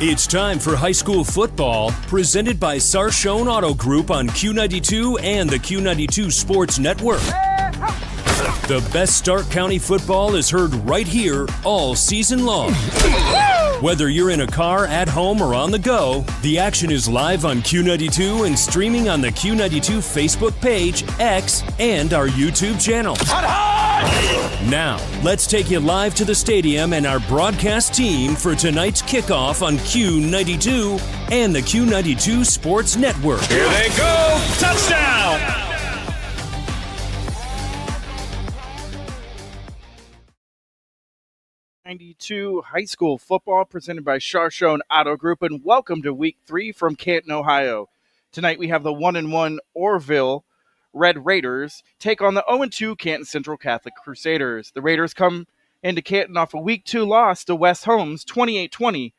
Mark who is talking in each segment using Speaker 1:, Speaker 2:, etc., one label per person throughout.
Speaker 1: It's time for high school football, presented by Sarshone Auto Group on Q92 and the Q92 Sports Network. The best Stark County football is heard right here all season long. Whether you're in a car, at home, or on the go, the action is live on Q92 and streaming on the Q92 Facebook page, X, and our YouTube channel. Now, let's take you live to the stadium and our broadcast team for tonight's kickoff on Q92 and the Q92 Sports Network.
Speaker 2: Here they go! Touchdown!
Speaker 3: 92 high school football presented by Sarshone Auto Group, and welcome to week 3 from Canton, Ohio. Tonight we have the 1-1 Orrville Red Raiders take on the 0-2 Canton Central Catholic Crusaders. The Raiders come into Canton off a week 2 loss to West Holmes 28-20.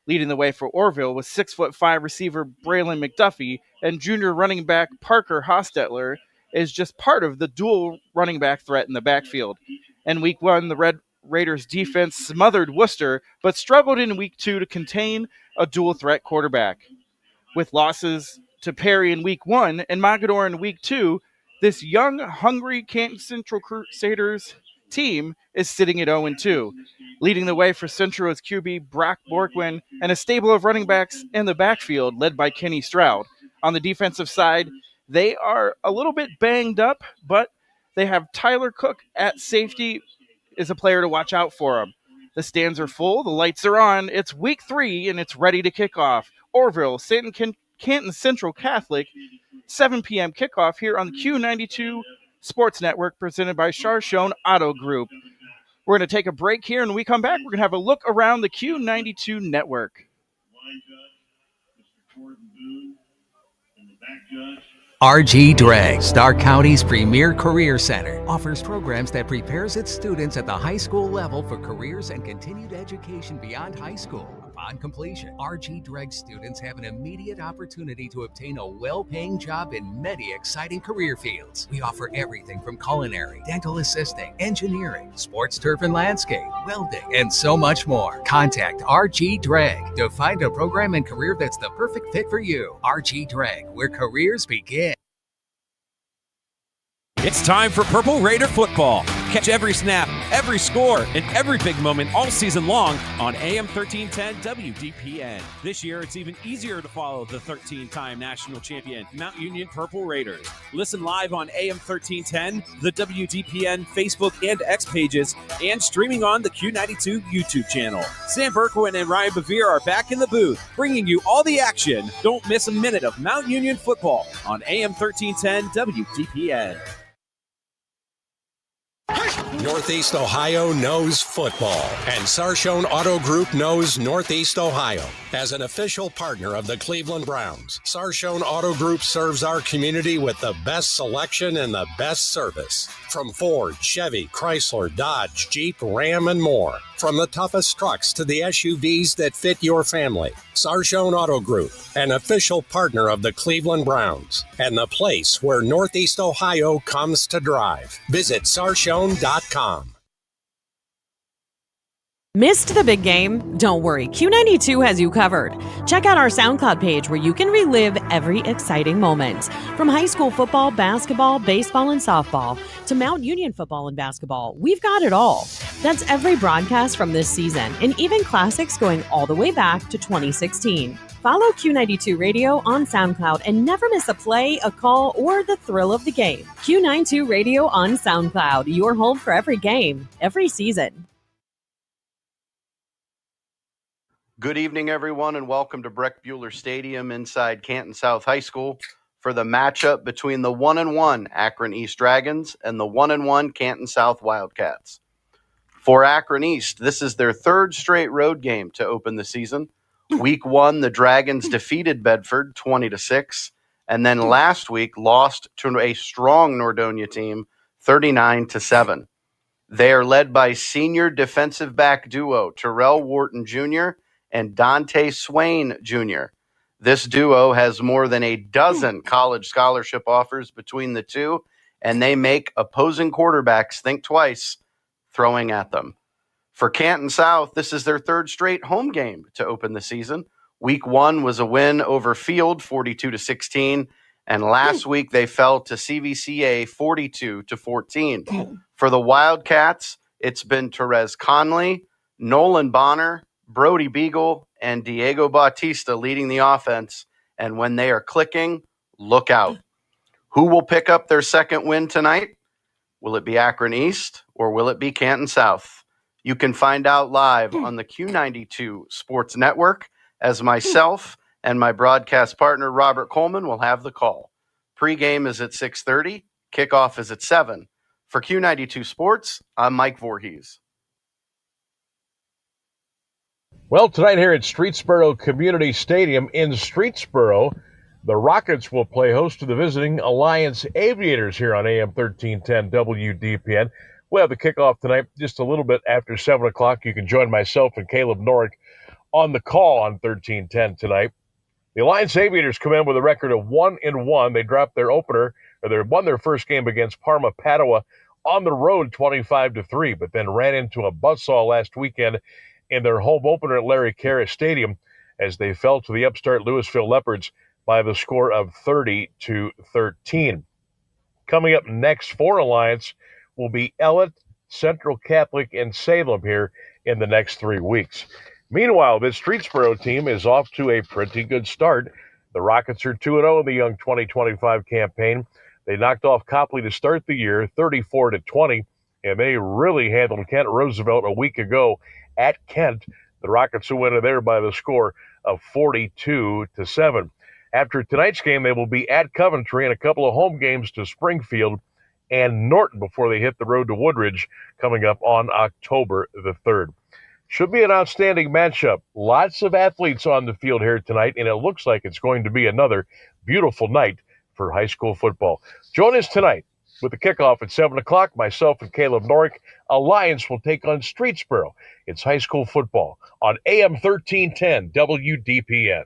Speaker 3: Leading the way for Orrville was 6'5" receiver Braylon McDuffie, and junior running back Parker Hostetler is just part of the dual running back threat in the backfield. In week 1, the Red Raiders defense smothered Worcester, but struggled in week 2 to contain a dual threat quarterback. With losses to Perry in week 1 and Mogador in week 2, this young, hungry Canton Central Crusaders team is sitting at 0-2. Leading the way for Central is QB Brock Borkwin and a stable of running backs in the backfield led by Kenny Stroud. On the defensive side, they are a little bit banged up, but they have Tyler Cook at safety is a player to watch out for them. The stands are full, the lights are on, it's week 3 and it's ready to kick off. Orrville, Canton Central Catholic, 7 p.m. kickoff here on the Q92 Sports Network presented by Sarshone Auto Group. We're going to take a break here, and when we come back, we're going to have a look around the Q92 network.
Speaker 4: R.G. Dreg, Stark County's premier career center, offers programs that prepares its students at the high school level for careers and continued education beyond high school. Upon completion, R.G. Dreg students have an immediate opportunity to obtain a well-paying job in many exciting career fields. We offer everything from culinary, dental assisting, engineering, sports turf and landscape, welding, and so much more. Contact R.G. Dreg to find a program and career that's the perfect fit for you. R.G. Dreg, where careers begin.
Speaker 2: It's time for Purple Raider football. Catch every snap, every score, and every big moment all season long on AM 1310 WDPN. This year, it's even easier to follow the 13-time national champion Mount Union Purple Raiders. Listen live on AM 1310, the WDPN Facebook and X pages, and streaming on the Q92 YouTube channel. Sam Berkwin and Ryan Bevere are back in the booth, bringing you all the action. Don't miss a minute of Mount Union football on AM 1310 WDPN.
Speaker 5: Northeast Ohio knows football, and Sarshone Auto Group knows Northeast Ohio. As an official partner of the Cleveland Browns, Sarshone Auto Group serves our community with the best selection and the best service. From Ford, Chevy, Chrysler, Dodge, Jeep, Ram, and more. From the toughest trucks to the SUVs that fit your family. Sarshone Auto Group, an official partner of the Cleveland Browns, and the place where Northeast Ohio comes to drive. Visit Sarshone.com.
Speaker 6: Missed the big game? Don't worry, Q92 has you covered. Check out our SoundCloud page where you can relive every exciting moment. From high school football, basketball, baseball, and softball to Mount Union football and basketball, we've got it all. That's every broadcast from this season, and even classics going all the way back to 2016. Follow Q92 Radio on SoundCloud and never miss a play, a call, or the thrill of the game. Q92 Radio on SoundCloud, your home for every game, every season.
Speaker 7: Good evening, everyone, and welcome to Breck Buehler Stadium inside Canton South High School for the matchup between the 1-1 Akron East Dragons and the 1-1 Canton South Wildcats. For Akron East, this is their third straight road game to open the season. Week 1, the Dragons defeated Bedford 20-6, and then last week lost to a strong Nordonia team 39-7. They are led by senior defensive back duo Terrell Wharton Jr. and Dante Swain Jr. This duo has more than a dozen college scholarship offers between the two, and they make opposing quarterbacks think twice throwing at them. For Canton South, this is their third straight home game to open the season. Week 1 was a win over Field, 42-16, and last week they fell to CVCA 42-14. For the Wildcats, it's been Therese Conley, Nolan Bonner, Brody Beagle, and Diego Bautista leading the offense, and when they are clicking, look out. Who will pick up their second win tonight? Will it be Akron East or will it be Canton South? You can find out live on the Q92 Sports Network as myself and my broadcast partner Robert Coleman will have the call. Pre-game is at 6:30. Kickoff is at 7. For Q92 Sports, I'm Mike Voorhees.
Speaker 8: Well, tonight here at Streetsboro Community Stadium in Streetsboro, the Rockets will play host to the visiting Alliance Aviators here on AM 1310 WDPN. We'll have the kickoff tonight just a little bit after 7 o'clock. You can join myself and Caleb Norick on the call on 1310 tonight. The Alliance Aviators come in with a record of 1-1. They dropped their opener, or they won their first game against Parma Padua on the road 25-3, but then ran into a buzzsaw last weekend in their home opener at Larry Karras Stadium as they fell to the upstart Louisville Leopards by the score of 30-13. Coming up next for Alliance will be Ellet, Central Catholic, and Salem here in the next 3 weeks. Meanwhile, this Streetsboro team is off to a pretty good start. The Rockets are 2-0 in the Young 2025 campaign. They knocked off Copley to start the year, 34-20, and they really handled Kent Roosevelt a week ago at Kent. The Rockets will win there by the score of 42-7. After tonight's game, they will be at Coventry and a couple of home games to Springfield and Norton before they hit the road to Woodridge coming up on October the 3rd. Should be an outstanding matchup. Lots of athletes on the field here tonight, and it looks like it's going to be another beautiful night for high school football. Join us tonight with the kickoff at 7 o'clock. Myself and Caleb Norick. Alliance will take on Streetsboro. It's high school football on AM 1310 WDPN.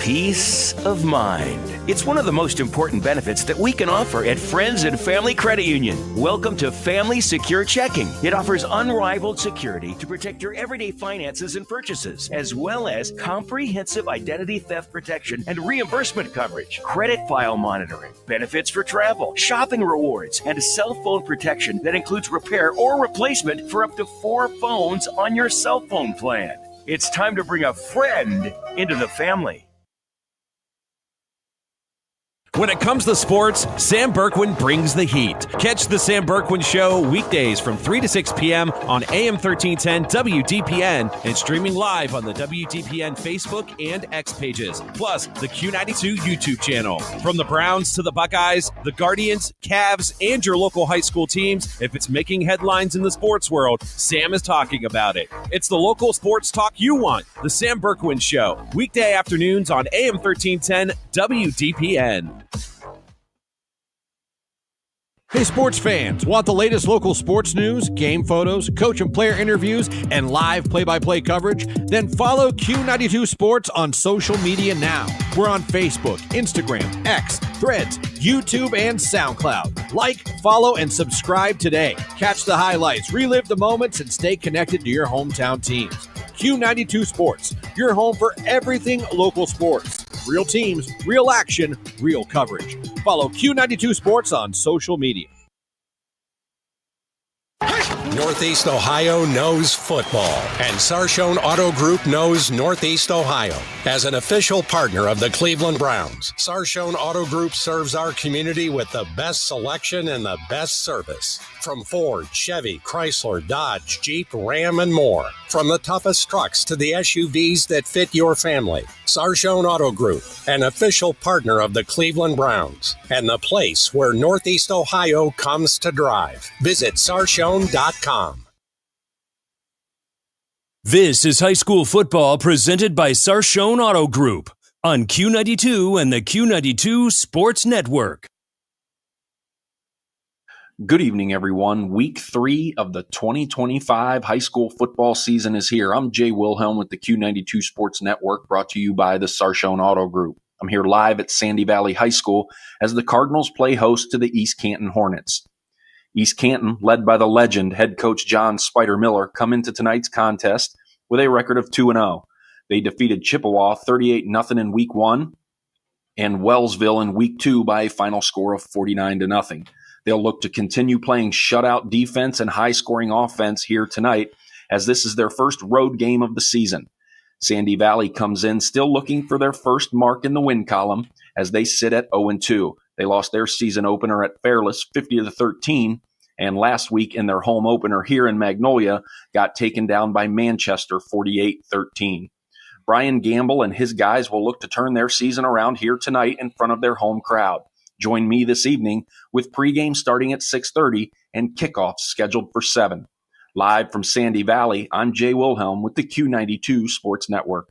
Speaker 9: Peace of mind. It's one of the most important benefits that we can offer at Friends and Family Credit Union. Welcome to Family Secure Checking. It offers unrivaled security to protect your everyday finances and purchases, as well as comprehensive identity theft protection and reimbursement coverage, credit file monitoring, benefits for travel, shopping rewards, and cell phone protection that includes repair or replacement for up to 4 phones on your cell phone plan. It's time to bring a friend into the family.
Speaker 2: When it comes to sports, Sam Berkwin brings the heat. Catch the Sam Berkwin Show weekdays from 3 to 6 p.m. on AM 1310 WDPN and streaming live on the WDPN Facebook and X pages, plus the Q92 YouTube channel. From the Browns to the Buckeyes, the Guardians, Cavs, and your local high school teams, if it's making headlines in the sports world, Sam is talking about it. It's the local sports talk you want. The Sam Berkwin Show, weekday afternoons on AM 1310 WDPN.
Speaker 10: Hey, sports fans, want the latest local sports news, game photos, coach and player interviews, and live play-by-play coverage? Then follow Q92 Sports on social media now. We're on Facebook, Instagram, X, Threads, YouTube, and SoundCloud. Like, follow, and subscribe today. Catch the highlights, relive the moments, and stay connected to your hometown teams. Q92 Sports, your home for everything local sports. Real teams, real action, real coverage. Follow Q92 Sports on social media.
Speaker 5: Northeast Ohio knows football, and Sarshone Auto Group knows Northeast Ohio. As an official partner of the Cleveland Browns, Sarshone Auto Group serves our community with the best selection and the best service. From Ford, Chevy, Chrysler, Dodge, Jeep, Ram, and more. From the toughest trucks to the SUVs that fit your family. Sarshone Auto Group, an official partner of the Cleveland Browns, and the place where Northeast Ohio comes to drive. Visit sarshone.com.
Speaker 1: This is high school football presented by Sarshone Auto Group on Q92 and the Q92 Sports Network.
Speaker 11: Good evening, everyone. Week 3 of the 2025 high school football season is here. I'm Jay Wilhelm with the Q92 Sports Network, brought to you by the Sarshone Auto Group. I'm here live at Sandy Valley High School as the Cardinals play host to the East Canton Hornets. East Canton, led by the legend head coach John Spider Miller, come into tonight's contest with a record of 2-0. They defeated Chippewa 38-0 in Week 1 and Wellsville in Week 2 by a final score of 49-0. They'll look to continue playing shutout defense and high-scoring offense here tonight, as this is their first road game of the season. Sandy Valley comes in still looking for their first mark in the win column as they sit at 0-2. They lost their season opener at Fairless 50-13, and last week in their home opener here in Magnolia got taken down by Manchester 48-13. Brian Gamble and his guys will look to turn their season around here tonight in front of their home crowd. Join me this evening with pregame starting at 6:30 and kickoff scheduled for 7. Live from Sandy Valley, I'm Jay Wilhelm with the Q92 Sports Network.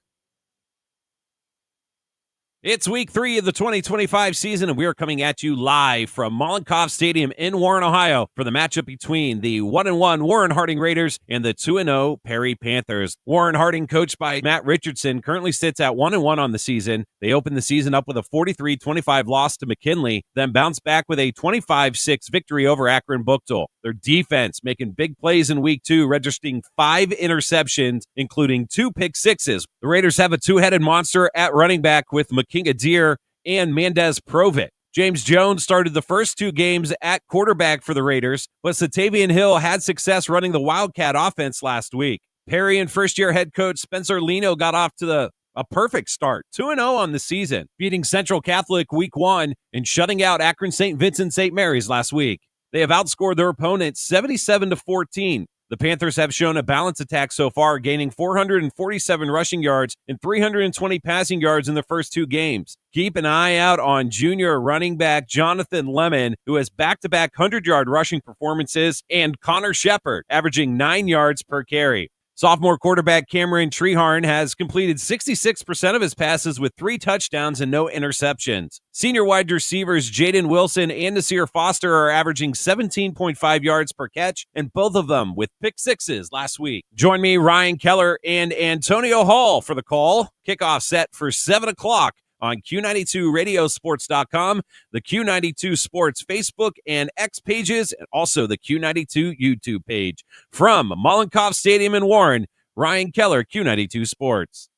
Speaker 2: It's week 3 of the 2025 season, and we are coming at you live from Mollenkopf Stadium in Warren, Ohio, for the matchup between the 1-1 Warren Harding Raiders and the 2-0 Perry Panthers. Warren Harding, coached by Matt Richardson, currently sits at 1-1 on the season. They opened the season up with a 43-25 loss to McKinley, then bounced back with a 25-6 victory over Akron Buchtel. Their defense making big plays in week 2, registering 5 interceptions, including 2 pick sixes. The Raiders have a two-headed monster at running back with Kinga Deer and Mendez Provit. James Jones started the first 2 games at quarterback for the Raiders, but Satavian Hill had success running the Wildcat offense last week. Perry and first-year head coach Spencer Lino got off to a perfect start, 2-0 on the season, beating Central Catholic week 1 and shutting out Akron St. Vincent St. Mary's last week. They have outscored their opponents 77-14. The Panthers have shown a balanced attack so far, gaining 447 rushing yards and 320 passing yards in the first 2 games. Keep an eye out on junior running back Jonathan Lemon, who has back-to-back 100-yard rushing performances, and Connor Shepard, averaging 9 yards per carry. Sophomore quarterback Cameron Treharn has completed 66% of his passes with 3 touchdowns and no interceptions. Senior wide receivers Jaden Wilson and Nasir Foster are averaging 17.5 yards per catch, and both of them with pick sixes last week. Join me, Ryan Keller, and Antonio Hall for the call. Kickoff set for 7 o'clock on Q92radiosports.com, the Q92 Sports Facebook and X pages, and also the Q92 YouTube page. From Mollenkopf Stadium in Warren, Ryan Keller, Q92 Sports.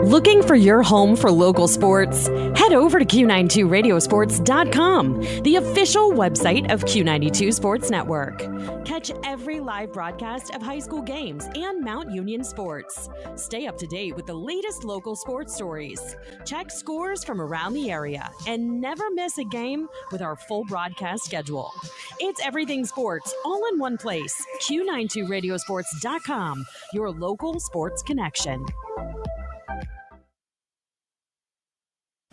Speaker 6: Looking for your home for local sports? Head over to Q92radiosports.com, the official website of Q92 Sports Network. Catch every live broadcast of high school games and Mount Union sports. Stay up to date with the latest local sports stories. Check scores from around the area and never miss a game with our full broadcast schedule. It's everything sports all in one place. Q92radiosports.com, your local sports connection.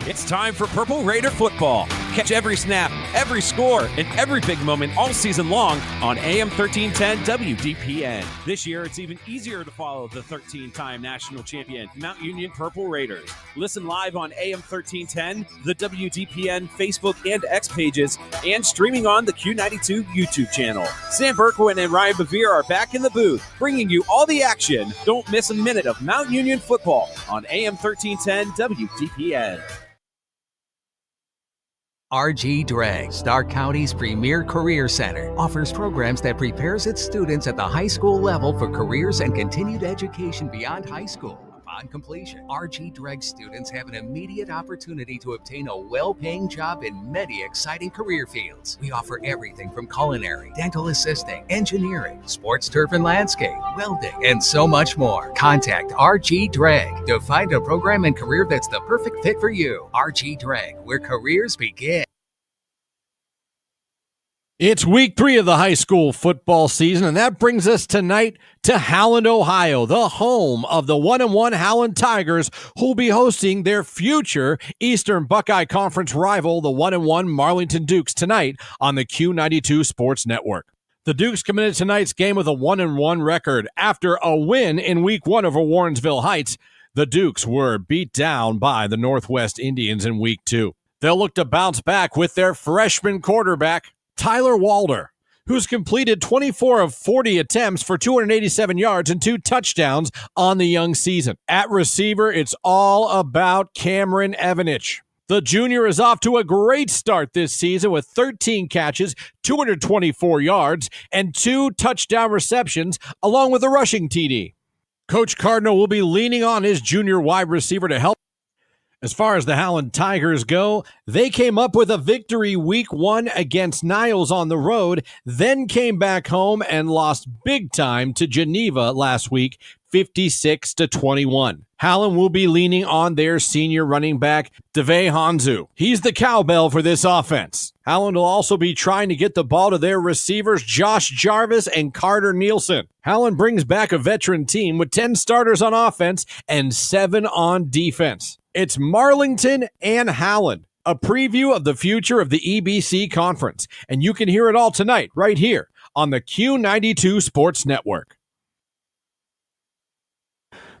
Speaker 2: It's time for Purple Raider football. Catch every snap, every score, and every big moment all season long on AM 1310 WDPN. This year, it's even easier to follow the 13-time national champion Mount Union Purple Raiders. Listen live on AM 1310, the WDPN Facebook and X pages, and streaming on the Q92 YouTube channel. Sam Berkwin and Ryan Bevere are back in the booth, bringing you all the action. Don't miss a minute of Mount Union football on AM 1310 WDPN.
Speaker 4: RG Drag, Stark County's premier career center, offers programs that prepares its students at the high school level for careers and continued education beyond high school. Upon completion, RG Drag students have an immediate opportunity to obtain a well-paying job in many exciting career fields. We offer everything from culinary, dental assisting, engineering, sports turf and landscape, welding, and so much more. Contact RG Drag to find a program and career that's the perfect fit for you. RG Drag, where careers begin.
Speaker 10: It's week 3 of the high school football season, and that brings us tonight to Howland, Ohio, the home of the 1-1 Howland Tigers, who'll be hosting their future Eastern Buckeye Conference rival, the 1-1 Marlington Dukes, tonight on the Q92 Sports Network. The Dukes come into tonight's game with a 1-1 record. After a win in week 1 over Warrensville Heights, the Dukes were beat down by the Northwest Indians in week 2. They'll look to bounce back with their freshman quarterback, Tyler Walder, who's completed 24 of 40 attempts for 287 yards and 2 touchdowns on the young season. At receiver, it's all about Cameron Evanich. The junior is off to a great start this season with 13 catches, 224 yards, and 2 touchdown receptions, along with a rushing TD. Coach Cardinal will be leaning on his junior wide receiver to help. As far as the Howland Tigers go, they came up with a victory week 1 against Niles on the road, then came back home and lost big time to Geneva last week, 56-21. Howland will be leaning on their senior running back, Devay Hanzu. He's the cowbell for this offense. Howland will also be trying to get the ball to their receivers, Josh Jarvis and Carter Nielsen. Howland brings back a veteran team with 10 starters on offense and 7 on defense. It's Marlington and Howland, a preview of the future of the EBC Conference. And you can hear it all tonight right here on the Q92 Sports Network.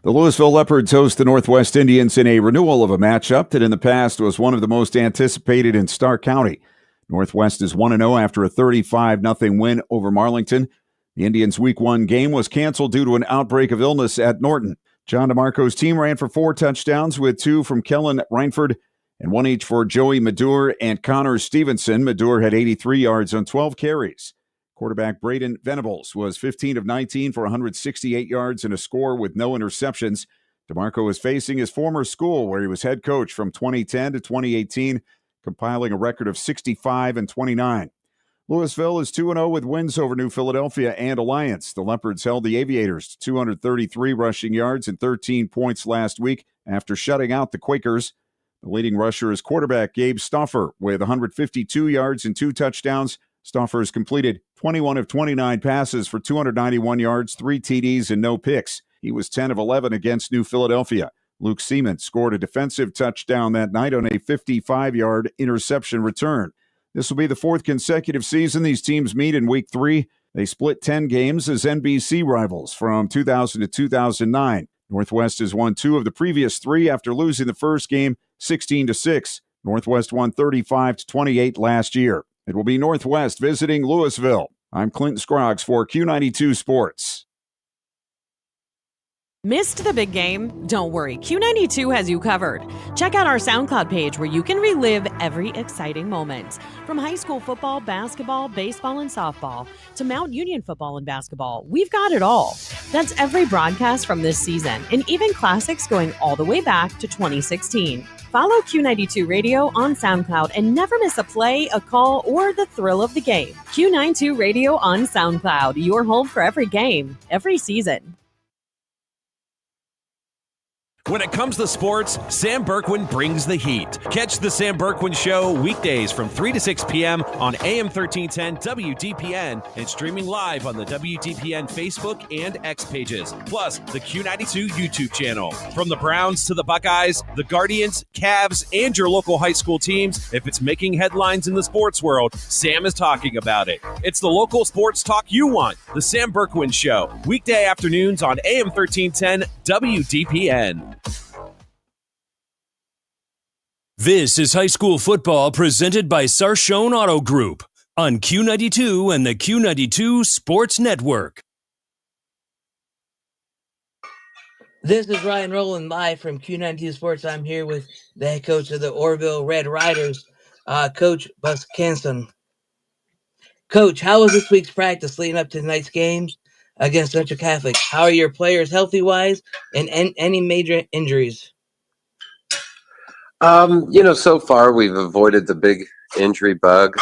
Speaker 12: The Louisville Leopards host the Northwest Indians in a renewal of a matchup that in the past was one of the most anticipated in Stark County. Northwest is 1-0 after a 35-0 win over Marlington. The Indians' Week 1 game was canceled due to an outbreak of illness at Norton. John DeMarco's team ran for 4 touchdowns with 2 from Kellen Reinford and 1 each for Joey Madur and Connor Stevenson. Madur had 83 yards on 12 carries. Quarterback Braden Venables was 15 of 19 for 168 yards and a score with no interceptions. DeMarco is facing his former school where he was head coach from 2010 to 2018, compiling a record of 65-29. Louisville is 2-0 with wins over New Philadelphia and Alliance. The Leopards held the Aviators to 233 rushing yards and 13 points last week after shutting out the Quakers. The leading rusher is quarterback Gabe Stauffer with 152 yards and 2 touchdowns. Stauffer has completed 21 of 29 passes for 291 yards, 3 TDs, and no picks. He was 10 of 11 against New Philadelphia. Luke Seaman scored a defensive touchdown that night on a 55-yard interception return. This will be the 4th consecutive season these teams meet in Week 3. They split 10 games as NBC rivals from 2000 to 2009. Northwest has won 2 of the previous 3 after losing the first game 16-6. Northwest won 35-28 last year. It will be Northwest visiting Louisville. I'm Clinton Scroggs for Q92 Sports.
Speaker 6: Missed the big game? Don't worry, Q92 has you covered. Check out our SoundCloud page where you can relive every exciting moment. From high school football, basketball, baseball, and softball to Mount Union football and basketball, we've got it all. That's every broadcast from this season, and even classics going all the way back to 2016. Follow Q92 Radio on SoundCloud and never miss a play, a call, or the thrill of the game. Q92 Radio on SoundCloud, your home for every game, every season.
Speaker 2: When it comes to sports, Sam Berkwin brings the heat. Catch the Sam Berkwin Show weekdays from 3 to 6 p.m. on AM 1310 WDPN and streaming live on the WDPN Facebook and X pages, plus the Q92 YouTube channel. From the Browns to the Buckeyes, the Guardians, Cavs, and your local high school teams, if it's making headlines in the sports world, Sam is talking about it. It's the local sports talk you want. The Sam Berkwin Show, weekday afternoons on AM 1310 WDPN.
Speaker 1: This is high school football presented by Sarshone Auto Group on Q92 and the Q92 Sports Network.
Speaker 13: This is Ryan Rowland live from Q92 Sports. I'm here with the head coach of the Orrville Red Riders, Coach Bus Canson. Coach, how was this week's practice leading up to tonight's game against Central Catholic? How are your players healthy-wise and any major injuries?
Speaker 14: So far we've avoided the big injury bug.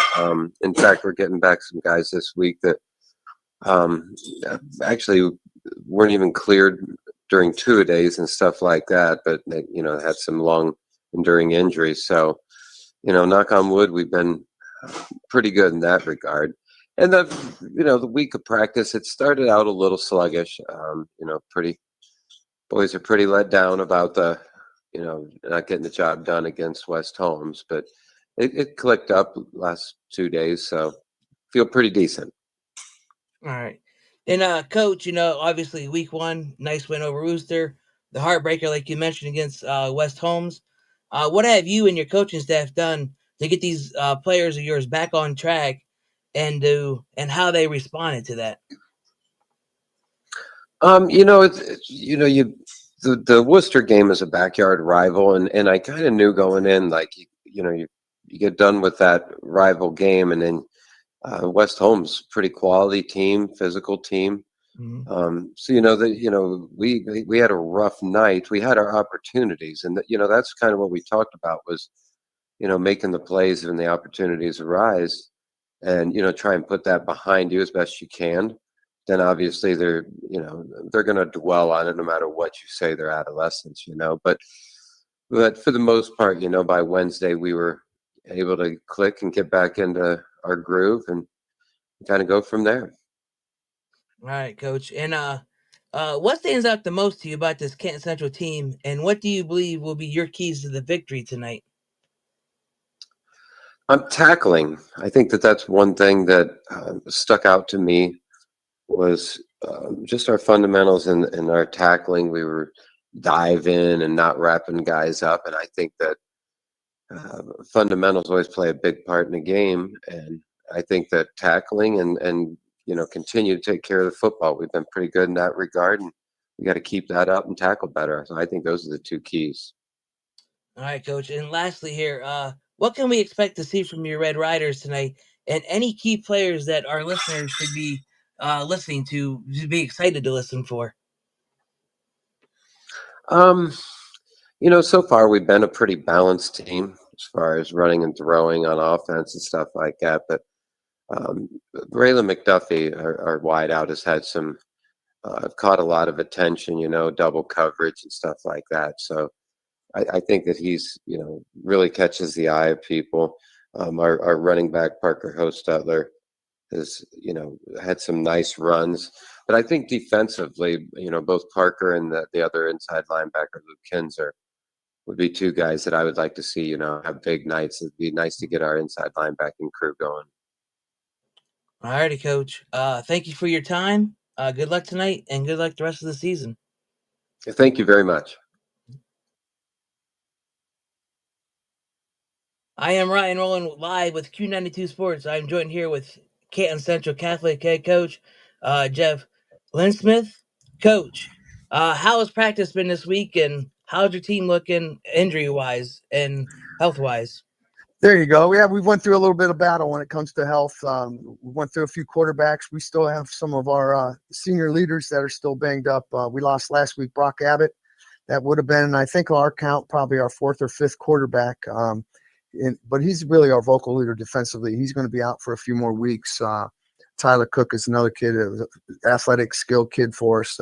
Speaker 14: In fact, we're getting back some guys this week that actually weren't even cleared during 2-a-days and stuff like that, but they, had some long enduring injuries. So, knock on wood, we've been pretty good in that regard. And the week of practice, it started out a little sluggish. Boys are pretty let down about the not getting the job done against West Holmes, but it clicked up last 2 days, so feel pretty decent.
Speaker 13: All right. And Coach, obviously week 1, nice win over Rooster. The heartbreaker, like you mentioned, against West Holmes. What have you and your coaching staff done to get these players of yours back on track and how they responded to that?
Speaker 14: The Worcester game is a backyard rival, and I kind of knew going in, like, you get done with that rival game, and then West Holme's pretty quality team, physical team. So we had a rough night. We had our opportunities, and that's kind of what we talked about was making the plays when the opportunities arise, and try and put that behind you as best you can. Then obviously they're going to dwell on it no matter what you say. They're adolescents, but for the most part, by Wednesday we were able to click and get back into our groove and kind of go from there.
Speaker 13: All right, Coach. And what stands out the most to you about this Canton Central team, and what do you believe will be your keys to the victory tonight?
Speaker 14: Tackling. I think that's one thing that stuck out to me was just our fundamentals and our tackling. We were dive in and not wrapping guys up, and I think that fundamentals always play a big part in the game. And I think that tackling and continue to take care of the football. We've been pretty good in that regard, and we got to keep that up and tackle better. So I think those are the two keys.
Speaker 13: All right, Coach. And lastly here, what can we expect to see from your Red Riders tonight, and any key players that our listeners should be listening to be excited to listen for?
Speaker 14: So far we've been a pretty balanced team as far as running and throwing on offense and stuff like that. But Braylon McDuffie, our wideout, has had some caught a lot of attention, double coverage and stuff like that. So I think that he's, really catches the eye of people. Our running back, Parker Hostetler, has, had some nice runs. But I think defensively, both Parker and the other inside linebacker, Luke Kinzer, would be two guys that I would like to see, have big nights. It'd be nice to get our inside linebacking crew going.
Speaker 13: All righty, Coach. Thank you for your time. Good luck tonight, and good luck the rest of the season.
Speaker 14: Thank you very much.
Speaker 13: I am Ryan Rowland, live with Q92 Sports. I'm joined here with Canton Central Catholic head coach Jeff Linsmith. Coach, how has practice been this week, and how's your team looking injury-wise and health-wise?
Speaker 15: There you go. Yeah, we went through a little bit of battle when it comes to health. We went through a few quarterbacks. We still have some of our senior leaders that are still banged up. We lost last week Brock Abbott. That would have been, I think, our count, probably our fourth or fifth quarterback. But he's really our vocal leader defensively. He's going to be out for a few more weeks. Tyler Cook is another kid, athletic, skilled kid for us.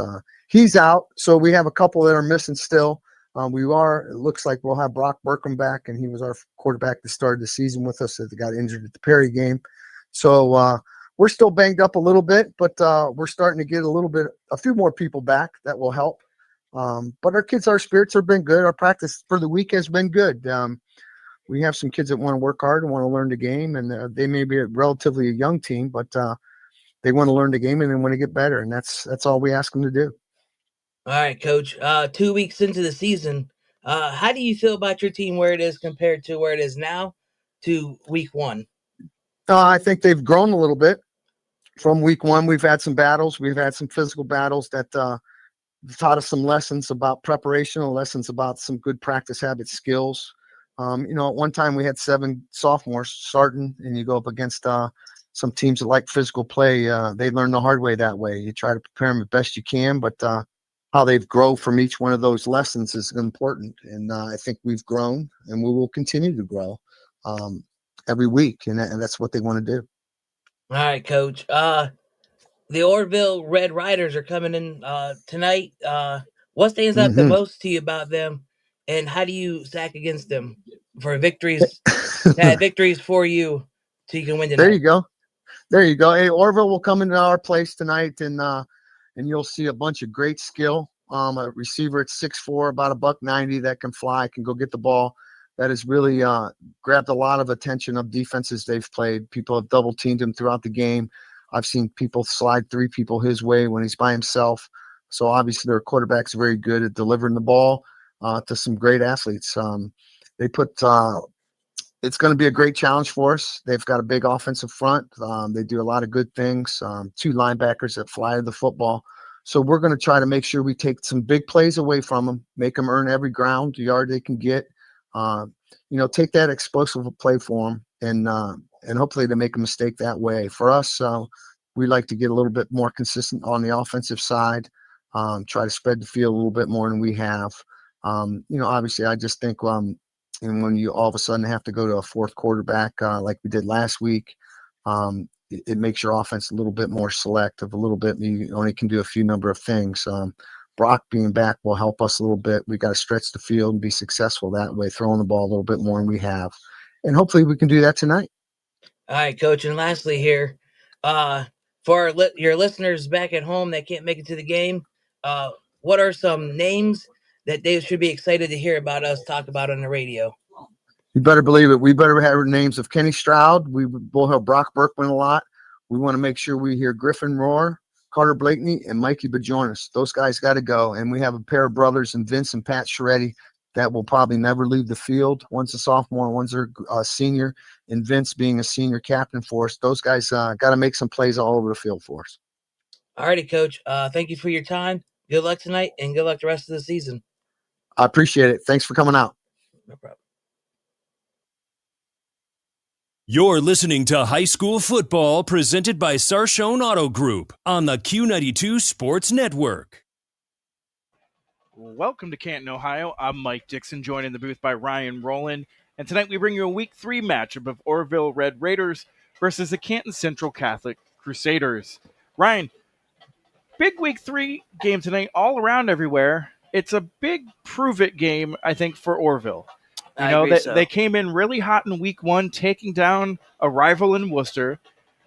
Speaker 15: He's out, so we have a couple that are missing still. It looks like we'll have Brock Burkham back, and he was our quarterback that started the season with us that got injured at the Perry game. So we're still banged up a little bit, but we're starting to get a few more people back that will help. But our spirits have been good. Our practice for the week has been good. We have some kids that want to work hard and want to learn the game, and they may be a relatively young team, but they want to learn the game and they want to get better, and that's all we ask them to do.
Speaker 13: All right, Coach. 2 weeks into the season, how do you feel about your team where it is compared to where it is now to week one?
Speaker 15: I think they've grown a little bit from week one. We've had some battles. We've had some physical battles that taught us some lessons about preparation, lessons about some good practice habit skills. At one time we had 7 sophomores starting, and you go up against some teams that like physical play. They learn the hard way that way. You try to prepare them as best you can, but how they've grown from each one of those lessons is important. And I think we've grown, and we will continue to grow every week, and that's what they want to do.
Speaker 13: All right, Coach. The Orrville Red Riders are coming in tonight. What stands out the most to you about them, and how do you stack against them for victories? Victories for you, so you can win tonight.
Speaker 15: There you go. Hey, Orrville will come into our place tonight, and you'll see a bunch of great skill. A receiver at 6'4", about $190 that can fly, can go get the ball. That has really grabbed a lot of attention of defenses they've played. People have double teamed him throughout the game. I've seen people slide 3 people his way when he's by himself. So obviously their quarterback's very good at delivering the ball to some great athletes. It's going to be a great challenge for us. They've got a big offensive front. They do a lot of good things. 2 linebackers that fly the football. So we're going to try to make sure we take some big plays away from them, make them earn every ground yard they can get. take that explosive play for them and hopefully they make a mistake that way. For us, we like to get a little bit more consistent on the offensive side, try to spread the field a little bit more than we have. Obviously, I just think and when you all of a sudden have to go to a fourth quarterback like we did last week, it makes your offense a little bit more selective, a little bit. You only can do a few number of things. Brock being back will help us a little bit. We got to stretch the field and be successful that way, throwing the ball a little bit more than we have. And hopefully we can do that tonight.
Speaker 13: All right, Coach. And lastly here, for your listeners back at home that can't make it to the game, what are some names that they should be excited to hear about us talk about on the radio?
Speaker 15: You better believe it. We better have names of Kenny Stroud. We'll have Brock Berkman a lot. We want to make sure we hear Griffin Rohr, Carter Blakeney, and Mikey Bajonas. Those guys got to go. And we have a pair of brothers in Vince and Pat Scheretti that will probably never leave the field. One's a sophomore, one's a senior, and Vince being a senior captain for us. Those guys got to make some plays all over the field for us.
Speaker 13: All righty, Coach. Thank you for your time. Good luck tonight, and good luck the rest of the season.
Speaker 15: I appreciate it. Thanks for coming out.
Speaker 13: No problem.
Speaker 1: You're listening to High School Football presented by Sarshone Auto Group on the Q92 Sports Network.
Speaker 3: Welcome to Canton, Ohio. I'm Mike Dixon, joined in the booth by Ryan Rowland. And tonight we bring you a Week 3 matchup of Orrville Red Raiders versus the Canton Central Catholic Crusaders. Ryan, big Week 3 game tonight all around everywhere. It's a big prove-it game, I think, for Orrville. They came in really hot in Week 1, taking down a rival in Worcester.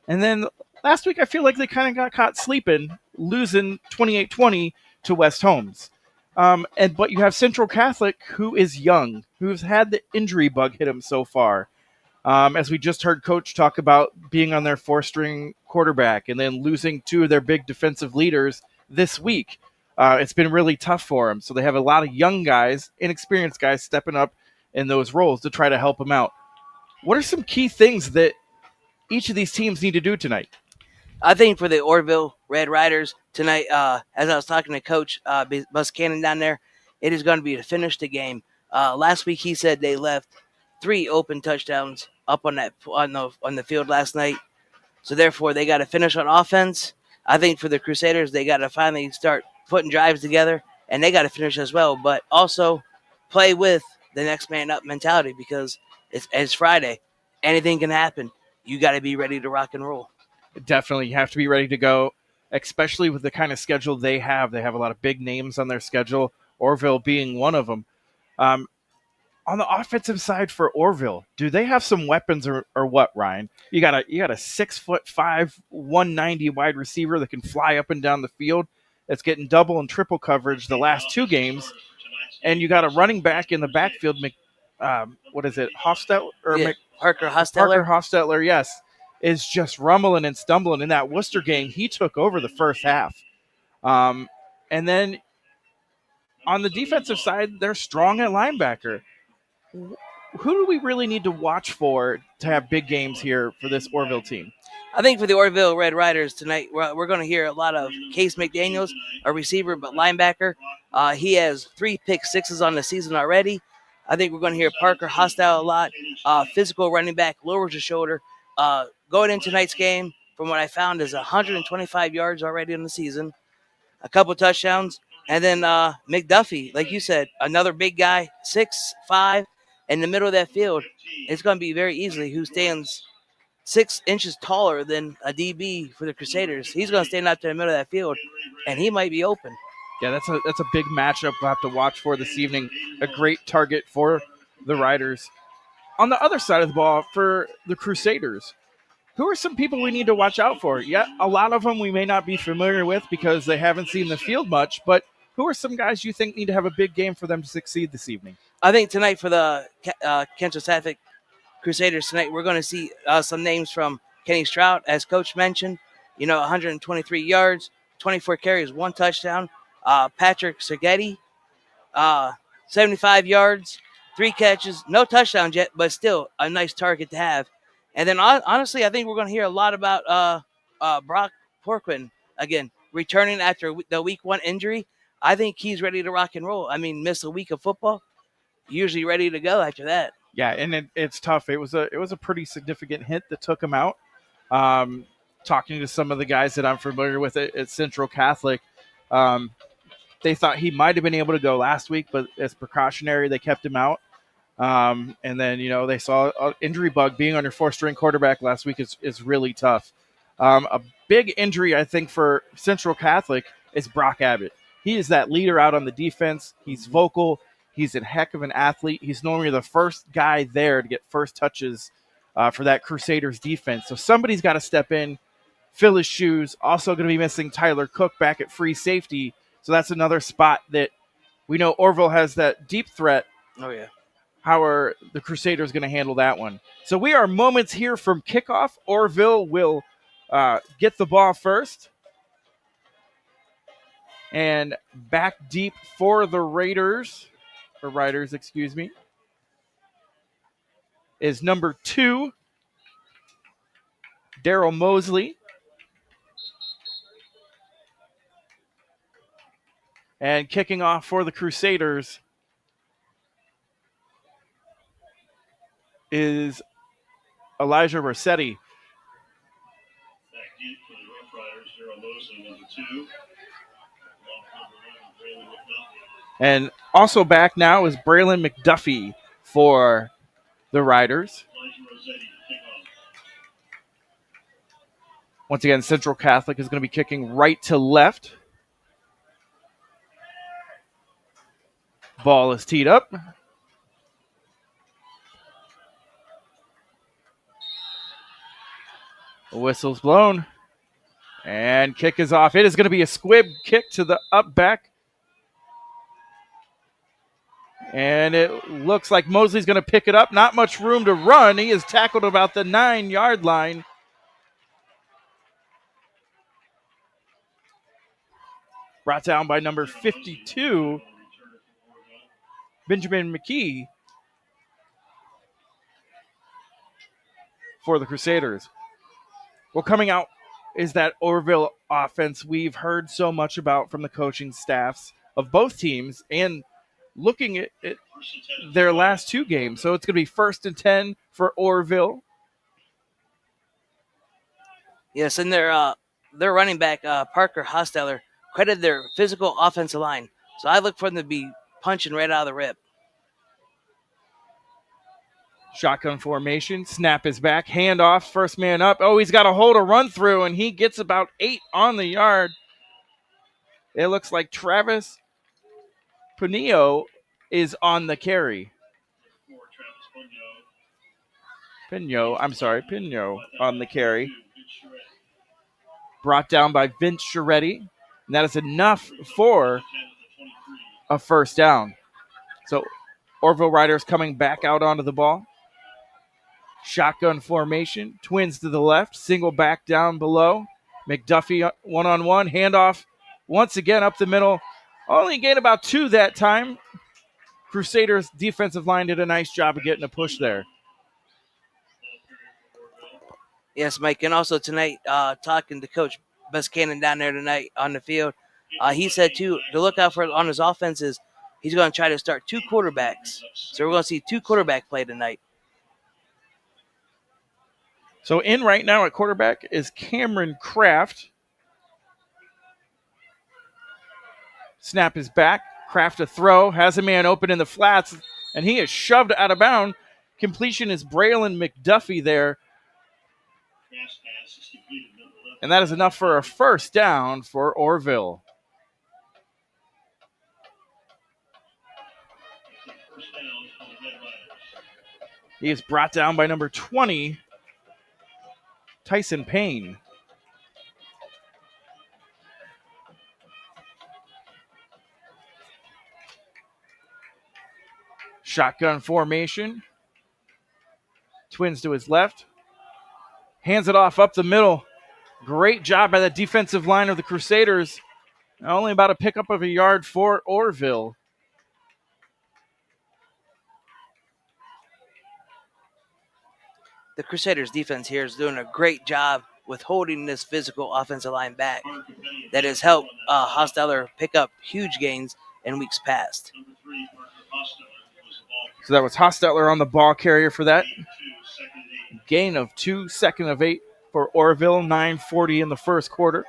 Speaker 3: And then last week, I feel like they kind of got caught sleeping, losing 28-20 to West Holmes. But you have Central Catholic, who is young, who's had the injury bug hit him so far. As we just heard Coach talk about being on their 4-string quarterback and then losing 2 of their big defensive leaders this week. It's been really tough for them. So they have a lot of young guys, inexperienced guys stepping up in those roles to try to help them out. What are some key things that each of these teams need to do tonight?
Speaker 13: I think for the Orrville Red Riders tonight, as I was talking to Coach Bus Cannon down there, it is going to be to finish the game. Last week he said they left 3 open touchdowns up on the field last night, so therefore they got to finish on offense. I think for the Crusaders, they got to finally start putting drives together, and they got to finish as well, but also play with the next man up mentality because it's Friday. Anything can happen. You got to be ready to rock and roll.
Speaker 3: Definitely. You have to be ready to go, especially with the kind of schedule they have. They have a lot of big names on their schedule, Orrville being one of them. On the offensive side for Orrville, do they have some weapons or what, Ryan? You got a 6'5", 190 wide receiver that can fly up and down the field. That's getting double and triple coverage the last 2 games. And you got a running back in the backfield, Hofstetler?
Speaker 13: Parker Hostetler.
Speaker 3: Parker Hostetler, yes, is just rumbling and stumbling. In that Worcester game, he took over the first half. And then on the defensive side, they're strong at linebacker. Who do we really need to watch for to have big games here for this Orrville team?
Speaker 13: I think for the Orrville Red Riders tonight, we're going to hear a lot of Case McDaniels, a receiver but linebacker. He has 3 pick-6s on the season already. I think we're going to hear Parker Hostile a lot. Physical running back, lowers the shoulder. Going into tonight's game, from what I found, is 125 yards already in the season, a couple touchdowns. And then McDuffie, like you said, another big guy, 6'5", in the middle of that field. It's going to be very easily who stands 6 inches taller than a DB for the Crusaders. He's going to stand out to the middle of that field, and he might be open.
Speaker 3: Yeah, that's a big matchup we'll have to watch for this evening. A great target for the Riders. On the other side of the ball, for the Crusaders, who are some people we need to watch out for? Yeah, a lot of them we may not be familiar with because they haven't seen the field much, but who are some guys you think need to have a big game for them to succeed this evening?
Speaker 13: I think tonight for the CantonCentralCatholic Crusaders tonight, we're going to see some names from Kenny Stroud, as Coach mentioned. 123 yards, 24 carries, 1 touchdown. Patrick Sergetti, 75 yards, 3 catches, no touchdowns yet, but still a nice target to have. And then honestly, I think we're going to hear a lot about Brock Porquin again, returning after the Week 1 injury. I think he's ready to rock and roll. I mean, miss a week of football. usually ready to go after that.
Speaker 3: Yeah, and it's tough. It was a pretty significant hit that took him out. Talking to some of the guys that I'm familiar with at Central Catholic, they thought he might have been able to go last week, but as precautionary, they kept him out. And then, they saw an injury bug. Being on your fourth-string quarterback last week is really tough. A big injury, I think, for Central Catholic is Brock Abbott. He is that leader out on the defense. He's vocal. He's a heck of an athlete. He's normally the first guy there to get first touches for that Crusaders defense. So somebody's got to step in, fill his shoes. Also going to be missing Tyler Cook back at free safety. So that's another spot that we know Orrville has that deep threat.
Speaker 13: Oh, yeah.
Speaker 3: How are the Crusaders going to handle that one? So we are moments here from kickoff. Orrville will get the ball first. And back deep for the Riders, is number 2, Daryl Mosley. And kicking off for the Crusaders is Elijah Rossetti. And also back now is Braylon McDuffie for the Riders. Once again, Central Catholic is going to be kicking right to left. Ball is teed up. Whistle's blown. And kick is off. It is going to be a squib kick to the up back. And it looks like Mosley's going to pick it up. Not much room to run. He is tackled about the 9-yard line. Brought down by number 52, Benjamin McKee, for the Crusaders. Well, coming out is that Orrville offense we've heard so much about from the coaching staffs of both teams and looking at their last 2 games. So it's going to be 1st and 10 for Orrville.
Speaker 13: Yes, and their running back, Parker Hosteller, credited their physical offensive line. So I look for them to be punching right out of the rip.
Speaker 3: Shotgun formation. Snap is back. Handoff. First man up. Oh, he's got a hole to run through, and he gets about 8 on the yard. It looks like Travis Pinho is on the carry. Pinho on the carry. Brought down by Vince Scheretti. And that is enough for a first down. So Orrville Riders coming back out onto the ball. Shotgun formation. Twins to the left. Single back down below. McDuffie one-on-one. Handoff once again up the middle. Only gained about 2 that time. Crusaders defensive line did a nice job of getting a push there.
Speaker 13: Yes, Mike. And also tonight, talking to Coach Bus Cannon down there tonight on the field, he said, too, to look out for on his offenses, he's going to try to start 2 quarterbacks. So we're going to see 2 quarterback play tonight.
Speaker 3: So in right now at quarterback is Cameron Kraft. Snap is back. Kraft a throw. Has a man open in the flats, and he is shoved out of bounds. Completion is Braylon McDuffie there. And that is enough for a first down for Orrville. He is brought down by number 20, Tyson Payne. Shotgun formation. Twins to his left. Hands it off up the middle. Great job by the defensive line of the Crusaders. Only about a pickup of a yard for Orrville.
Speaker 13: The Crusaders defense here is doing a great job with holding this physical offensive line back. That has helped Hosteller pick up huge gains in weeks past.
Speaker 3: So that was Hostetler on the ball carrier for that. Gain of 2, second of 8 for Orrville, 9:40 in the first quarter.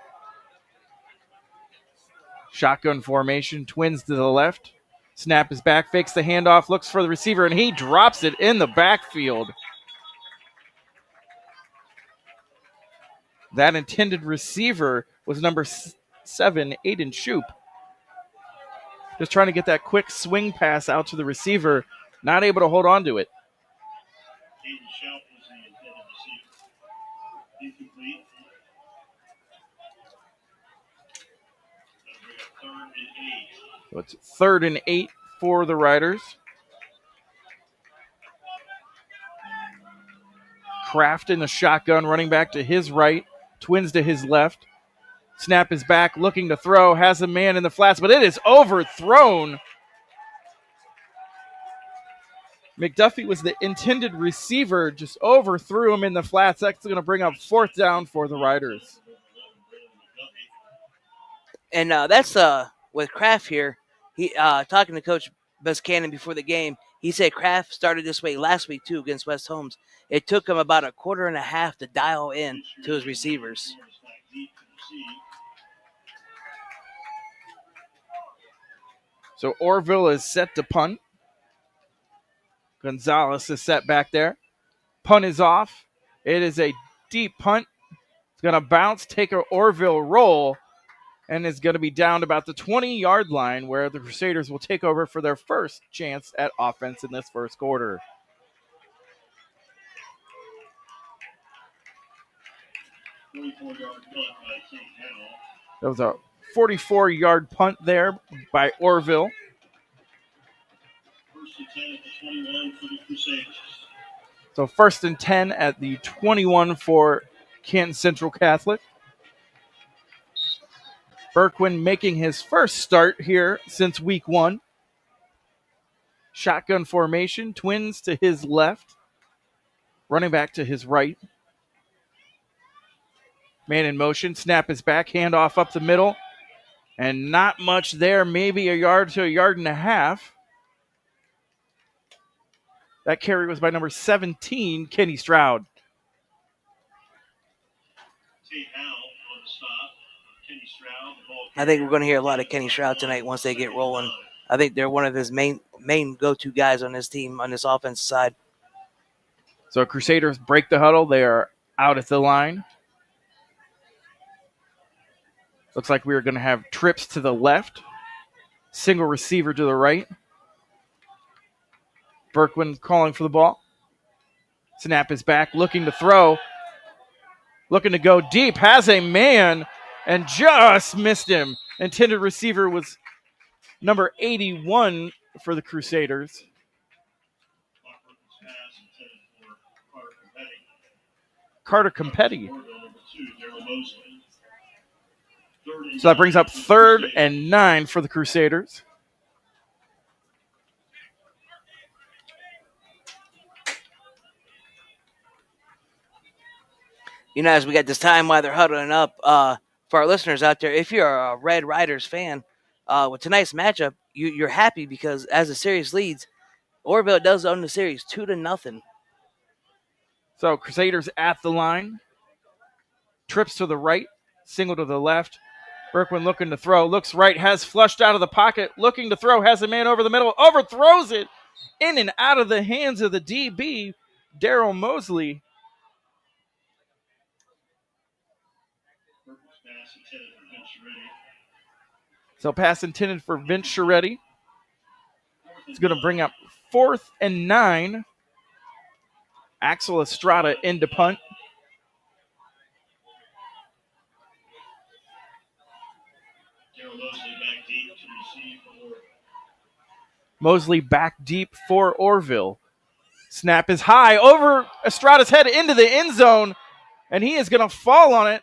Speaker 3: Shotgun formation, Twins to the left. Snap is back, fakes the handoff, looks for the receiver, and he drops it in the backfield. That intended receiver was number 7, Aiden Shoup. Just trying to get that quick swing pass out to the receiver, not able to hold on to it. So it's 3rd and 8 for the Riders. Kraft in the shotgun, running back to his right, Twins to his left. Snap is back, looking to throw, has a man in the flats, but it is overthrown. McDuffie was the intended receiver, just overthrew him in the flats. That's going to bring up 4th down for the Riders.
Speaker 13: And that's with Kraft here. He talking to Coach Buscannon before the game. He said Kraft started this way last week too against West Holmes. It took him about a quarter and a half to dial in to his receivers.
Speaker 3: So Orrville is set to punt. Gonzalez is set back there. Punt is off. It is a deep punt. It's going to bounce, take an Orrville roll, and is going to be down to about the 20-yard line where the Crusaders will take over for their first chance at offense in this first quarter. That was a 44-yard punt there by Orrville. So 1st and 10 at the 21 for Canton Central Catholic. Berkwin making his first start here since week 1. Shotgun formation, Twins to his left, running back to his right. Man in motion, snap is back, handoff up the middle, and not much there, maybe a yard to a yard and a half. That carry was by number 17, Kenny Stroud.
Speaker 13: I think we're going to hear a lot of Kenny Stroud tonight once they get rolling. I think they're one of his main go-to guys on this team, on this offensive side.
Speaker 3: So Crusaders break the huddle. They are out at the line. Looks like we are going to have trips to the left. Single receiver to the right. Berkwin calling for the ball. Snap is back, looking to throw. Looking to go deep. Has a man and just missed him. Intended receiver was number 81 for the Crusaders. Carter Competti. So that brings up 3rd and 9 for the Crusaders.
Speaker 13: You know, as we got this time while they're huddling up, for our listeners out there, if you're a Red Riders fan, with tonight's matchup, you're happy because as the series leads, Orrville does own the series 2-0.
Speaker 3: So Crusaders at the line. Trips to the right, single to the left. Berkwin looking to throw, looks right, has flushed out of the pocket, looking to throw, has a man over the middle, overthrows it in and out of the hands of the DB, Daryl Mosley. So pass intended for Vince Scheretti. It's going to bring up 4th and 9. Axel Estrada into punt. Mosley back deep for Orrville. Snap is high over Estrada's head into the end zone, and he is going to fall on it.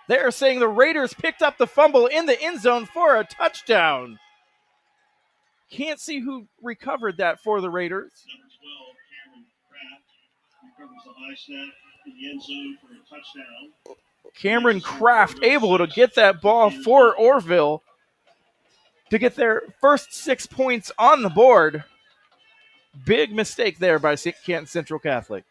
Speaker 3: They're saying the Raiders picked up the fumble in the end zone for a touchdown. Can't see who recovered that for the Raiders. Cameron Kraft able to get that ball for Orrville. to get their first 6 points on the board. Big mistake there by Canton Central Catholic.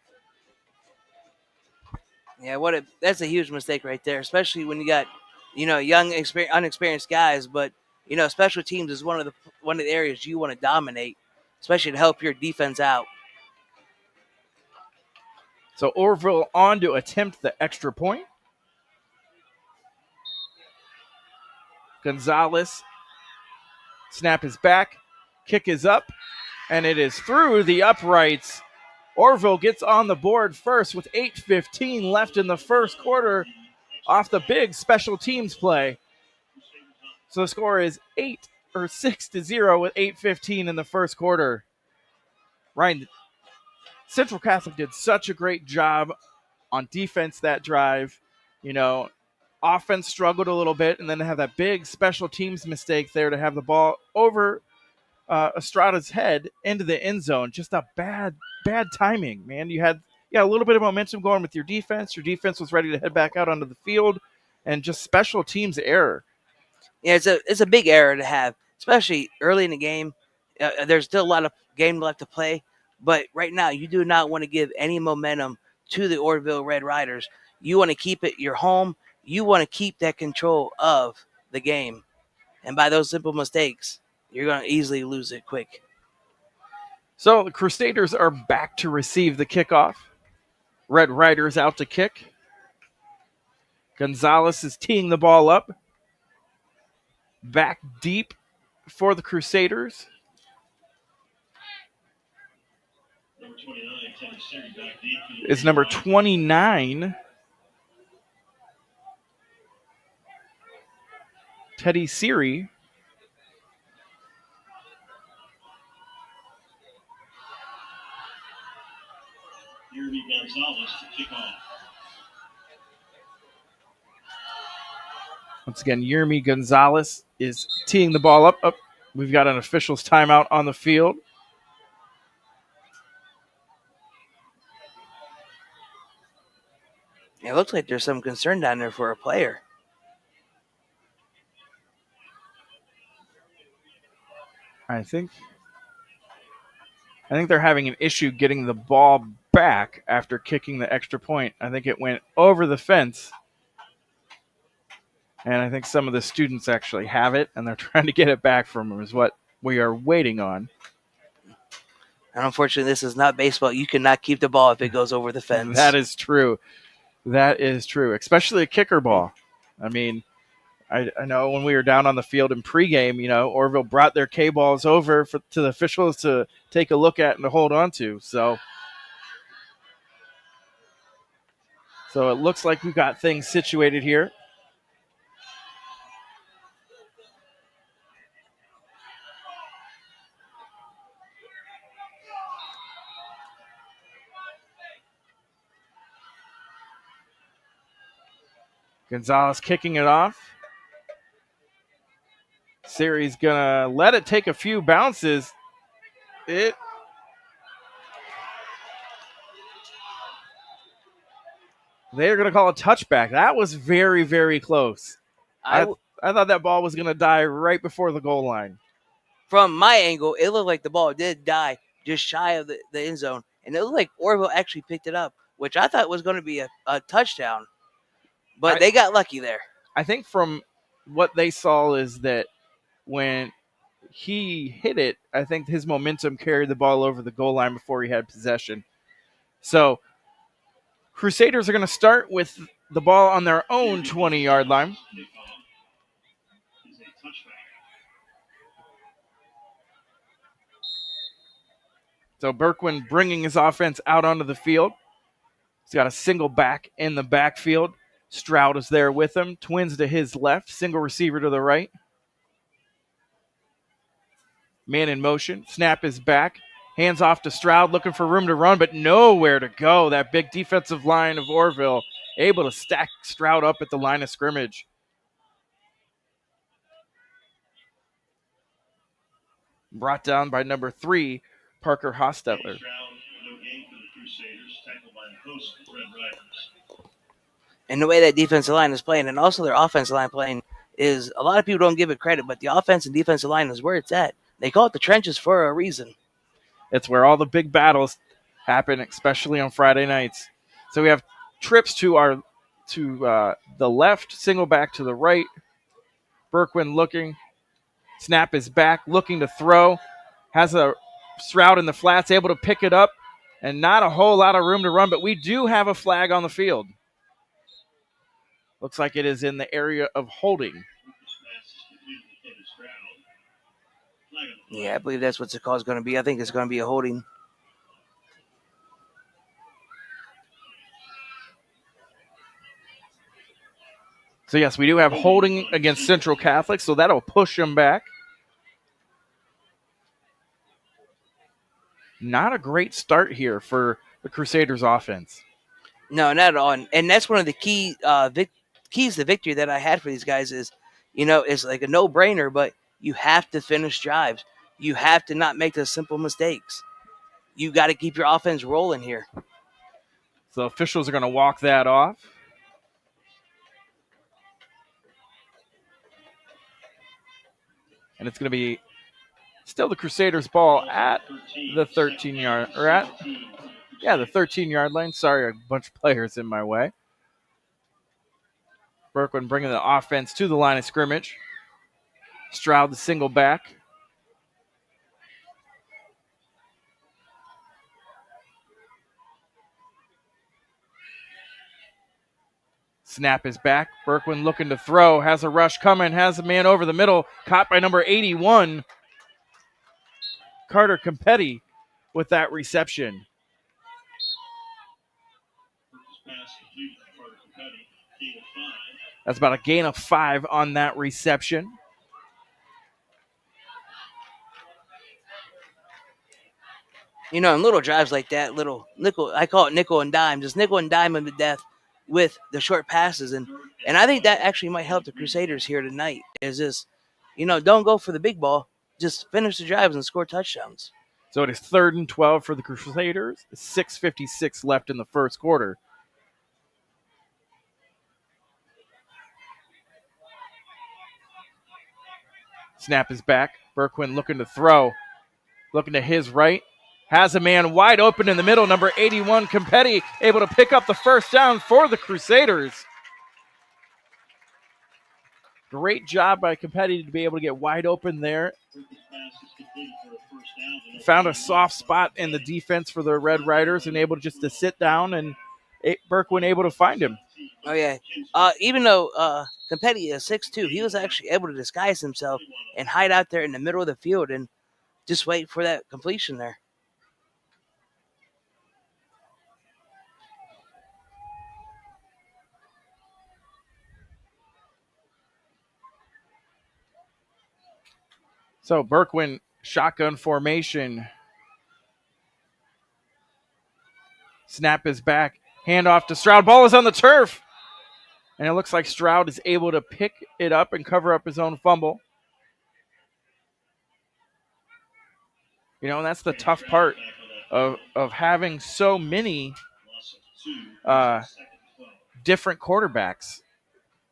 Speaker 13: Yeah, that's a huge mistake right there, especially when you got, young, unexperienced guys. But special teams is one of the areas you want to dominate, especially to help your defense out.
Speaker 3: So Orrville on to attempt the extra point. Gonzalez, snap is back, kick is up, and it is through the uprights. Orrville gets on the board first with 8:15 left in the first quarter off the big special teams play. So the score is 6-0 with 8:15 in the first quarter. Ryan, Central Catholic did such a great job on defense that drive. Offense struggled a little bit, and then to have that big special teams mistake there to have the ball over Estrada's head into the end zone. Just a bad timing, man. You had a little bit of momentum going with your defense. Your defense was ready to head back out onto the field, and just special teams error.
Speaker 13: Yeah, it's a big error to have, especially early in the game. There's still a lot of game left to play, but right now you do not want to give any momentum to the Orrville Red Riders. You want to keep it your home. You want to keep that control of the game. And by those simple mistakes, you're going to easily lose it quick.
Speaker 3: So the Crusaders are back to receive the kickoff. Red Riders out to kick. Gonzalez is teeing the ball up. Back deep for the Crusaders. Is number 29, Teddy Siri.
Speaker 16: Gonzalez to kick off.
Speaker 3: Once again, Yermi Gonzalez is teeing the ball up. We've got an official's timeout on the field.
Speaker 13: It looks like there's some concern down there for a player.
Speaker 3: I think they're having an issue getting the ball back after kicking the extra point. I think it went over the fence. And I think some of the students actually have it, and they're trying to get it back from them is what we are waiting on.
Speaker 13: And unfortunately, this is not baseball. You cannot keep the ball if it goes over the fence.
Speaker 3: That is true. That is true, especially a kicker ball. I mean, I know when we were down on the field in pregame, Orrville brought their K-balls over to the officials to take a look at and to hold on to. So it looks like we've got things situated here. Gonzalez kicking it off. Siri's going to let it take a few bounces. They're going to call a touchback. That was very, very close. I thought that ball was going to die right before the goal line.
Speaker 13: From my angle, it looked like the ball did die just shy of the end zone. And it looked like Orrville actually picked it up, which I thought was going to be a touchdown. But they got lucky there.
Speaker 3: I think from what they saw is that when he hit it, I think his momentum carried the ball over the goal line before he had possession. So Crusaders are going to start with the ball on their own 20-yard line. So Berkwin bringing his offense out onto the field. He's got a single back in the backfield. Stroud is there with him. Twins to his left. Single receiver to the right. Man in motion. Snap is back. Hands off to Stroud, looking for room to run, but nowhere to go. That big defensive line of Orrville able to stack Stroud up at the line of scrimmage. Brought down by number 3, Parker Hostetler.
Speaker 13: And the way that defensive line is playing, and also their offensive line playing, is a lot of people don't give it credit, but the offense and defensive line is where it's at. They call it the trenches for a reason.
Speaker 3: It's where all the big battles happen, especially on Friday nights. So we have trips to the left, single back to the right. Berkwin looking. Snap is back, looking to throw. Has a Stroud in the flats, able to pick it up, and not a whole lot of room to run, but we do have a flag on the field. Looks like it is in the area of holding.
Speaker 13: Yeah, I believe that's what the call is going to be. I think it's going to be a holding.
Speaker 3: So, yes, we do have holding against Central Catholic, so that'll push them back. Not a great start here for the Crusaders offense.
Speaker 13: No, not at all. And that's one of the keys to victory that I had for these guys is, it's like a no-brainer, but you have to finish drives. You have to not make those simple mistakes. You got to keep your offense rolling here.
Speaker 3: So officials are going to walk that off. And it's going to be still the Crusaders' ball at the 13-yard the 13-yard line. Sorry, a bunch of players in my way. Berkwin bringing the offense to the line of scrimmage. Stroud the single back. Snap is back. Berkwin looking to throw. Has a rush coming. Has a man over the middle. Caught by number 81. Carter Competti with that reception. That's about a gain of 5 on that reception.
Speaker 13: In little drives like that, little nickel, I call it nickel and dime, just nickel and dime them to death with the short passes. And I think that actually might help the Crusaders here tonight is this, don't go for the big ball. Just finish the drives and score touchdowns.
Speaker 3: So it is 3rd and 12 for the Crusaders. 6:56 left in the first quarter. Snap is back. Berkwin looking to throw. Looking to his right. Has a man wide open in the middle. Number 81, Competti, able to pick up the first down for the Crusaders. Great job by Competti to be able to get wide open there. Found a soft spot in the defense for the Red Riders and able just to sit down, and Berkwin able to find him.
Speaker 13: Oh, yeah. Even though Competti is 6'2", he was actually able to disguise himself and hide out there in the middle of the field and just wait for that completion there.
Speaker 3: So Berkwin, shotgun formation. Snap is back. Handoff to Stroud. Ball is on the turf. And it looks like Stroud is able to pick it up and cover up his own fumble. And that's the tough part of having so many different quarterbacks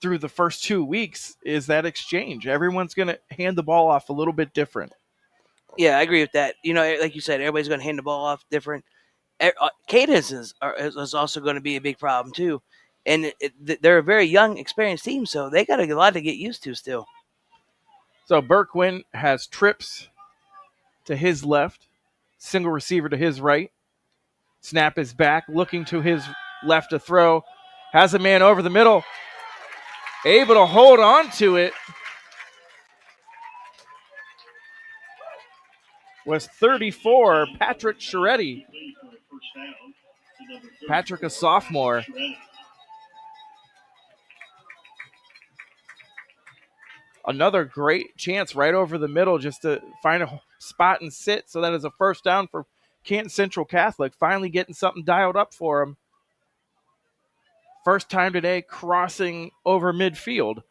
Speaker 3: through the first 2 weeks is that exchange. Everyone's going to hand the ball off a little bit different.
Speaker 13: Yeah, I agree with that. Like you said, everybody's going to hand the ball off different. Cadence is also going to be a big problem too. And they're a very young, experienced team, so they got a lot to get used to still.
Speaker 3: So Berkwin has trips to his left, single receiver to his right. Snap is back, looking to his left to throw. Has a man over the middle. Able to hold on to it. Was 34, Patrick Scheretti. Patrick, a sophomore. Another great chance right over the middle just to find a spot and sit. So that is a first down for Canton Central Catholic. Finally getting something dialed up for him. First time today crossing over midfield.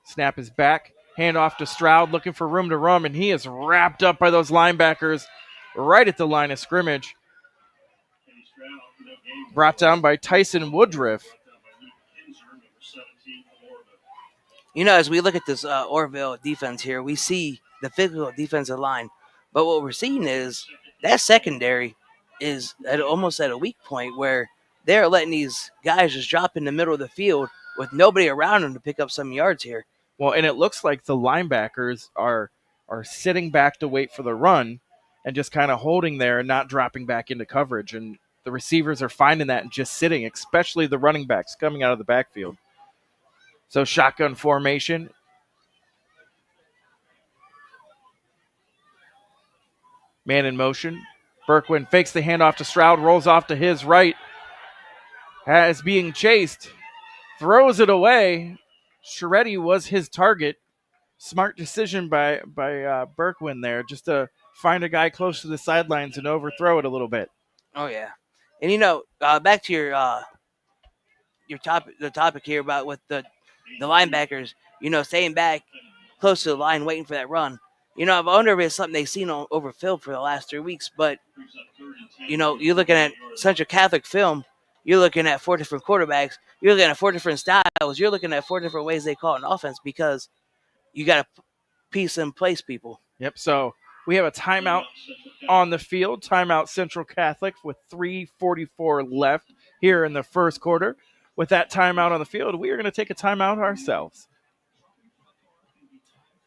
Speaker 3: Snap is back. Handoff to Stroud, looking for room to run, and he is wrapped up by those linebackers right at the line of scrimmage. brought down by Tyson Woodruff.
Speaker 13: As we look at this Orrville defense here, we see the physical defensive line. But what we're seeing is that secondary is almost at a weak point where they're letting these guys just drop in the middle of the field with nobody around them to pick up some yards here.
Speaker 3: Well, and it looks like the linebackers are sitting back to wait for the run and just kind of holding there and not dropping back into coverage. And the receivers are finding that and just sitting, especially the running backs coming out of the backfield. So shotgun formation. Man in motion. Berkwin fakes the handoff to Stroud, rolls off to his right. As being chased, throws it away. Sharetti was his target. Smart decision by Berkwin there, just to find a guy close to the sidelines and overthrow it a little bit.
Speaker 13: Oh yeah, and back to your topic here about with the linebackers, staying back close to the line, waiting for that run. I wonder if it's something they've seen over film for the last 3 weeks. But you're looking at Central Catholic film. You're looking at 4 different quarterbacks. You're looking at 4 different styles. You're looking at 4 different ways they call an offense because you got to piece and place people.
Speaker 3: Yep. So we have a timeout on the field. Timeout Central Catholic with 3:44 left here in the first quarter. With that timeout on the field, we are going to take a timeout ourselves.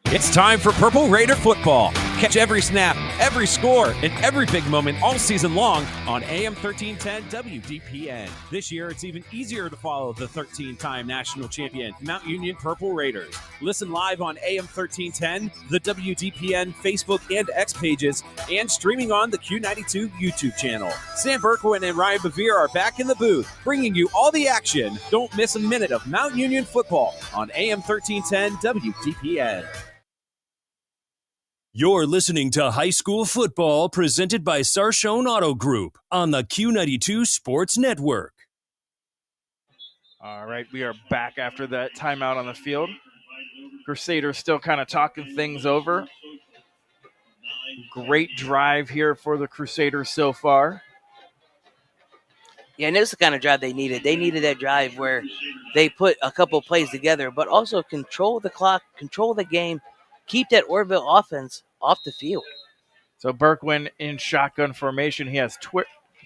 Speaker 2: It's time for Purple Raider football. Catch every snap, every score, and every big moment all season long on AM 1310 WDPN. This year, it's even easier to follow the 13-time national champion Mount Union Purple Raiders. Listen live on AM 1310, the WDPN Facebook and X pages, and streaming on the Q92 YouTube channel. Sam Berkwin and Ryan Bevere are back in the booth, bringing you all the action. Don't miss a minute of Mount Union football on AM 1310 WDPN.
Speaker 1: You're listening to High School Football presented by Sarshone Auto Group on the Q92 Sports Network.
Speaker 3: All right, we are back after that timeout on the field. Crusaders still kind of talking things over. Great drive here for the Crusaders so far.
Speaker 13: Yeah, and this is the kind of drive they needed. They needed that drive where they put a couple plays together, but also control the clock, control the game, keep that Orrville offense off the field.
Speaker 3: So Berkwin in shotgun formation. He has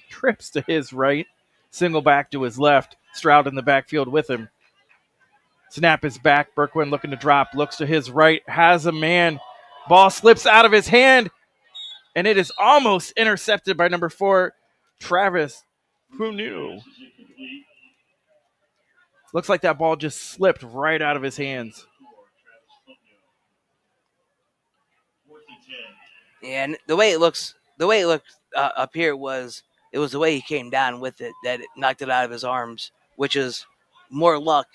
Speaker 3: trips to his right, single back to his left. Stroud in the backfield with him. Snap is back. Berkwin looking to drop. Looks to his right. Has a man. Ball slips out of his hand. And it is almost intercepted by number 4, Travis. Who knew? Looks like that ball just slipped right out of his hands.
Speaker 13: And the way it looked up here was the way he came down with it that it knocked it out of his arms, which is more luck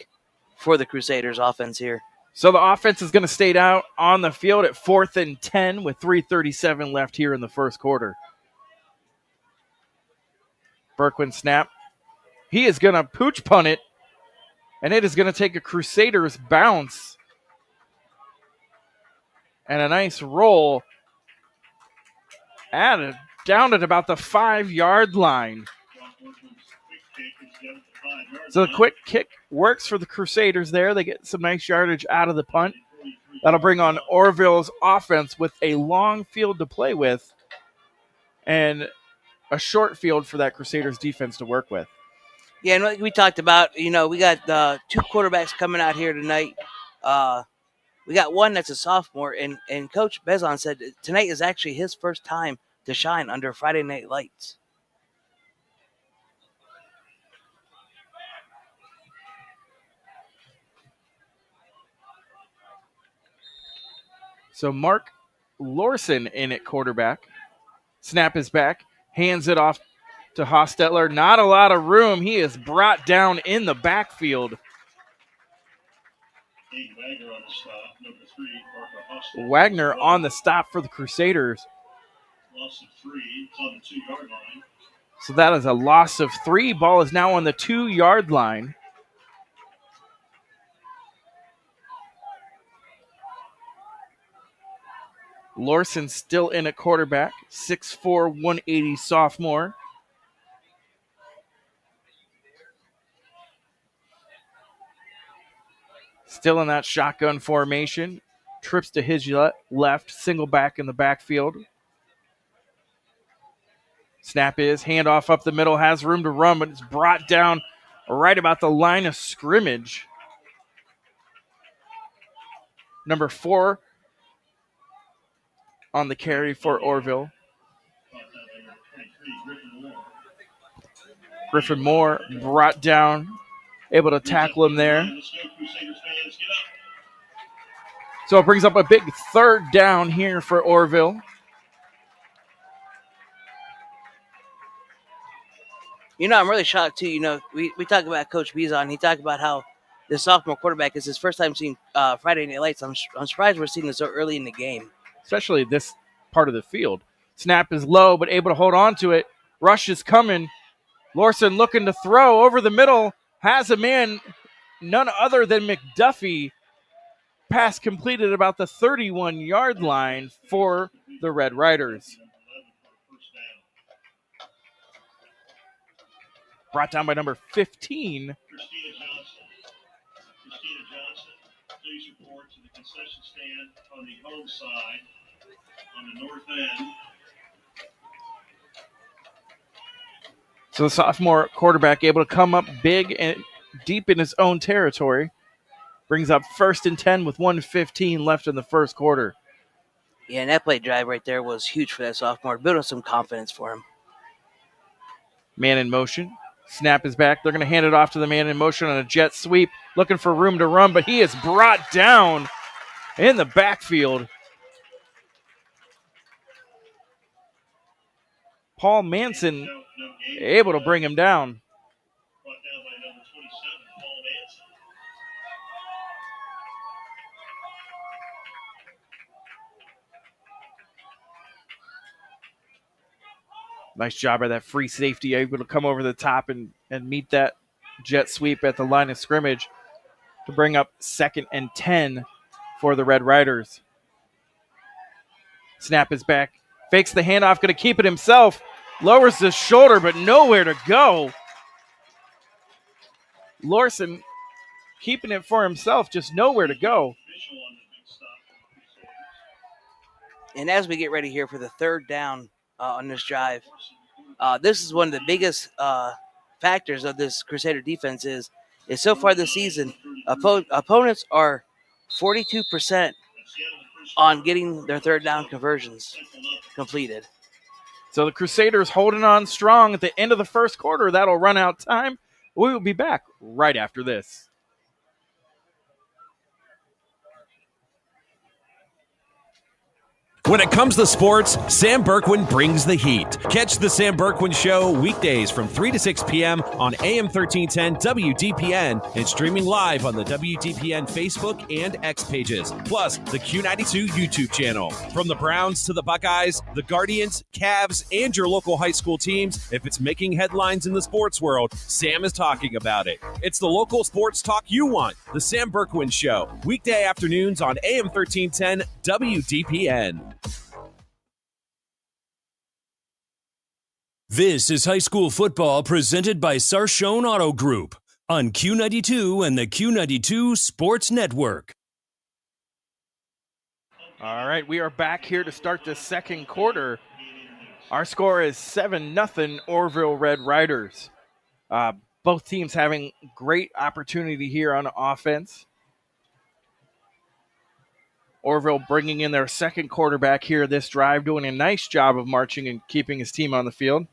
Speaker 13: for the Crusaders offense here.
Speaker 3: So the offense is going to stay down on the field at 4th and 10 with 3:37 left here in the first quarter. Berkwin snap. He is going to pooch punt it, and it is going to take a Crusaders bounce and a nice roll down at about the 5-yard line. So the quick kick works for the Crusaders there. They get some nice yardage out of the punt. That'll bring on Orrville's offense with a long field to play with and a short field for that Crusaders defense to work with.
Speaker 13: Yeah, and like we talked about, we got 2 quarterbacks coming out here tonight. We got one that's a sophomore, and Coach Bezon said tonight is actually his first time to shine under Friday Night Lights.
Speaker 3: So Mark Lorson in at quarterback. Snap is back. Hands it off to Hostetler. Not a lot of room. He is brought down in the backfield. Wagner on the stop for the Crusaders. So that is a loss of 3. Ball is now on the 2-yard line. Lorson still in at quarterback. 6'4", 180 sophomore. Still in that shotgun formation. Trips to his left, single back in the backfield. Snap is, handoff up the middle, has room to run, but it's brought down right about the line of scrimmage. Number 4 on the carry for Orrville. Griffin Moore brought down, able to tackle him there. So it brings up a big 3rd down here for Orrville.
Speaker 13: I'm really shocked, too. We talked about Coach Bizon. He talked about how the sophomore quarterback is his first time seeing Friday Night Lights. I'm surprised we're seeing this so early in the game.
Speaker 3: Especially this part of the field. Snap is low, but able to hold on to it. Rush is coming. Lorson looking to throw over the middle. Has a man, none other than McDuffie. Pass completed about the 31-yard line for the Red Riders. Brought down by number 15.
Speaker 16: Christina Johnson, please report to the concession stand on the home side, on the north end.
Speaker 3: So the sophomore quarterback able to come up big and deep in his own territory. Brings up 1st and 10 with 1:15 left in the first quarter.
Speaker 13: Yeah, and that play drive right there was huge for that sophomore, building some confidence for him.
Speaker 3: Man in motion. Snap is back. They're going to hand it off to the man in motion on a jet sweep, looking for room to run, but he is brought down in the backfield. Paul Manson able to bring him down.
Speaker 16: Brought down by number 27, Paul Manson.
Speaker 3: Nice job by that free safety, able to come over the top and meet that jet sweep at the line of scrimmage to bring up 2nd and 10 for the Red Riders. Snap is back. Fakes the handoff, going to keep it himself. Lowers the shoulder, but nowhere to go. Lorson keeping it for himself, just nowhere to go.
Speaker 13: And as we get ready here for the 3rd down on this drive, this is one of the biggest factors of this Crusader defense is so far this season, opponents are 42% on getting their 3rd down conversions completed.
Speaker 3: So the Crusaders holding on strong at the end of the first quarter. That'll run out time. We will be back right after this.
Speaker 2: When it comes to sports, Sam Berkwin brings the heat. Catch the Sam Berkwin Show weekdays from 3 to 6 p.m. on AM 1310 WDPN and streaming live on the WDPN Facebook and X pages, plus the Q92 YouTube channel. From the Browns to the Buckeyes, the Guardians, Cavs, and your local high school teams, if it's making headlines in the sports world, Sam is talking about it. It's the local sports talk you want. The Sam Berkwin Show, weekday afternoons on AM 1310 WDPN.
Speaker 1: This is high school football presented by Sarshone Auto Group on Q92 and the Q92 Sports Network.
Speaker 3: All right, we are back here to start the second quarter. Our score is 7-0 Orrville Red Riders. Both teams having great opportunity here on offense. Orrville bringing in their second quarterback here this drive, doing a nice job of marching and keeping his team on the field.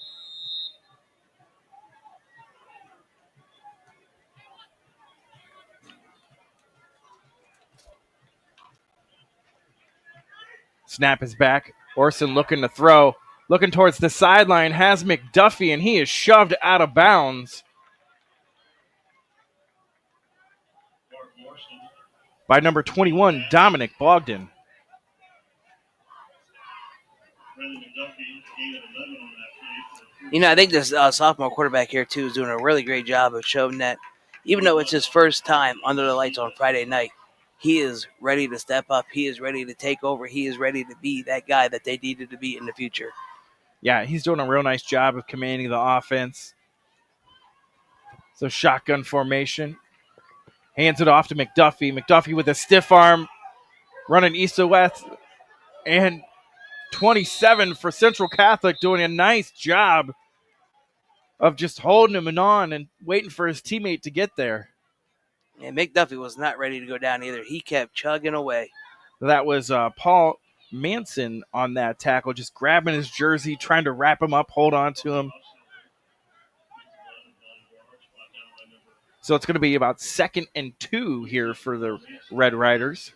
Speaker 3: Snap is back. Orson looking to throw. Looking towards the sideline, has McDuffie, and he is shoved out of bounds by number 21, Dominic Bogdan.
Speaker 13: I think this sophomore quarterback here, too, is doing a really great job of showing that even though it's his first time under the lights on Friday night, he is ready to step up. He is ready to take over. He is ready to be that guy that they needed to be in the future.
Speaker 3: Yeah, he's doing a real nice job of commanding the offense. So shotgun formation. Hands it off to McDuffie. McDuffie with a stiff arm, running east to west. And 27 for Central Catholic, doing a nice job of just holding him on and waiting for his teammate to get there.
Speaker 13: And McDuffie was not ready to go down either. He kept chugging away.
Speaker 3: That was Paul Manson on that tackle, just grabbing his jersey, trying to wrap him up, hold on to him. So it's going to be about 2nd and 2 here for the Red Riders.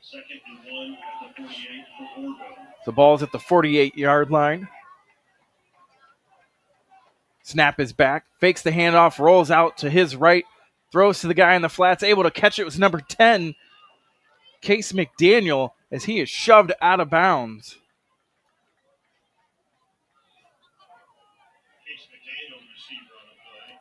Speaker 16: Second and 1 at the 48 for Orrville.
Speaker 3: The ball's at the 48-yard line. Snap is back, fakes the handoff, rolls out to his right, throws to the guy in the flats, able to catch it was number 10, Case McDaniel, as he is shoved out of bounds.
Speaker 16: Case McDaniel, the receiver on the play.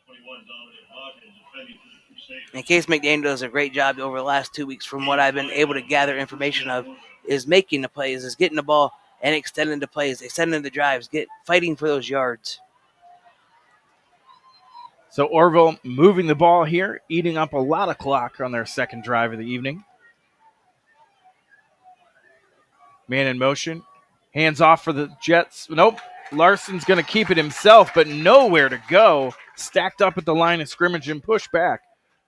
Speaker 16: 21, Dominic Hodgins, defending for the Crusaders.
Speaker 13: And Case McDaniel does a great job over the last 2 weeks, from what I've been able to gather information of, is making the plays, is getting the ball and extending the plays, extending the drives, fighting for those yards.
Speaker 3: So Orrville moving the ball here, eating up a lot of clock on their second drive of the evening. Man in motion. Hands off for the Jets. Nope. Larson's going to keep it himself, but nowhere to go. Stacked up at the line of scrimmage and pushed back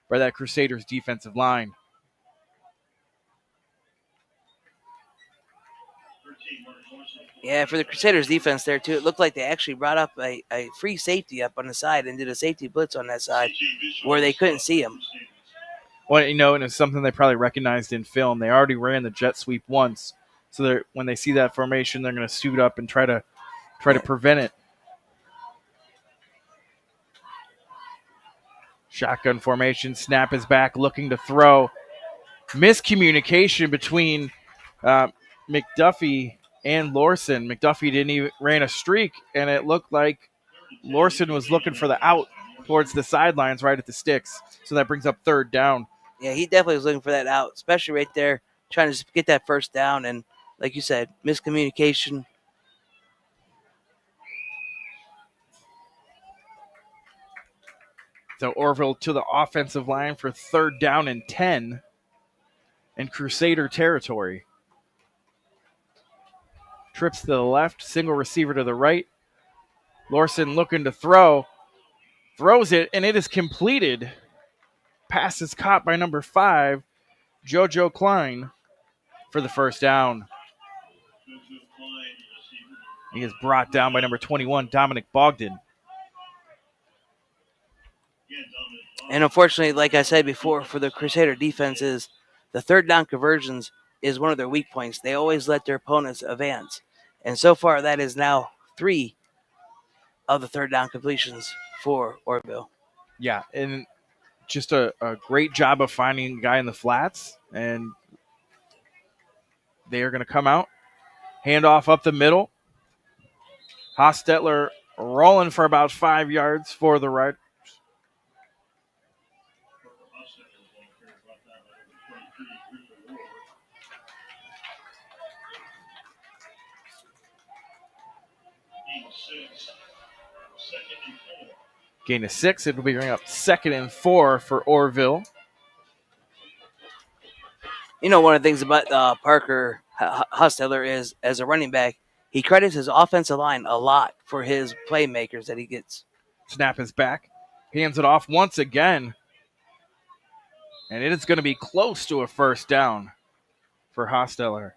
Speaker 3: by that Crusaders defensive line.
Speaker 13: Yeah, for the Crusaders defense there, too, it looked like they actually brought up a free safety up on the side and did a safety blitz on that side where they couldn't see him.
Speaker 3: Well, and it's something they probably recognized in film. They already ran the jet sweep once, so when they see that formation, they're going to suit up and try to prevent it. Shotgun formation, snap is back, looking to throw. Miscommunication between McDuffie and Lorson. McDuffie didn't even ran a streak, and it looked like Lorson was looking for the out towards the sidelines right at the sticks. So that brings up 3rd down.
Speaker 13: Yeah, he definitely was looking for that out, especially right there, trying to get that 1st down. And like you said, miscommunication.
Speaker 3: So Orrville to the offensive line for 3rd down and 10 in Crusader territory. Trips to the left, single receiver to the right. Lorson looking to throw. Throws it, and it is completed. Pass is caught by number 5, JoJo Klein, for the 1st down. He is brought down by number 21, Dominic Bogdan.
Speaker 13: And unfortunately, like I said before, for the Crusader defenses, the 3rd down conversions is one of their weak points. They always let their opponents advance. And so far, that is now 3 of the 3rd down completions for Orrville.
Speaker 3: Yeah, and just a great job of finding a guy in the flats. And they are going to come out. Handoff up the middle. Hostetler rolling for about 5 yards for the right. Gain of 6. It will be bringing up 2nd and 4 for Orrville.
Speaker 13: You know, one of the things about Parker Hostetler is, as a running back, he credits his offensive line a lot for his playmakers that he gets.
Speaker 3: Snap is back. Hands it off once again. And it is going to be close to a 1st down for Hostetler.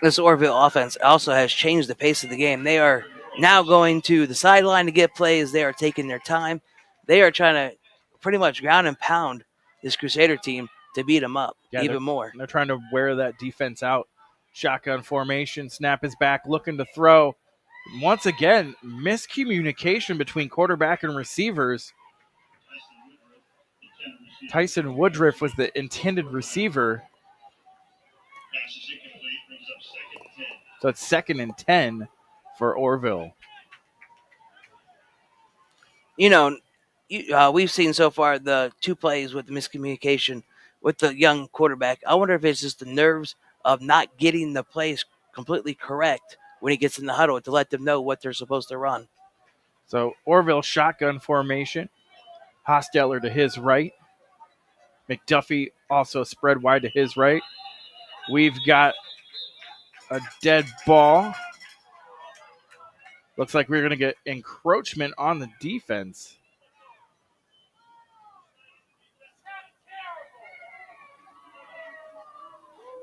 Speaker 13: This Orrville offense also has changed the pace of the game. They are now going to the sideline to get plays. They are taking their time. They are trying to pretty much ground and pound this Crusader team to beat them up even more.
Speaker 3: They're trying to wear that defense out. Shotgun formation. Snap is back, looking to throw. Once again, miscommunication between quarterback and receivers. Tyson Woodruff was the intended receiver. So it's 2nd and 10 for Orrville.
Speaker 13: We've seen so far the 2 plays with the miscommunication with the young quarterback. I wonder if it's just the nerves of not getting the plays completely correct when he gets in the huddle to let them know what they're supposed to run.
Speaker 3: So Orrville shotgun formation. Hostetler to his right. McDuffie also spread wide to his right. We've got a dead ball. Looks like we're going to get encroachment on the defense.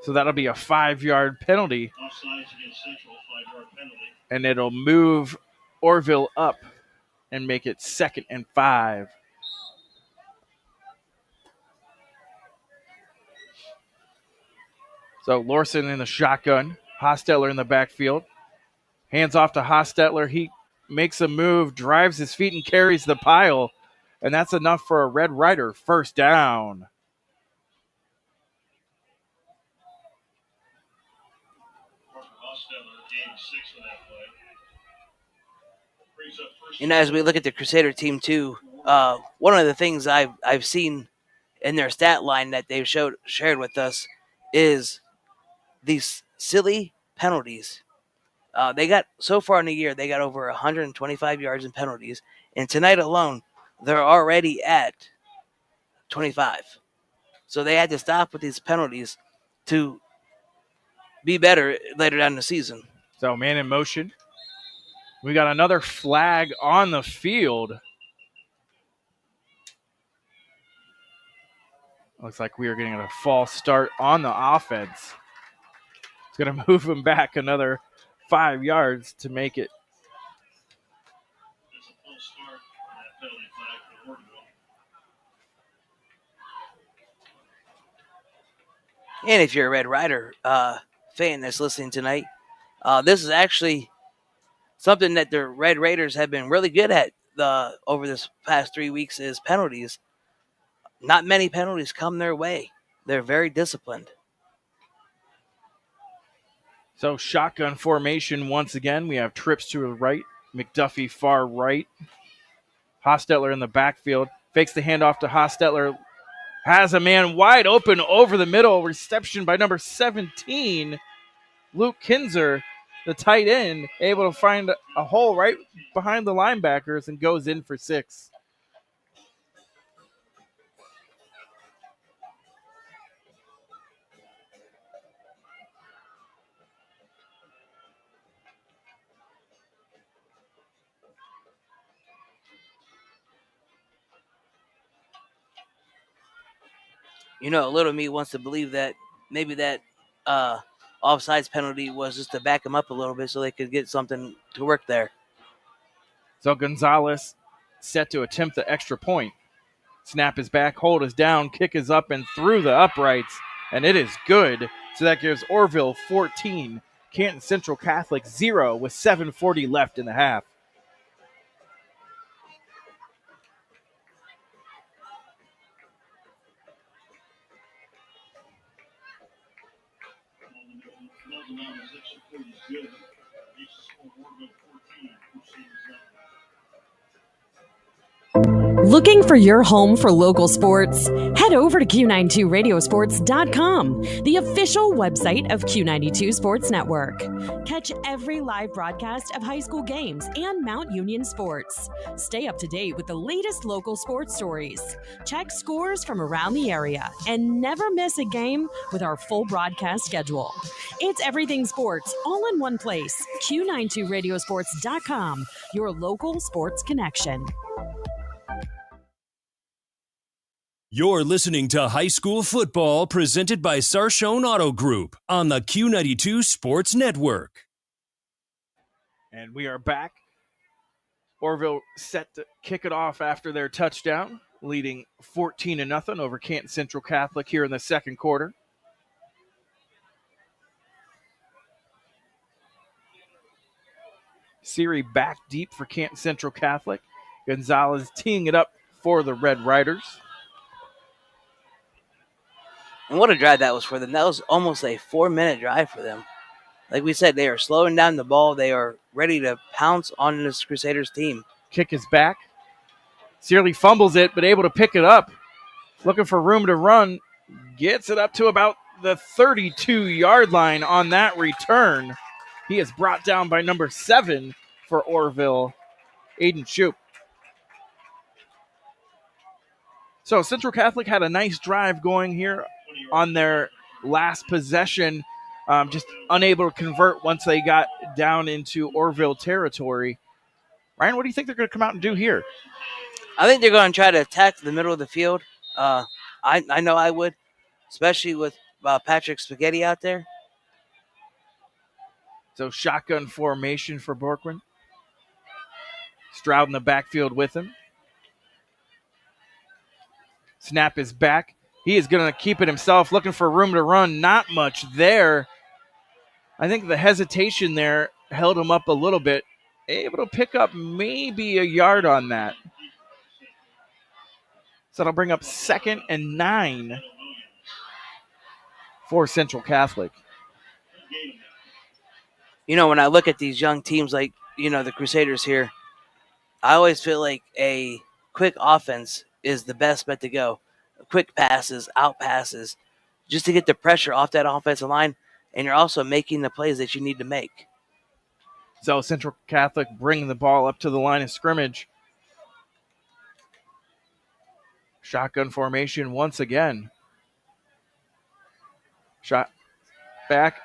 Speaker 3: So that'll be a 5-yard penalty.
Speaker 16: Offsides against Central, 5-yard penalty.
Speaker 3: And it'll move Orrville up and make it 2nd and 5. So Lorson in the shotgun. Hostetler in the backfield. Hands off to Hostetler. He makes a move, drives his feet, and carries the pile. And that's enough for a Red Rider first down.
Speaker 13: As we look at the Crusader team too, one of the things I've seen in their stat line that they've shared with us is these silly penalties. They got so far in the year they got over 125 yards in penalties, and tonight alone they're already at 25. So they had to stop with these penalties to be better later down in the season.
Speaker 3: So man in motion. We got another flag on the field. Looks like we are getting a false start on the offense. It's going to move him back another 5 yards to make it.
Speaker 16: It's a false start on that penalty flag for Orrville.
Speaker 13: And if you're a Red Rider fan that's listening tonight, this is actually something that the Red Raiders have been really good at over this past 3 weeks is penalties. Not many penalties come their way. They're very disciplined.
Speaker 3: So shotgun formation once again. We have Trips to the right, McDuffie far right. Hostetler in the backfield. Fakes the handoff to Hostetler. Has a man wide open over the middle. Reception by number 17, Luke Kinzer, the tight end, able to find a hole right behind the linebackers and goes in for 6.
Speaker 13: A little me wants to believe that maybe that offsides penalty was just to back them up a little bit so they could get something to work there.
Speaker 3: So Gonzalez set to attempt the extra point. Snap is back, hold is down, kick is up and through the uprights, and it is good. So that gives Orrville 14, Canton Central Catholic 0 with 7:40 left in the half.
Speaker 6: Looking for your home for local sports? Head over to Q92radiosports.com, the official website of Q92 Sports Network. Catch every live broadcast of high school games and Mount Union sports. Stay up to date with the latest local sports stories. Check scores from around the area and never miss a game with our full broadcast schedule. It's everything sports all in one place. Q92radiosports.com, your local sports connection.
Speaker 1: You're listening to High School Football presented by Sarshone Auto Group on the Q92 Sports Network.
Speaker 3: And we are back. Orrville set to kick it off after their touchdown, leading 14-0 over Canton Central Catholic here in the second quarter. Siri back deep for Canton Central Catholic. Gonzalez teeing it up for the Red Riders.
Speaker 13: And what a drive that was for them. That was almost a 4-minute drive for them. like we said, they are slowing down the ball. They are ready to pounce on this Crusaders team.
Speaker 3: Kick is back. Searly fumbles it, but able to pick it up. Looking for room to run. Gets it up to about the 32-yard line on that return. He is brought down by number 7 for Orrville, Aiden Shoup. So Central Catholic had a nice drive going here on their last possession. Just unable to convert once they got down into Orrville territory. Ryan, what do you think they're going to come out and do here?
Speaker 13: I think they're going to try to attack the middle of the field. I know I would, especially with Patrick Spaghetti out there.
Speaker 3: So shotgun formation for Borquin. Stroud in the backfield with him. Snap is back. He is going to keep it himself, looking for room to run. Not much there. I think the hesitation there held him up a little bit. Able to pick up maybe a yard on that. So that'll bring up 2nd and 9 for Central Catholic.
Speaker 13: When I look at these young teams like, the Crusaders here, I always feel like a quick offense is the best bet to go. Quick passes, out passes, just to get the pressure off that offensive line, and you're also making the plays that you need to make.
Speaker 3: So Central Catholic bringing the ball up to the line of scrimmage. Shotgun formation once again. Shot back.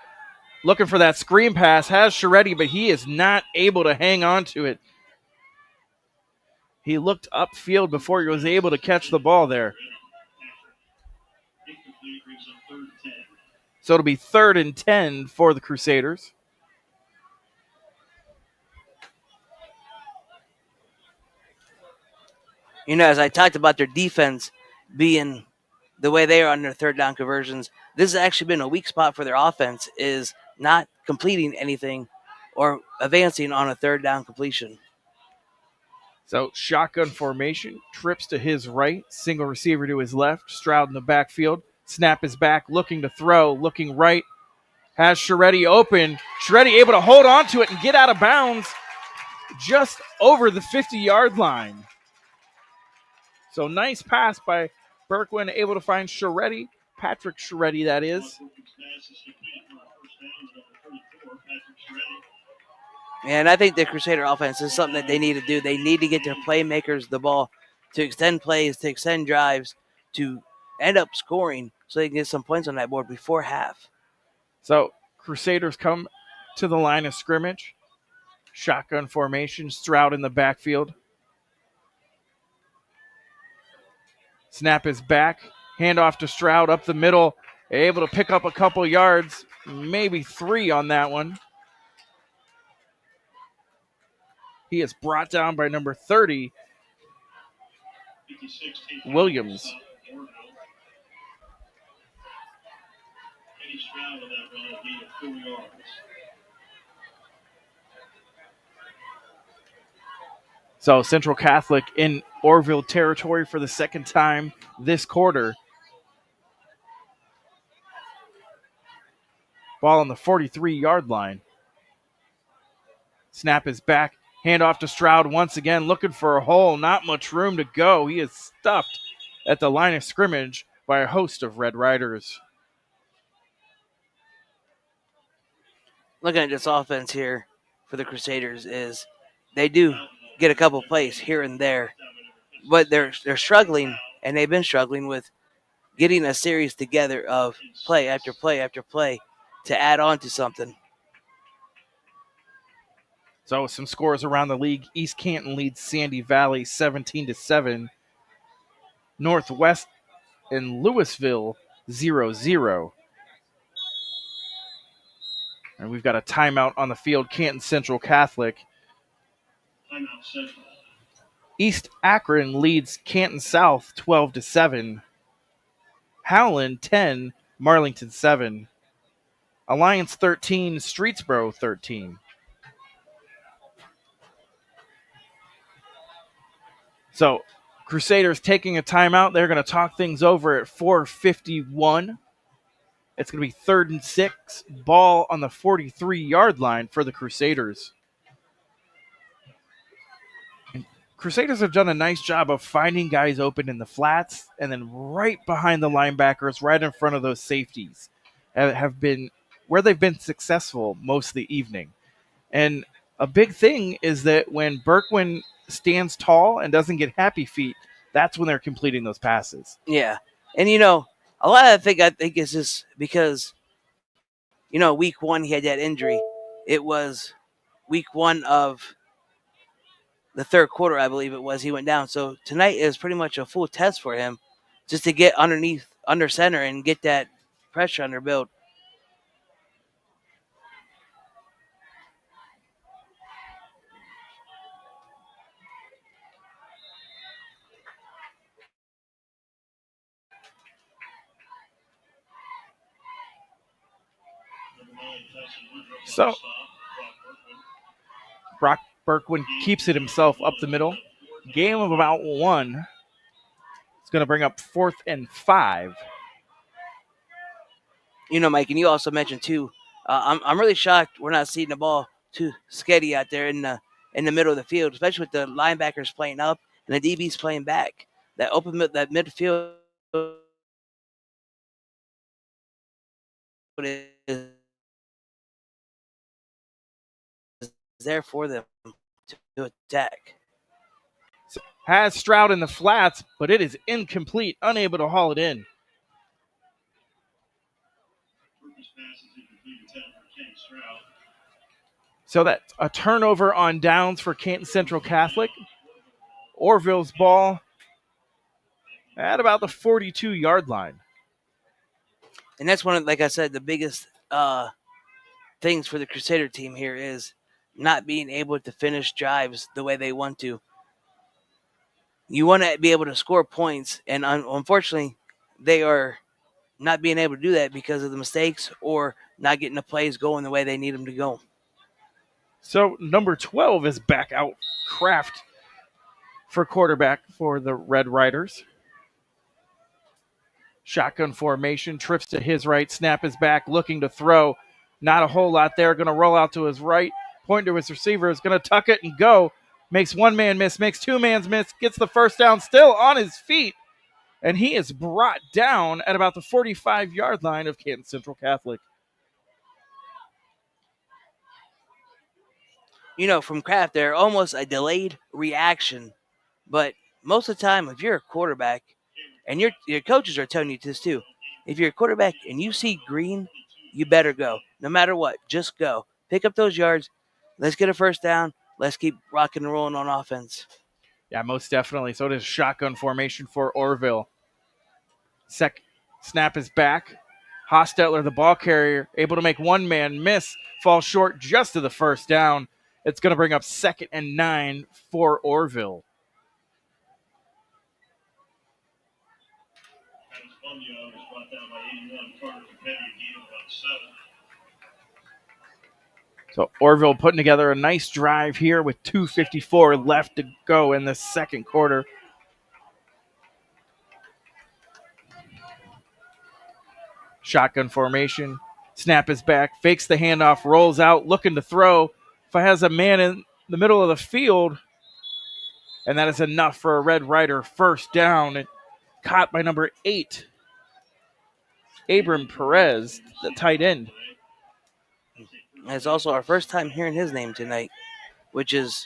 Speaker 3: Looking for that screen pass. Has Sharetti, but he is not able to hang on to it. He looked upfield before he was able to catch the ball there. So it'll be 3rd and 10 for the Crusaders.
Speaker 13: As I talked about their defense being the way they are on their 3rd down conversions, this has actually been a weak spot for their offense, is not completing anything or advancing on a 3rd down completion.
Speaker 3: So shotgun formation, trips to his right, single receiver to his left, Stroud in the backfield. Snap is back, looking to throw, looking right. Has Sharetti open. Sharetti able to hold on to it and get out of bounds just over the 50-yard line. So nice pass by Berkwin, able to find Sharetti, Patrick Sharetti, that is.
Speaker 13: And I think the Crusader offense is something that they need to do. They need to get their playmakers the ball to extend plays, to extend drives, to end up scoring so they can get some points on that board before half.
Speaker 3: So Crusaders come to the line of scrimmage. Shotgun formation, Stroud in the backfield. Snap is back. Handoff to Stroud up the middle. Able to pick up a couple yards, maybe 3 on that one. He is brought down by number 30, Williams. So Central Catholic in Orrville territory for the 2nd time this quarter. Ball on the 43-yard line. Snap is back. Handoff to Stroud once again, looking for a hole. Not much room to go. He is stuffed at the line of scrimmage by a host of Red Riders.
Speaker 13: Looking at this offense here for the Crusaders is they do get a couple plays here and there, but they're struggling, and they've been struggling with getting a series together of play after play after play to add on to something.
Speaker 3: So some scores around the league. East Canton leads Sandy Valley 17-7. Northwest and Louisville 0-0. And we've got a timeout on the field. Canton Central Catholic. East Akron leads Canton South 12-7. Howland 10, Marlington 7. Alliance 13, Streetsboro 13. So Crusaders taking a timeout. They're going to talk things over at 4:51. It's going to be 3rd and 6, ball on the 43-yard line for the Crusaders. And Crusaders have done a nice job of finding guys open in the flats and then right behind the linebackers, right in front of those safeties, have been where they've been successful most of the evening. And a big thing is that when Berkwin stands tall and doesn't get happy feet, that's when they're completing those passes.
Speaker 17: Yeah. And, a lot of I think is just because, week 1 he had that injury. It was week 1 of the 3rd quarter, I believe it was, he went down. So tonight is pretty much a full test for him just to get under center and get that pressure under build.
Speaker 3: So Brock Berkwin keeps it himself up the middle. Game of about 1. It's going to bring up 4th and 5.
Speaker 17: Mike, and you also mentioned too, I'm really shocked we're not seeing the ball too steady out there in the middle of the field, especially with the linebackers playing up and the DBs playing back. That midfield is there for them to attack.
Speaker 3: Has Stroud in the flats, but it is incomplete, unable to haul it in. So that's a turnover on downs for Canton Central Catholic. Orrville's ball at about the 42-yard line.
Speaker 17: And that's one of, like I said, the biggest things for the Crusader team here is not being able to finish drives the way they want to. You want to be able to score points, and unfortunately, they are not being able to do that because of the mistakes or not getting the plays going the way they need them to go.
Speaker 3: So number 12 is back out, Kraft, for quarterback for the Red Riders. Shotgun formation, trips to his right, snap is back, looking to throw. Not a whole lot there, going to roll out to his right, point to his receiver, is going to tuck it and go. Makes one man miss, makes two mans miss, gets the first down, still on his feet. And he is brought down at about the 45-yard line of Canton Central Catholic.
Speaker 17: From Kraft, they're almost a delayed reaction. But most of the time, if you're a quarterback, and your coaches are telling you this too, if you're a quarterback and you see green, you better go. No matter what, just go. Pick up those yards. Let's get a first down. Let's keep rocking and rolling on offense.
Speaker 3: Yeah, most definitely. So does shotgun formation for Orrville. Snap is back. Hostetler, the ball carrier, able to make one man miss, falls short just to the first down. It's going to bring up 2nd and 9 for Orrville. So Orrville putting together a nice drive here with 2:54 left to go in the second quarter. Shotgun formation. Snap is back. Fakes the handoff. Rolls out. Looking to throw. If I has a man in the middle of the field. And that is enough for a Red Rider first down. And caught by number 8. Abram Perez, the tight end.
Speaker 17: And it's also our first time hearing his name tonight, which is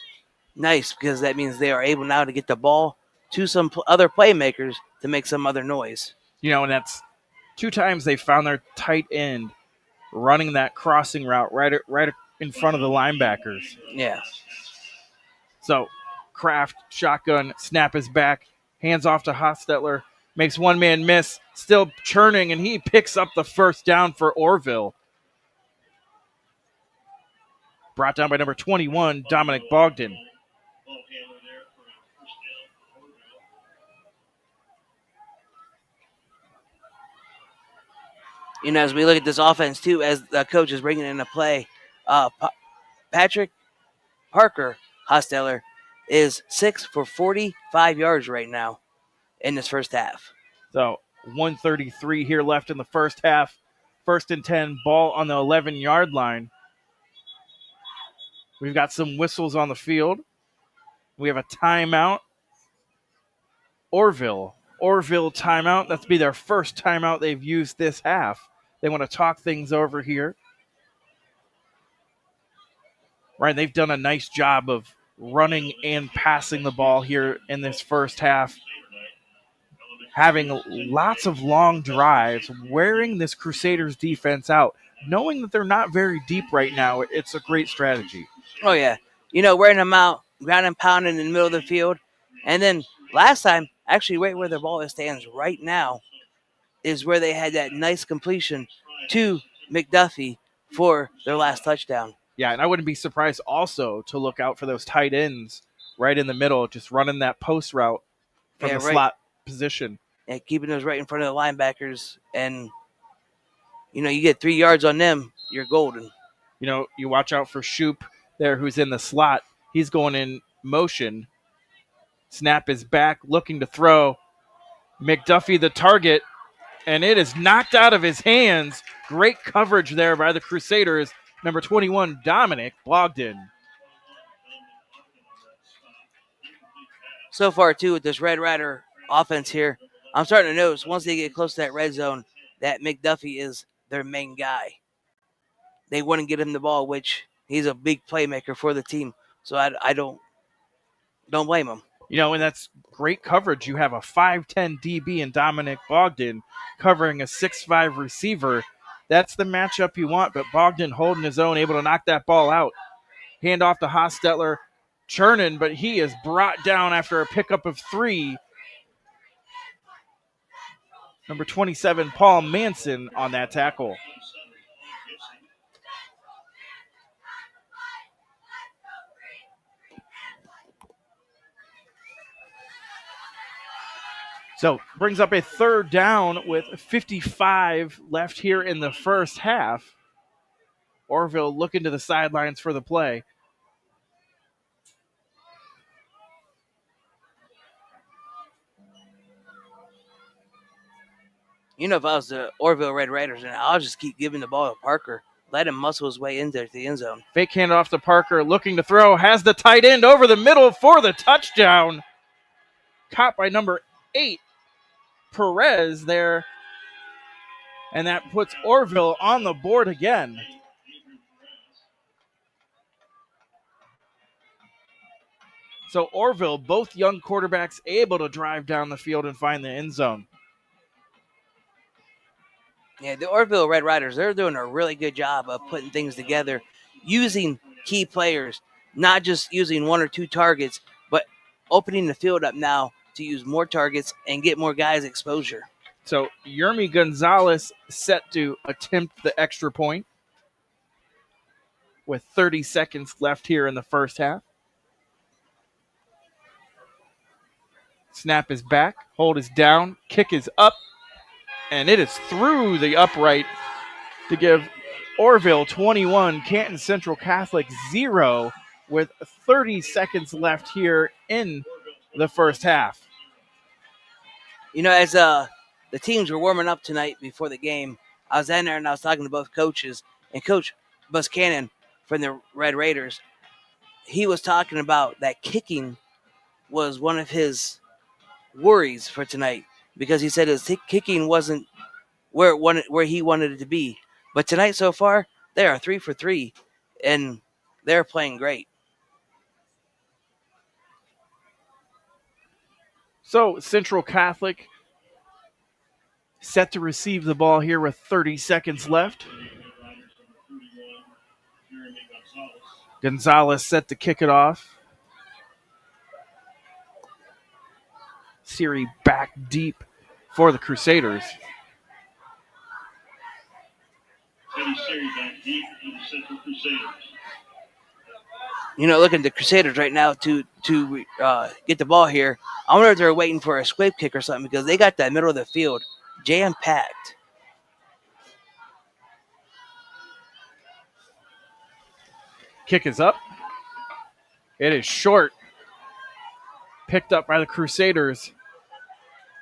Speaker 17: nice because that means they are able now to get the ball to some other playmakers to make some other noise.
Speaker 3: And that's 2 times they found their tight end running that crossing route right in front of the linebackers.
Speaker 17: Yeah.
Speaker 3: So Kraft, shotgun, snap is back, hands off to Hostetler, makes one man miss, still churning, and he picks up the first down for Orrville. Brought down by number 21, Dominic Bogdan.
Speaker 17: As we look at this offense, too, as the coach is bringing in a play, Patrick Parker, Hostetler, is 6 for 45 yards right now in this first half.
Speaker 3: So 1:33 here left in the first half. First and 10, ball on the 11-yard line. We've got some whistles on the field. We have a timeout. Orrville timeout. That's be their first timeout they've used this half. They want to talk things over here. Right, they've done a nice job of running and passing the ball here in this first half. Having lots of long drives, wearing this Crusaders defense out, knowing that they're not very deep right now, it's a great strategy.
Speaker 17: Oh, yeah. Wearing them out, ground and pounding in the middle of the field. And then last time, actually right where the ball stands right now, is where they had that nice completion to McDuffie for their last touchdown.
Speaker 3: Yeah, and I wouldn't be surprised also to look out for those tight ends right in the middle, just running that post route from the slot position.
Speaker 17: And keeping those right in front of the linebackers. And, you get 3 yards on them, you're golden.
Speaker 3: You watch out for Shoop there, who's in the slot. He's going in motion. Snap is back, looking to throw. McDuffie the target, and it is knocked out of his hands. Great coverage there by the Crusaders. Number 21, Dominic Bogdan.
Speaker 17: So far, too, with this Red Rider offense here, I'm starting to notice once they get close to that red zone that McDuffie is their main guy. They want to get him the ball, which he's a big playmaker for the team. So I don't blame him.
Speaker 3: And that's great coverage. You have a 5'10 DB in Dominic Bogdan covering a 6'5 receiver. That's the matchup you want, but Bogdan holding his own, able to knock that ball out. Hand off to Hostetler, churning, but he is brought down after a pickup of 3. Number 27, Paul Manson on that tackle. So brings up a third down with 55 left here in the first half. Orrville looking to the sidelines for the play.
Speaker 17: If I was the Orrville Red Raiders, and I'll just keep giving the ball to Parker. Let him muscle his way into the end zone.
Speaker 3: Fake handoff to Parker, looking to throw. Has the tight end over the middle for the touchdown. Caught by number 8, Perez there. And that puts Orrville on the board again. So Orrville, both young quarterbacks, able to drive down the field and find the end zone.
Speaker 17: Yeah, the Orrville Red Riders, they're doing a really good job of putting things together, using key players, not just using 1 or 2 targets, but opening the field up now to use more targets and get more guys exposure.
Speaker 3: So Yermi Gonzalez set to attempt the extra point with 30 seconds left here in the first half. Snap is back, hold is down, kick is up, and it is through the upright to give Orrville 21, Canton Central Catholic 0 with 30 seconds left here in the first half.
Speaker 17: As the teams were warming up tonight before the game, I was in there and I was talking to both coaches. And Coach Buscannon from the Red Raiders, he was talking about that kicking was one of his worries for tonight, because he said his kicking wasn't where he wanted it to be. But tonight so far, they are 3 for 3, and they're playing great.
Speaker 3: So Central Catholic set to receive the ball here with 30 seconds left. Gonzalez set to kick it off. Siri back deep for the Crusaders.
Speaker 17: Looking at the Crusaders right now to get the ball here. I wonder if they're waiting for a squib kick or something, because they got that middle of the field jam-packed.
Speaker 3: Kick is up. It is short. Picked up by the Crusaders.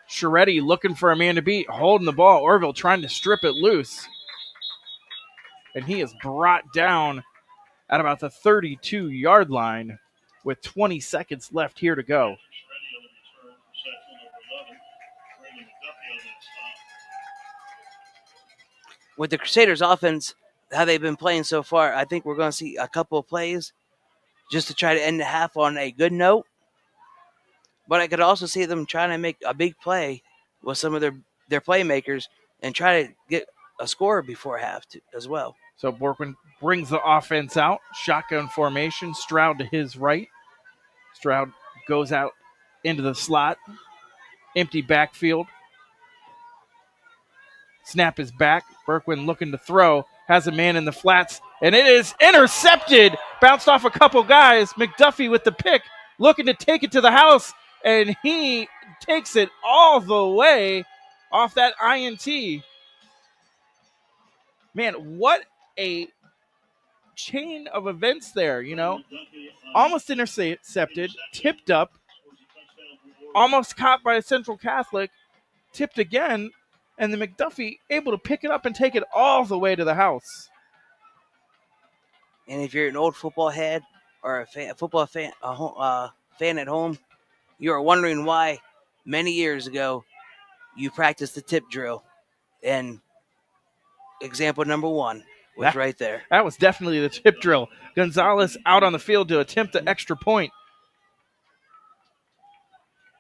Speaker 3: Scheretti looking for a man to beat, holding the ball. Orrville trying to strip it loose. and he is brought down at about the 32-yard line with 20 seconds left here to go.
Speaker 17: With the Crusaders offense, how they've been playing so far, I think we're going to see a couple of plays just to try to end the half on a good note. But I could also see them trying to make a big play with some of their playmakers and try to get a score before half as well.
Speaker 3: So Borkman brings the offense out. Shotgun formation. Stroud to his right. Stroud goes out into the slot. Empty backfield. Snap is back. Berkwin looking to throw. Has a man in the flats. And it is intercepted. Bounced off a couple guys. McDuffie with the pick. Looking to take it to the house. And he takes it all the way off that INT. Man, what a chain of events there, you know. Almost intercepted, tipped up, almost caught by a Central Catholic, tipped again, and the McDuffie able to pick it up and take it all the way to the house.
Speaker 17: And if you're an old football head or a football fan, fan at home, you are wondering why many years ago you practiced the tip drill. And example number one was right there.
Speaker 3: That was definitely the tip drill. Gonzalez out on the field to attempt the extra point.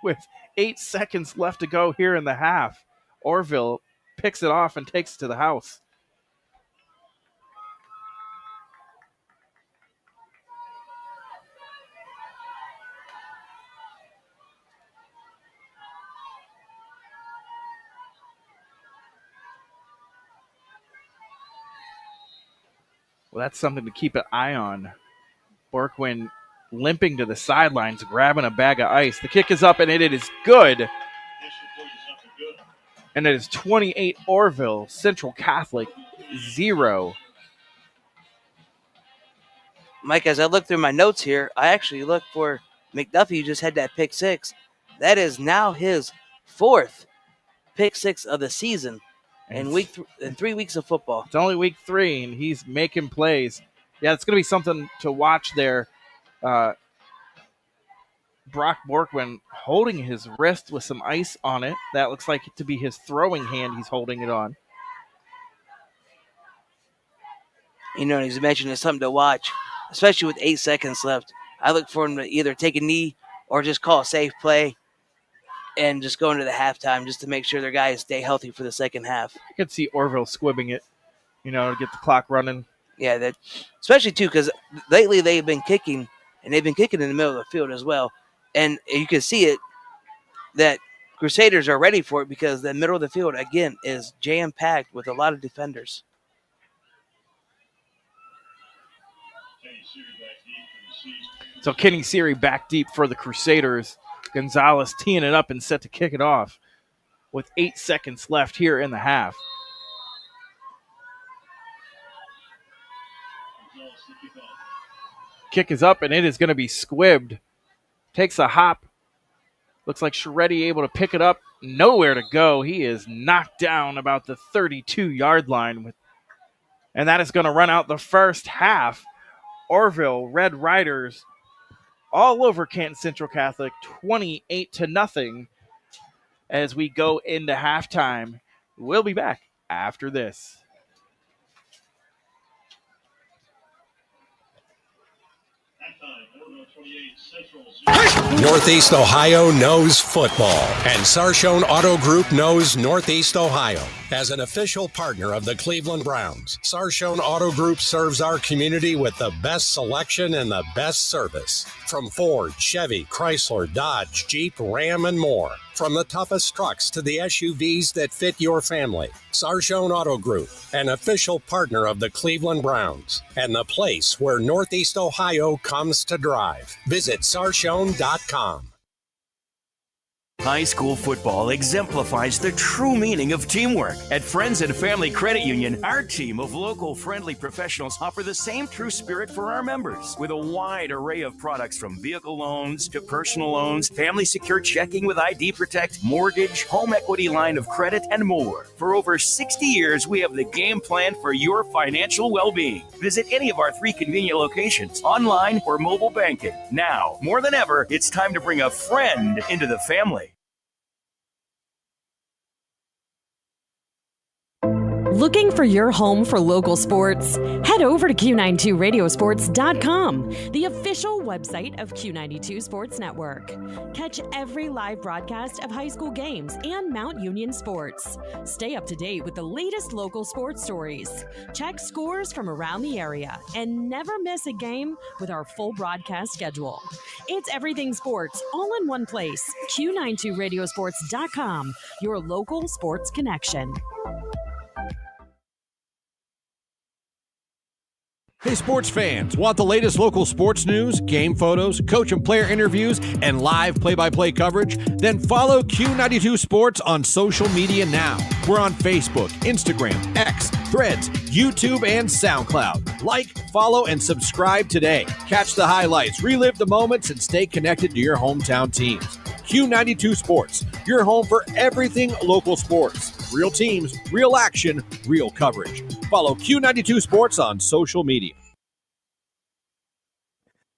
Speaker 3: With 8 seconds left to go here in the half, Orrville picks it off and takes it to the house. Well, that's something to keep an eye on. Borkwin limping to the sidelines, grabbing a bag of ice. The kick is up, and it is good. And it is 28 Orrville, Central Catholic 0.
Speaker 17: Mike, as I look through my notes here, I actually looked for McDuffie, who just had that pick six. That is now his 4th pick six of the season in 3 weeks of football.
Speaker 3: It's only week 3, and he's making plays. Yeah, it's going to be something to watch there. Brock Borkwin holding his wrist with some ice on it. That looks like it to be his throwing hand he's holding it on.
Speaker 17: You know, he's mentioned it's something to watch, especially with 8 seconds left. I look for him to either take a knee or just call a safe play and just go into the halftime just to make sure their guys stay healthy for the second half.
Speaker 3: I could see Orrville squibbing it, you know, to get the clock running.
Speaker 17: Yeah, that, especially, too, because lately they've been kicking, and they've been kicking in the middle of the field as well. And you can see it that Crusaders are ready for it because the middle of the field, again, is jam-packed with a lot of defenders.
Speaker 3: So Kenny Siri back deep for the Crusaders. Gonzalez teeing it up and set to kick it off with 8 seconds left here in the half. Kick is up, and it is going to be squibbed. Takes a hop. Looks like Sharetti able to pick it up. Nowhere to go. He is knocked down about the 32-yard line. And that is going to run out the first half. Orrville Red Riders all over Canton Central Catholic, 28-0 as we go into halftime. We'll be back after this.
Speaker 5: Northeast Ohio knows football, and Sarshone Auto Group knows Northeast Ohio. As an official partner of the Cleveland Browns, Sarshone Auto Group serves our community with the best selection and the best service. From Ford, Chevy, Chrysler, Dodge, Jeep, Ram, and more. From the toughest trucks to the SUVs that fit your family. Sarshone Auto Group, an official partner of the Cleveland Browns, and the place where Northeast Ohio comes to drive. Visit sarshone.com.
Speaker 9: High school football exemplifies the true meaning of teamwork. At Friends and Family Credit Union, our team of local friendly professionals offer the same true spirit for our members with a wide array of products from vehicle loans to personal loans, family secure checking with ID Protect, mortgage, home equity line of credit, and more. For over 60 years, we have the game plan for your financial well-being. Visit any of our 3 convenient locations, online or mobile banking. Now, more than ever, it's time to bring a friend into the family.
Speaker 6: Looking for your home for local sports? Head over to Q92radiosports.com, the official website of Q92 Sports Network. Catch every live broadcast of high school games and Mount Union sports. Stay up to date with the latest local sports stories. Check scores from around the area and never miss a game with our full broadcast schedule. It's everything sports all in one place. Q92radiosports.com, your local sports connection.
Speaker 10: Hey, sports fans, want the latest local sports news, game photos, coach and player interviews, and live play-by-play coverage? Then follow Q92 Sports on social media now. We're on Facebook, Instagram, X, Threads, YouTube, and SoundCloud. Like, follow, and subscribe today. Catch the highlights, relive the moments, and stay connected to your hometown teams. Q92 Sports, your home for everything local sports. Real teams, real action, real coverage. Follow Q92 Sports on social media.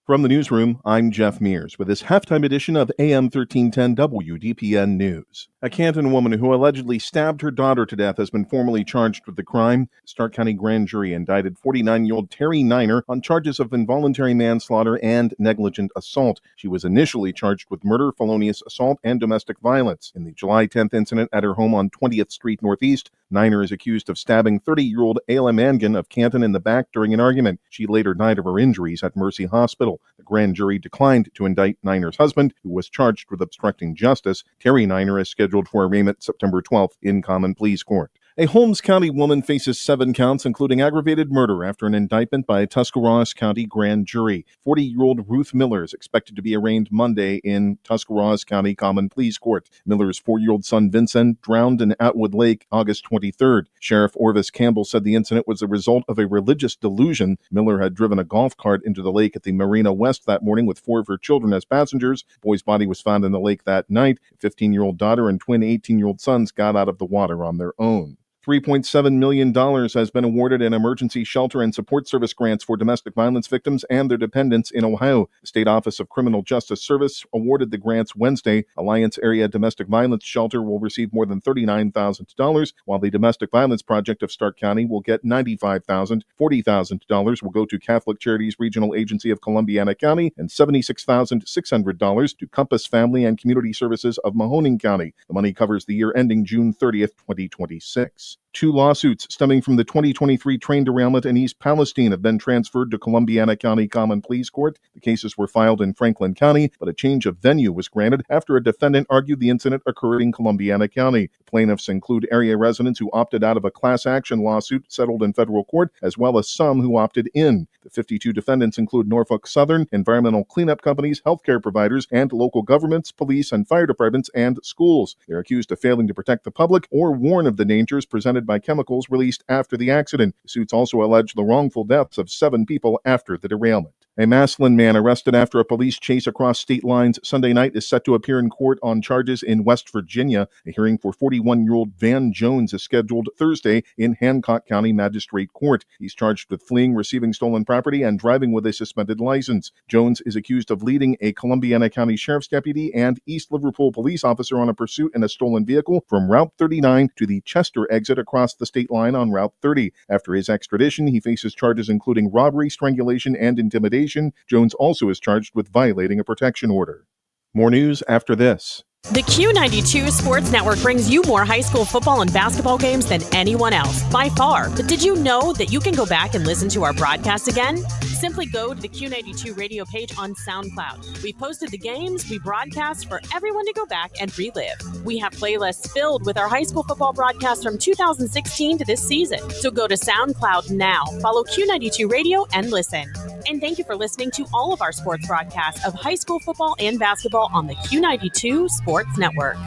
Speaker 18: From the newsroom, I'm Jeff Mears with this halftime edition of AM 1310 WDPN News. A Canton woman who allegedly stabbed her daughter to death has been formally charged with the crime. Stark County grand jury indicted 49-year-old Terry Niner on charges of involuntary manslaughter and negligent assault. She was initially charged with murder, felonious assault, and domestic violence. In the July 10th incident at her home on 20th Street Northeast, Niner is accused of stabbing 30-year-old Ayla Mangan of Canton in the back during an argument. She later died of her injuries at Mercy Hospital. The grand jury declined to indict Niner's husband, who was charged with obstructing justice. Terry Niner is scheduled for arraignment September 12th in common pleas court. A Holmes County woman faces 7 counts, including aggravated murder, after an indictment by a Tuscarawas County grand jury. 40-year-old Ruth Miller is expected to be arraigned Monday in Tuscarawas County Common Pleas Court. Miller's 4-year-old son Vincent drowned in Atwood Lake August 23rd. Sheriff Orvis Campbell said the incident was a result of a religious delusion. Miller had driven a golf cart into the lake at the Marina West that morning with 4 of her children as passengers. The boy's body was found in the lake that night. A 15-year-old daughter and twin 18-year-old sons got out of the water on their own. $3.7 million has been awarded in emergency shelter and support service grants for domestic violence victims and their dependents in Ohio. The State Office of Criminal Justice Service awarded the grants Wednesday. Alliance Area Domestic Violence Shelter will receive more than $39,000, while the Domestic Violence Project of Stark County will get $95,000. $40,000 will go to Catholic Charities Regional Agency of Columbiana County and $76,600 to Compass Family and Community Services of Mahoning County. The money covers the year ending June 30th, 2026. 2 lawsuits stemming from the 2023 train derailment in East Palestine have been transferred to Columbiana County Common Pleas Court. The cases were filed in Franklin County, but a change of venue was granted after a defendant argued the incident occurred in Columbiana County. The plaintiffs include area residents who opted out of a class action lawsuit settled in federal court, as well as some who opted in. The 52 defendants include Norfolk Southern, environmental cleanup companies, healthcare providers, and local governments, police and fire departments, and schools. They're accused of failing to protect the public or warn of the dangers presented by chemicals released after the accident. The suits also allege the wrongful deaths of 7 people after the derailment. A Massillon man arrested after a police chase across state lines Sunday night is set to appear in court on charges in West Virginia. A hearing for 41-year-old Van Jones is scheduled Thursday in Hancock County Magistrate Court. He's charged with fleeing, receiving stolen property, and driving with a suspended license. Jones is accused of leading a Columbiana County Sheriff's deputy and East Liverpool police officer on a pursuit in a stolen vehicle from Route 39 to the Chester exit across the state line on Route 30. After his extradition, he faces charges including robbery, strangulation, and intimidation. Jones also is charged with violating a protection order. More news after this.
Speaker 6: The Q92 Sports Network brings you more high school football and basketball games than anyone else, by far. But did you know that you can go back and listen to our broadcast again? Simply go to the Q92 radio page on SoundCloud. We posted the games we broadcast for everyone to go back and relive. We have playlists filled with our high school football broadcasts from 2016 to this season. So go to SoundCloud now, follow Q92 Radio, and listen. And thank you for listening to all of our sports broadcasts of high school football and basketball on the Q92 Sports Network.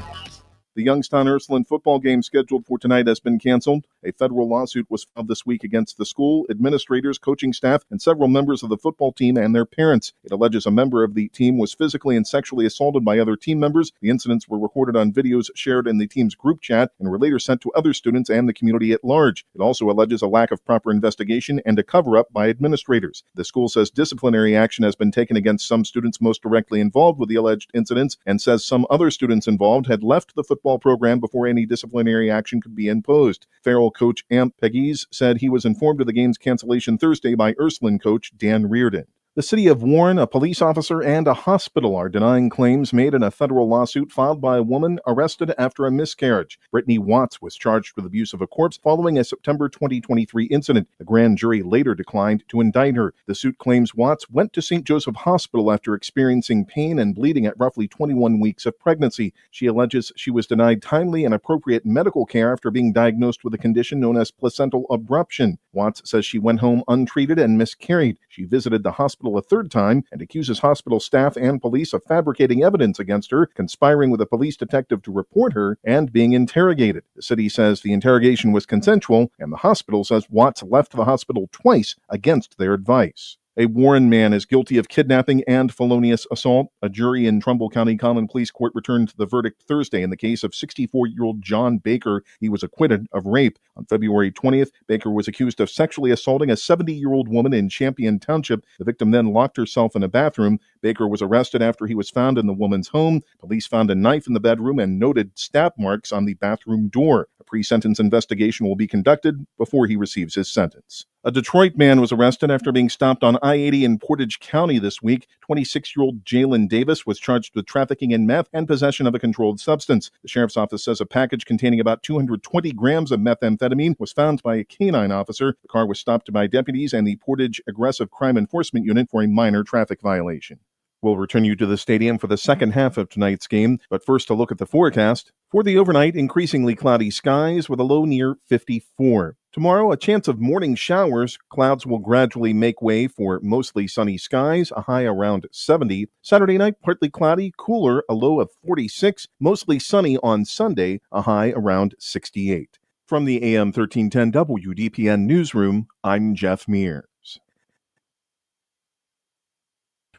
Speaker 18: The Youngstown Ursuline football game scheduled for tonight has been canceled. A federal lawsuit was filed this week against the school, administrators, coaching staff, and several members of the football team and their parents. It alleges a member of the team was physically and sexually assaulted by other team members. The incidents were recorded on videos shared in the team's group chat and were later sent to other students and the community at large. It also alleges a lack of proper investigation and a cover-up by administrators. The school says disciplinary action has been taken against some students most directly involved with the alleged incidents and says some other students involved had left the football program before any disciplinary action could be imposed. Farrell coach Amp Pegues said he was informed of the game's cancellation Thursday by Ursuline coach Dan Reardon. The city of Warren, a police officer, and a hospital are denying claims made in a federal lawsuit filed by a woman arrested after a miscarriage. Brittany Watts was charged with abuse of a corpse following a September 2023 incident. The grand jury later declined to indict her. The suit claims Watts went to St. Joseph Hospital after experiencing pain and bleeding at roughly 21 weeks of pregnancy. She alleges she was denied timely and appropriate medical care after being diagnosed with a condition known as placental abruption. Watts says she went home untreated and miscarried. She visited the hospital a third time and accuses hospital staff and police of fabricating evidence against her, conspiring with a police detective to report her, and being interrogated. The city says the interrogation was consensual, and the hospital says Watts left the hospital twice against their advice. A Warren man is guilty of kidnapping and felonious assault. A jury in Trumbull County Common Pleas Court returned the verdict Thursday in the case of 64-year-old John Baker. He was acquitted of rape. On February 20th, Baker was accused of sexually assaulting a 70-year-old woman in Champion Township. The victim then locked herself in a bathroom. Baker was arrested after he was found in the woman's home. Police found a knife in the bedroom and noted stab marks on the bathroom door. A pre-sentence investigation will be conducted before he receives his sentence. A Detroit man was arrested after being stopped on I-80 in Portage County this week. 26-year-old Jalen Davis was charged with trafficking in meth and possession of a controlled substance. The sheriff's office says a package containing about 220 grams of methamphetamine was found by a canine officer. The car was stopped by deputies and the Portage Aggressive Crime Enforcement Unit for a minor traffic violation. We'll return you to the stadium for the second half of tonight's game, but first a look at the forecast. For the overnight, increasingly cloudy skies with a low near 54. Tomorrow, a chance of morning showers. Clouds will gradually make way for mostly sunny skies, a high around 70. Saturday night, partly cloudy, cooler, a low of 46. Mostly sunny on Sunday, a high around 68. From the AM 1310 WDPN newsroom, I'm Jeff Mears.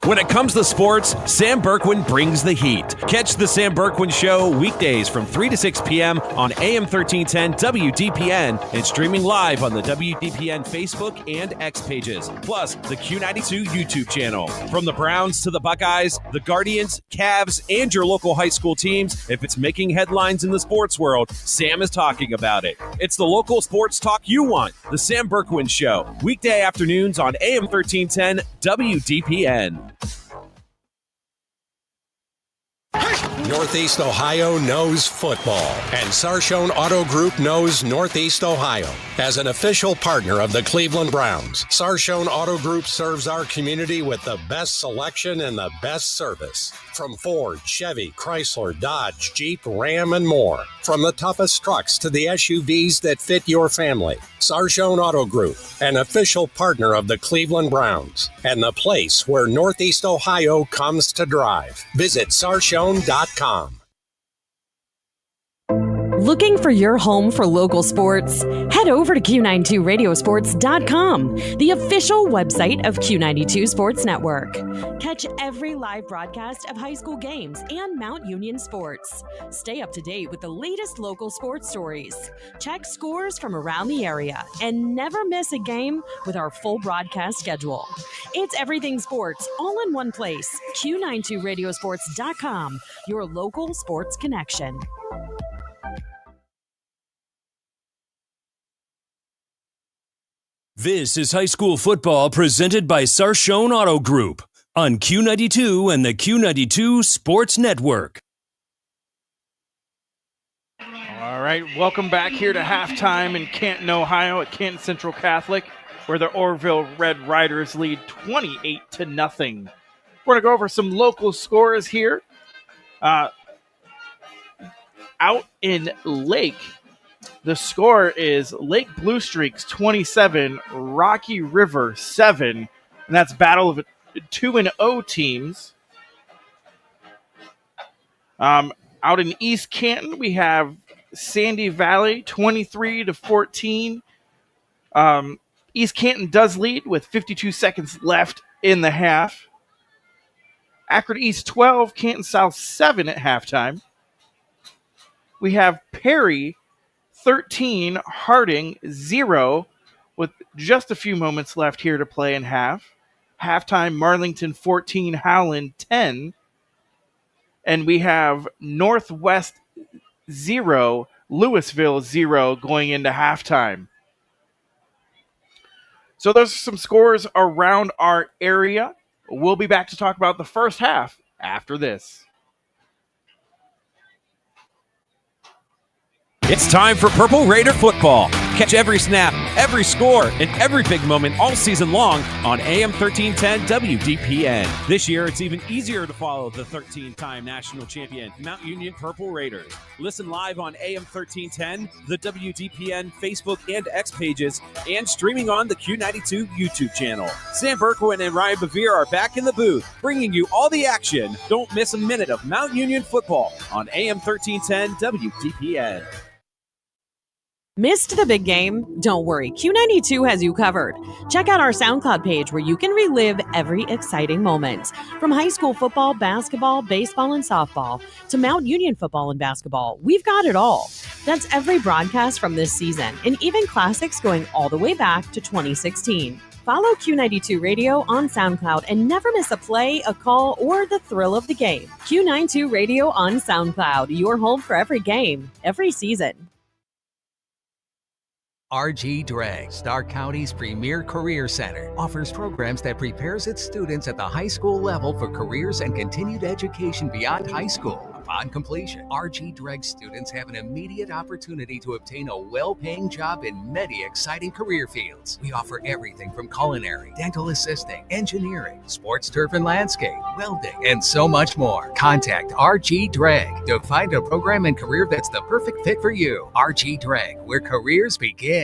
Speaker 2: When it comes to sports, Sam Berkwin brings the heat. Catch the Sam Berkwin Show weekdays from 3 to 6 p.m. on AM 1310 WDPN and streaming live on the WDPN Facebook and X pages, plus the Q92 YouTube channel. From the Browns to the Buckeyes, the Guardians, Cavs, and your local high school teams, if it's making headlines in the sports world, Sam is talking about it. It's the local sports talk you want. The Sam Berkwin Show, weekday afternoons on AM 1310 WDPN.
Speaker 5: Northeast Ohio knows football, and Sarshone Auto Group knows Northeast Ohio. As an official partner of the Cleveland Browns, Sarshone Auto Group serves our community with the best selection and the best service. From Ford, Chevy, Chrysler, Dodge, Jeep, Ram, and more. From the toughest trucks to the SUVs that fit your family. Sarshone Auto Group, an official partner of the Cleveland Browns, and the place where Northeast Ohio comes to drive. Visit sarshone.com.
Speaker 6: Looking for your home for local sports? Head over to Q92radiosports.com, the official website of Q92 Sports Network. Catch every live broadcast of high school games and Mount Union sports. Stay up to date with the latest local sports stories. Check scores from around the area and never miss a game with our full broadcast schedule. It's everything sports all in one place. Q92radiosports.com, your local sports connection.
Speaker 1: This is high school football presented by Sarshone Auto Group on Q92 and the Q92 Sports Network.
Speaker 3: All right, welcome back here to halftime in Canton, Ohio at Canton Central Catholic, where the Orrville Red Riders lead 28-0. We're going to go over some local scores here. Out in Lake, the score is Lake Blue Streaks 27, Rocky River 7. and that's battle of 2-0 teams. Out in East Canton, we have Sandy Valley 23-14. East Canton does lead with 52 seconds left in the half. Akron East 12, Canton South 7 at halftime. We have Perry 13, Harding 0, with just a few moments left here to play in half. Halftime, Marlington 14, Howland 10. And we have Northwest 0, Louisville 0 going into halftime. So those are some scores around our area. We'll be back to talk about the first half after this.
Speaker 2: It's time for Purple Raider football. Catch every snap, every score, and every big moment all season long on AM 1310 WDPN. This year, it's even easier to follow the 13-time national champion Mount Union Purple Raiders. Listen live on AM 1310, the WDPN Facebook and X pages, and streaming on the Q92 YouTube channel. Sam Berkwin and Ryan Bevere are back in the booth, bringing you all the action. Don't miss a minute of Mount Union football on AM 1310 WDPN.
Speaker 6: Missed the big game? Don't worry, Q92 has you covered. Check out our SoundCloud page where you can relive every exciting moment. From high school football, basketball, baseball, and softball to Mount Union football and basketball, we've got it all. That's every broadcast from this season, and even classics going all the way back to 2016. Follow Q92 Radio on SoundCloud and never miss a play, a call, or the thrill of the game. Q92 Radio on SoundCloud, your home for every game, every season.
Speaker 4: RG Drag, Stark County's premier career center, offers programs that prepares its students at the high school level for careers and continued education beyond high school. Upon completion, RG Drag students have an immediate opportunity to obtain a well-paying job in many exciting career fields. We offer everything from culinary, dental assisting, engineering, sports turf and landscape, welding, and so much more. Contact RG Drag to find a program and career that's the perfect fit for you. RG Drag, where careers begin.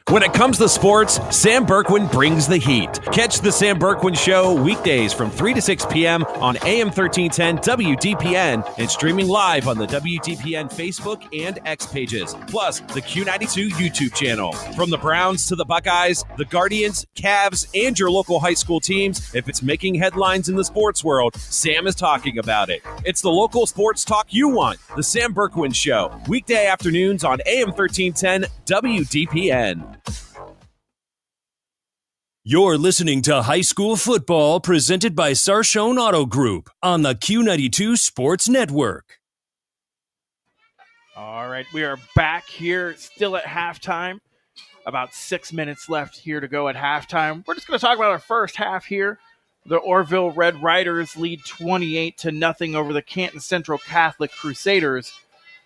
Speaker 2: When it comes to sports, Sam Berkwin brings the heat. Catch the Sam Berkwin Show weekdays from 3 to 6 p.m. on AM 1310 WDPN and streaming live on the WDPN Facebook and X pages, plus the Q92 YouTube channel. From the Browns to the Buckeyes, the Guardians, Cavs, and your local high school teams, if it's making headlines in the sports world, Sam is talking about it. It's the local sports talk you want. The Sam Berkwin Show, weekday afternoons on AM 1310 WDPN.
Speaker 1: You're listening to High School Football presented by Sarshone Auto Group on the Q92 Sports Network.
Speaker 3: All right, we are back here still at halftime. About 6 minutes left here to go at halftime. We're just going to talk about our first half here. The Orrville Red Riders lead 28-0 over the Canton Central Catholic Crusaders.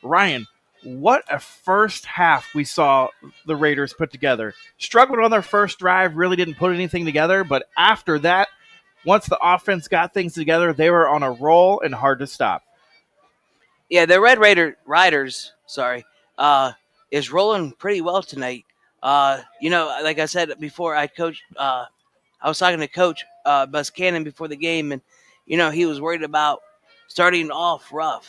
Speaker 3: Ryan, what a first half we saw the Raiders put together. Struggled on their first drive, really didn't put anything together, but after that, once the offense got things together, they were on a roll and hard to stop.
Speaker 17: Yeah, the Red Riders, is rolling pretty well tonight. Like I said before, I was talking to Coach Bus Cannon before the game, and, he was worried about starting off rough.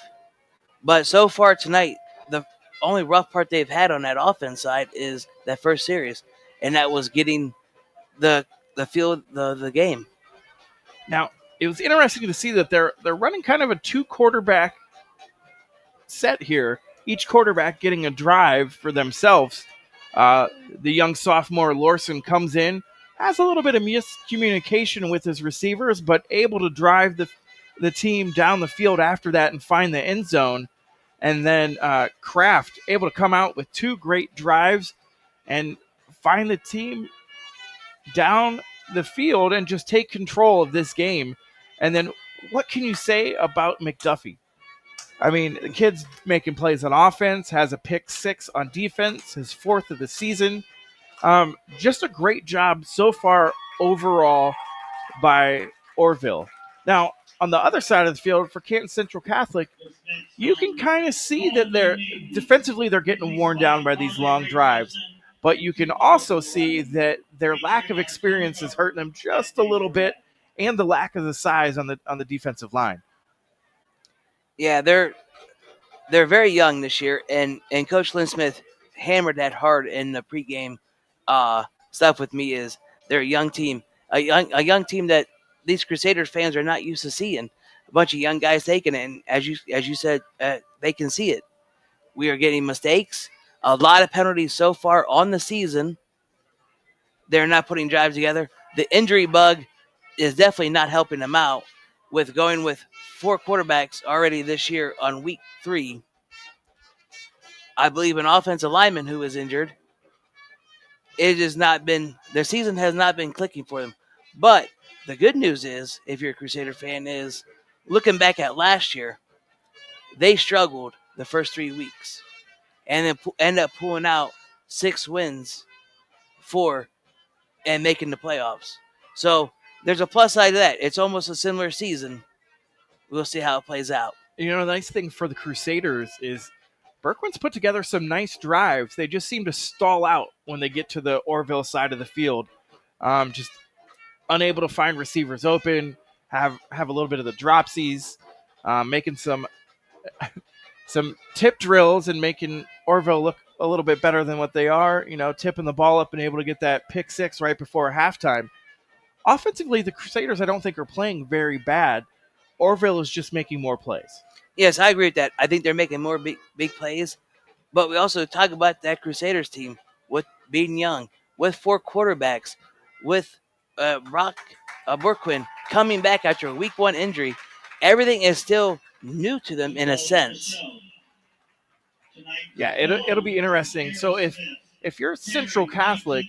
Speaker 17: But so far tonight, the only rough part they've had on that offense side is that first series, and that was getting the feel of the game.
Speaker 3: Now, it was interesting to see that they're running kind of a two-quarterback set here, each quarterback getting a drive for themselves. The young sophomore Lorson comes in, has a little bit of miscommunication with his receivers, but able to drive the team down the field after that and find the end zone. And then Kraft able to come out with two great drives and find the team down the field and just take control of this game. And then what can you say about McDuffie? I mean, the kid's making plays on offense, has a pick 6 on defense, his 4th of the season. Just a great job so far overall by Orrville. Now, on the other side of the field for Canton Central Catholic, you can kind of see that they're defensively they're getting worn down by these long drives. but you can also see that their lack of experience is hurting them just a little bit, and the lack of the size on the defensive line.
Speaker 17: Yeah, they're very young this year, and Coach Lynn Smith hammered that hard in the pregame stuff with me. Is they're a young team, a young team that these Crusaders fans are not used to seeing. A bunch of young guys taking it, and as you said, they can see it. We are getting mistakes, a lot of penalties so far on the season. They're not putting drives together. The injury bug is definitely not helping them out with going with 4 quarterbacks already this year on week 3. I believe an offensive lineman who is injured. It has not been, their season has not been clicking for them. But the good news is, if you're a Crusader fan, is looking back at last year, they struggled the first 3 weeks and then end up pulling out 6 wins, 4, and making the playoffs. So there's a plus side to that. It's almost a similar season. We'll see how it plays out.
Speaker 3: You know, the nice thing for the Crusaders is Berkwin's put together some nice drives. They just seem to stall out when they get to the Orrville side of the field. Just unable to find receivers open, have a little bit of the dropsies, making some tip drills and making Orrville look a little bit better than what they are, you know, tipping the ball up and able to get that pick 6 right before halftime. Offensively, the Crusaders I don't think are playing very bad. Orrville is just making more plays.
Speaker 17: Yes, I agree with that. I think they're making more big plays. But we also talk about that Crusaders team with being young, with 4 quarterbacks, with Borquin coming back after a week 1 injury. Everything is still new to them in a sense.
Speaker 3: Yeah, it'll be interesting. So if you're Central Catholic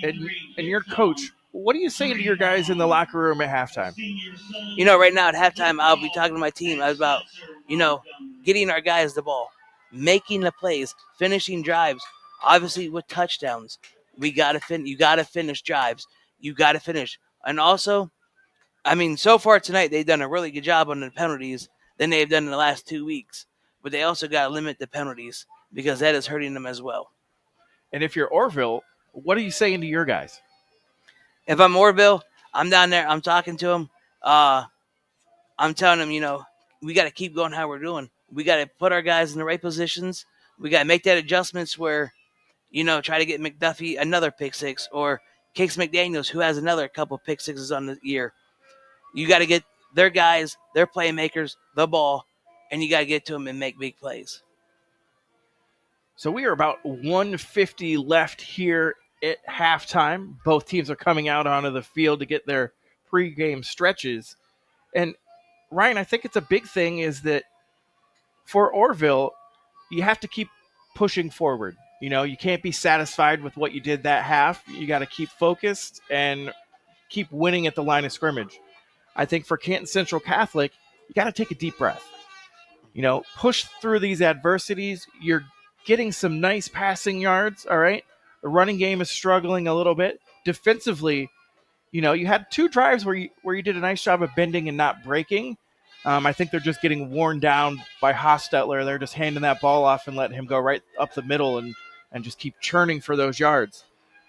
Speaker 3: and you're coach, what are you saying to your guys in the locker room at halftime?
Speaker 17: You know, right now at halftime, I'll be talking to my team about, you know, getting our guys the ball, making the plays, finishing drives, obviously with touchdowns. You got to finish drives. You got to finish. And also, I mean, so far tonight, they've done a really good job on the penalties than they've done in the last 2 weeks. But they also got to limit the penalties because that is hurting them as well.
Speaker 3: And if you're Orrville, what are you saying to your guys?
Speaker 17: If I'm Orrville, I'm down there. I'm talking to them. I'm telling them, you know, we got to keep going how we're doing. We got to put our guys in the right positions. We got to make that adjustments where, you know, try to get McDuffie another pick 6 or Cakes McDaniels, who has another couple pick 6s on the year. You got to get their guys, their playmakers, the ball, and you got to get to them and make big plays.
Speaker 3: So we are about 150 left here at halftime. Both teams are coming out onto the field to get their pregame stretches. And Ryan, I think it's a big thing is that for Orrville, you have to keep pushing forward. You know, you can't be satisfied with what you did that half. You got to keep focused and keep winning at the line of scrimmage. I think for Canton Central Catholic, you got to take a deep breath. You know, push through these adversities. You're getting some nice passing yards, all right? The running game is struggling a little bit. Defensively, you know, you had 2 drives where you did a nice job of bending and not breaking. I think they're just getting worn down by Hostetler. They're just handing that ball off and letting him go right up the middle and just keep churning for those yards.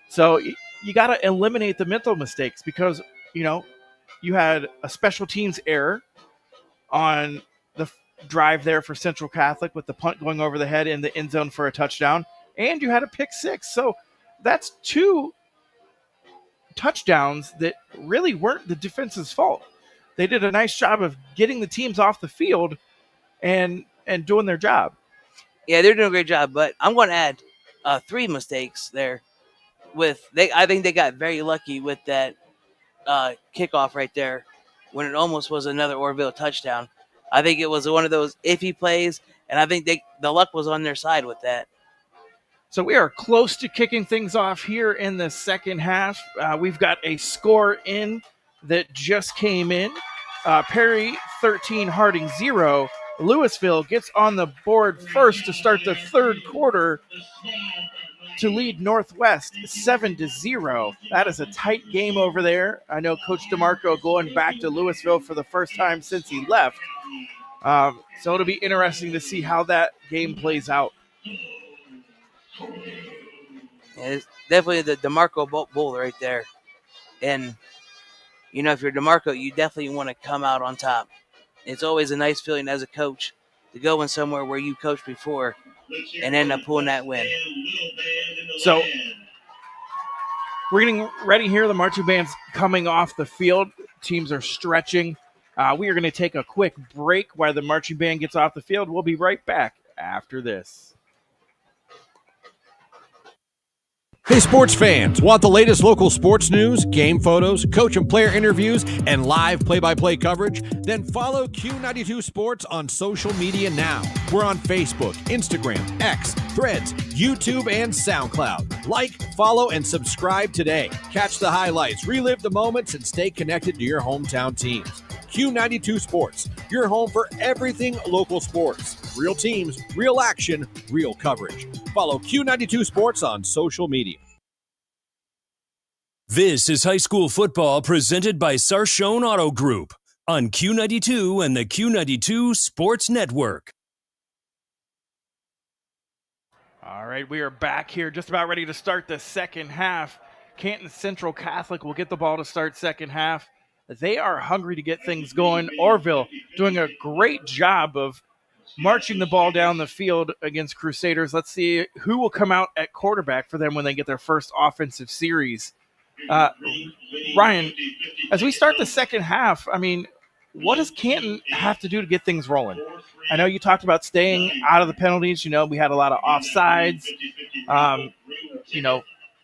Speaker 3: So you got to eliminate the mental mistakes because, you know, you had a special teams error on the drive there for Central Catholic with the punt going over the head in the end zone for a touchdown, and you had a pick 6. So that's 2 touchdowns that really weren't the defense's fault. They did a nice job of getting the teams off the field and doing their job.
Speaker 17: Yeah, they're doing a great job, but I'm going to add 3 mistakes there. I think they got very lucky with that kickoff right there when it almost was another Orrville touchdown. I think it was one of those iffy plays, and I think the luck was on their side with that.
Speaker 3: So we are close to kicking things off here in the second half. We've got a score in that just came in. Perry 13, Harding 0. Louisville gets on the board first to start the third quarter to lead Northwest 7-0. That is a tight game over there. I know Coach DeMarco going back to Louisville for the first time since he left. So it'll be interesting to see how that game plays out.
Speaker 17: And it's definitely the DeMarco Bull right there. And, if you're DeMarco, you definitely want to come out on top. It's always a nice feeling as a coach to go in somewhere where you coached before and end up pulling that win.
Speaker 3: So we're getting ready here. The marching band's coming off the field. Teams are stretching. We are going to take a quick break while the marching band gets off the field. We'll be right back after this.
Speaker 10: Hey, sports fans, want the latest local sports news, game photos, coach and player interviews, and live play-by-play coverage? Then follow Q92 Sports on social media now. We're on Facebook, Instagram, X, Threads, YouTube, and SoundCloud. Like, follow, and subscribe today. Catch the highlights, relive the moments, and stay connected to your hometown teams. Q92 Sports, your home for everything local sports. Real teams, real action, real coverage. Follow Q92 Sports on social media.
Speaker 1: This is high school football presented by Sarshone Auto Group on Q92 and the Q92 Sports Network.
Speaker 3: All right, we are back here just about ready to start the second half. Canton Central Catholic will get the ball to start second half. They are hungry to get things going. Orrville doing a great job of marching the ball down the field against Crusaders. Let's see who will come out at quarterback for them when they get their first offensive series. Ryan, as we start the second half, what does Canton have to do to get things rolling? I know you talked about staying out of the penalties. We had a lot of offsides,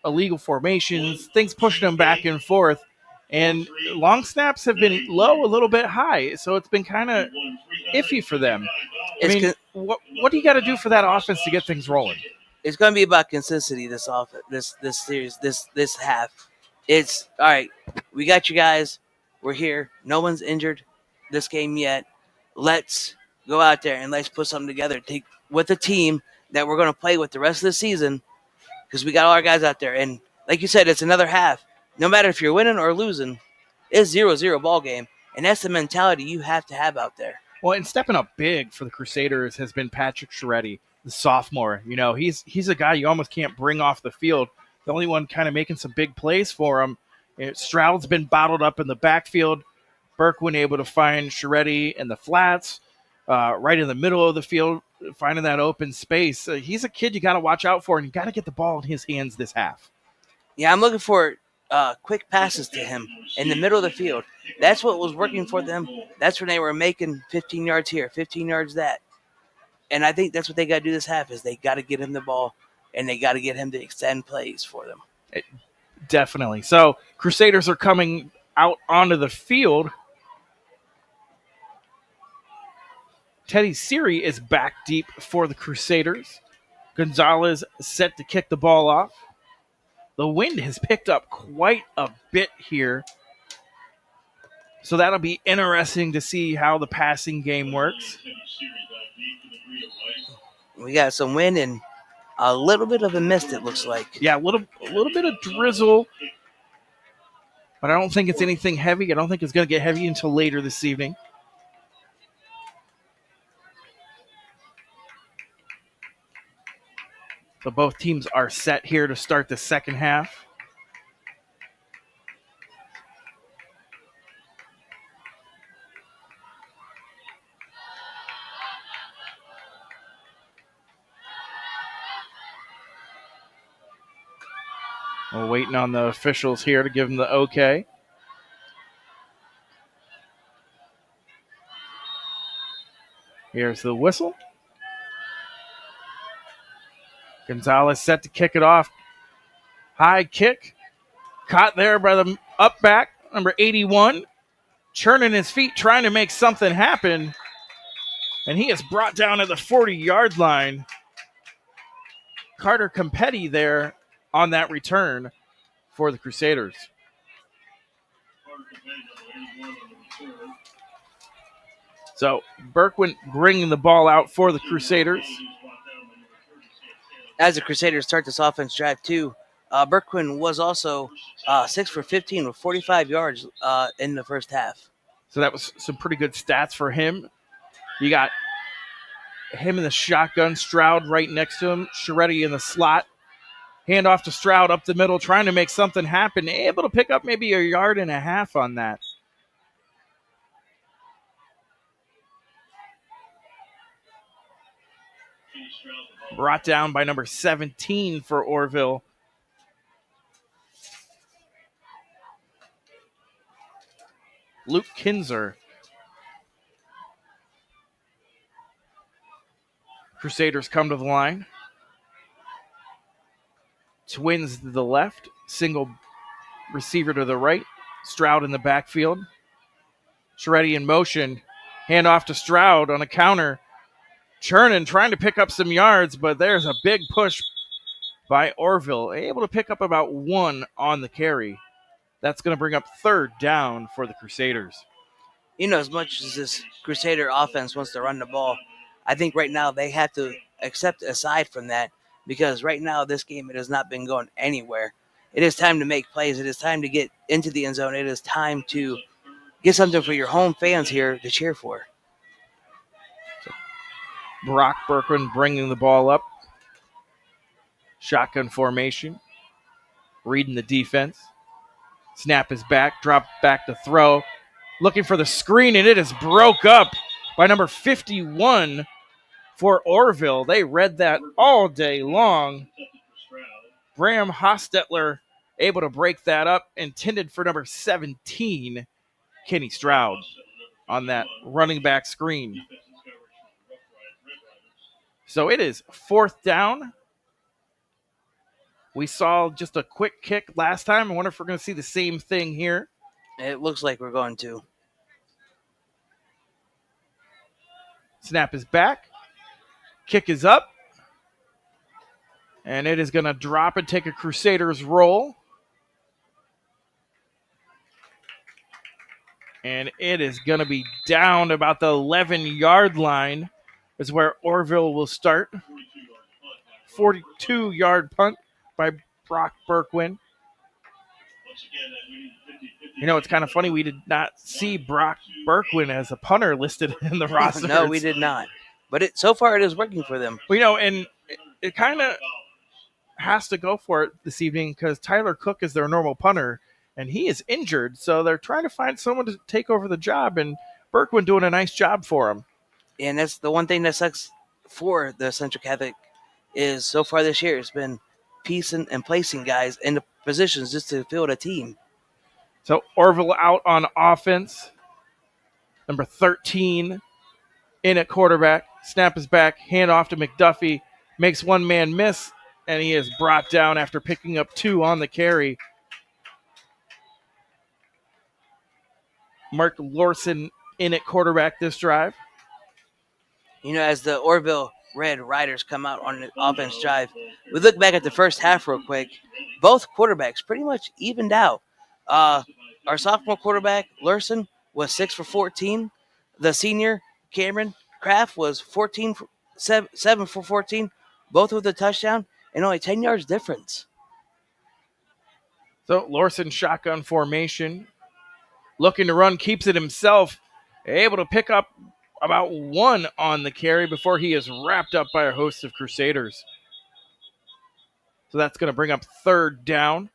Speaker 3: illegal formations, things pushing them back and forth. And long snaps have been low, a little bit high, so it's been kind of iffy for them. What do you got to do for that offense to get things rolling?
Speaker 17: It's going to be about consistency this series, this half. It's, all right, we got you guys. We're here. No one's injured this game yet. Let's go out there and let's put something together with a team that we're going to play with the rest of the season because we got all our guys out there. And like you said, it's another half. No matter if you're winning or losing, it's 0-0 ball game, and that's the mentality you have to have out there.
Speaker 3: Well, and stepping up big for the Crusaders has been Patrick Scheretti, the sophomore. He's a guy you almost can't bring off the field. The only one kind of making some big plays for him. Stroud's been bottled up in the backfield. Berkwin able to find Scheretti in the flats, right in the middle of the field, finding that open space. He's a kid you got to watch out for, and you got to get the ball in his hands this half.
Speaker 17: Yeah, I'm looking for quick passes to him in the middle of the field. That's what was working for them. That's when they were making 15 yards here, 15 yards that. And I think that's what they got to do this half is they got to get him the ball, and they got to get him to extend plays for them.
Speaker 3: Definitely. So Crusaders are coming out onto the field. Teddy Siri is back deep for the Crusaders. Gonzalez set to kick the ball off. The wind has picked up quite a bit here. So that'll be interesting to see how the passing game works.
Speaker 17: We got some wind and a little bit of a mist, it looks like.
Speaker 3: Yeah, a little bit of drizzle. But I don't think it's anything heavy. I don't think it's going to get heavy until later this evening. So both teams are set here to start the second half. We're waiting on the officials here to give them the okay. Here's the whistle. Gonzalez set to kick it off. High kick. Caught there by the up back, number 81. Churning his feet, trying to make something happen. And he is brought down at the 40-yard line. Carter Competti there on that return for the Crusaders. So Berkwin bringing the ball out for the Crusaders.
Speaker 17: As the Crusaders start this offense drive too, Berkwin was also 6 for 15 with 45 yards in the first half.
Speaker 3: So that was some pretty good stats for him. You got him in the shotgun, Stroud right next to him, Scheretti in the slot. Hand off to Stroud up the middle, trying to make something happen. Able to pick up maybe 1.5 yards on that. Brought down by number 17 for Orrville. Luke Kinzer. Crusaders come to the line. Twins to the left. Single receiver to the right. Stroud in the backfield. Shreddy in motion. Hand off to Stroud on a counter. Chernin trying to pick up some yards, but there's a big push by Orrville. Able to pick up about 1 on the carry. That's going to bring up 3rd down for the Crusaders.
Speaker 17: As much as this Crusader offense wants to run the ball, I think right now they have to accept aside from that, because right now this game, it has not been going anywhere. It is time to make plays. It is time to get into the end zone. It is time to get something for your home fans here to cheer for.
Speaker 3: So Brock Berkman bringing the ball up. Shotgun formation. Reading the defense. Snap is back. Drop back to throw. Looking for the screen, and it is broke up by number 51 for Orrville. They read that all day long. Graham Hostetler able to break that up. Intended for number 17, Kenny Stroud, on that running back screen. So it is 4th down. We saw just a quick kick last time. I wonder if we're going to see the same thing here.
Speaker 17: It looks like we're going to.
Speaker 3: Snap is back. Kick is up. And it is going to drop and take a Crusaders roll. And it is going to be down about the 11-yard line is where Orrville will start. 42-yard punt by Brock Berkwin. It's kind of funny. We did not see Brock Berkwin as a punter listed in the roster.
Speaker 17: No, we did not. But so far it is working for them.
Speaker 3: And it kind of has to go for it this evening because Tyler Cook is their normal punter, and he is injured. So they're trying to find someone to take over the job, and Berkwin doing a nice job for him.
Speaker 17: And that's the one thing that sucks for the Central Catholic is so far this year it's been piecing and placing guys in the positions just to field a team.
Speaker 3: So Orrville out on offense. Number 13 in at quarterback. Snap is back. Hand off to McDuffie. Makes one man miss, and he is brought down after picking up 2 on the carry. Mark Lorson in at quarterback this drive.
Speaker 17: As the Orrville Red Riders come out on the offense drive, we look back at the first half real quick. Both quarterbacks pretty much evened out. Our sophomore quarterback, Lurson, was 6 for 14. The senior, Cameron Kraft, was 7 for 14, both with a touchdown, and only 10 yards difference.
Speaker 3: So Lorson shotgun formation. Looking to run, keeps it himself. Able to pick up about 1 on the carry before he is wrapped up by a host of Crusaders. So that's going to bring up 3rd down.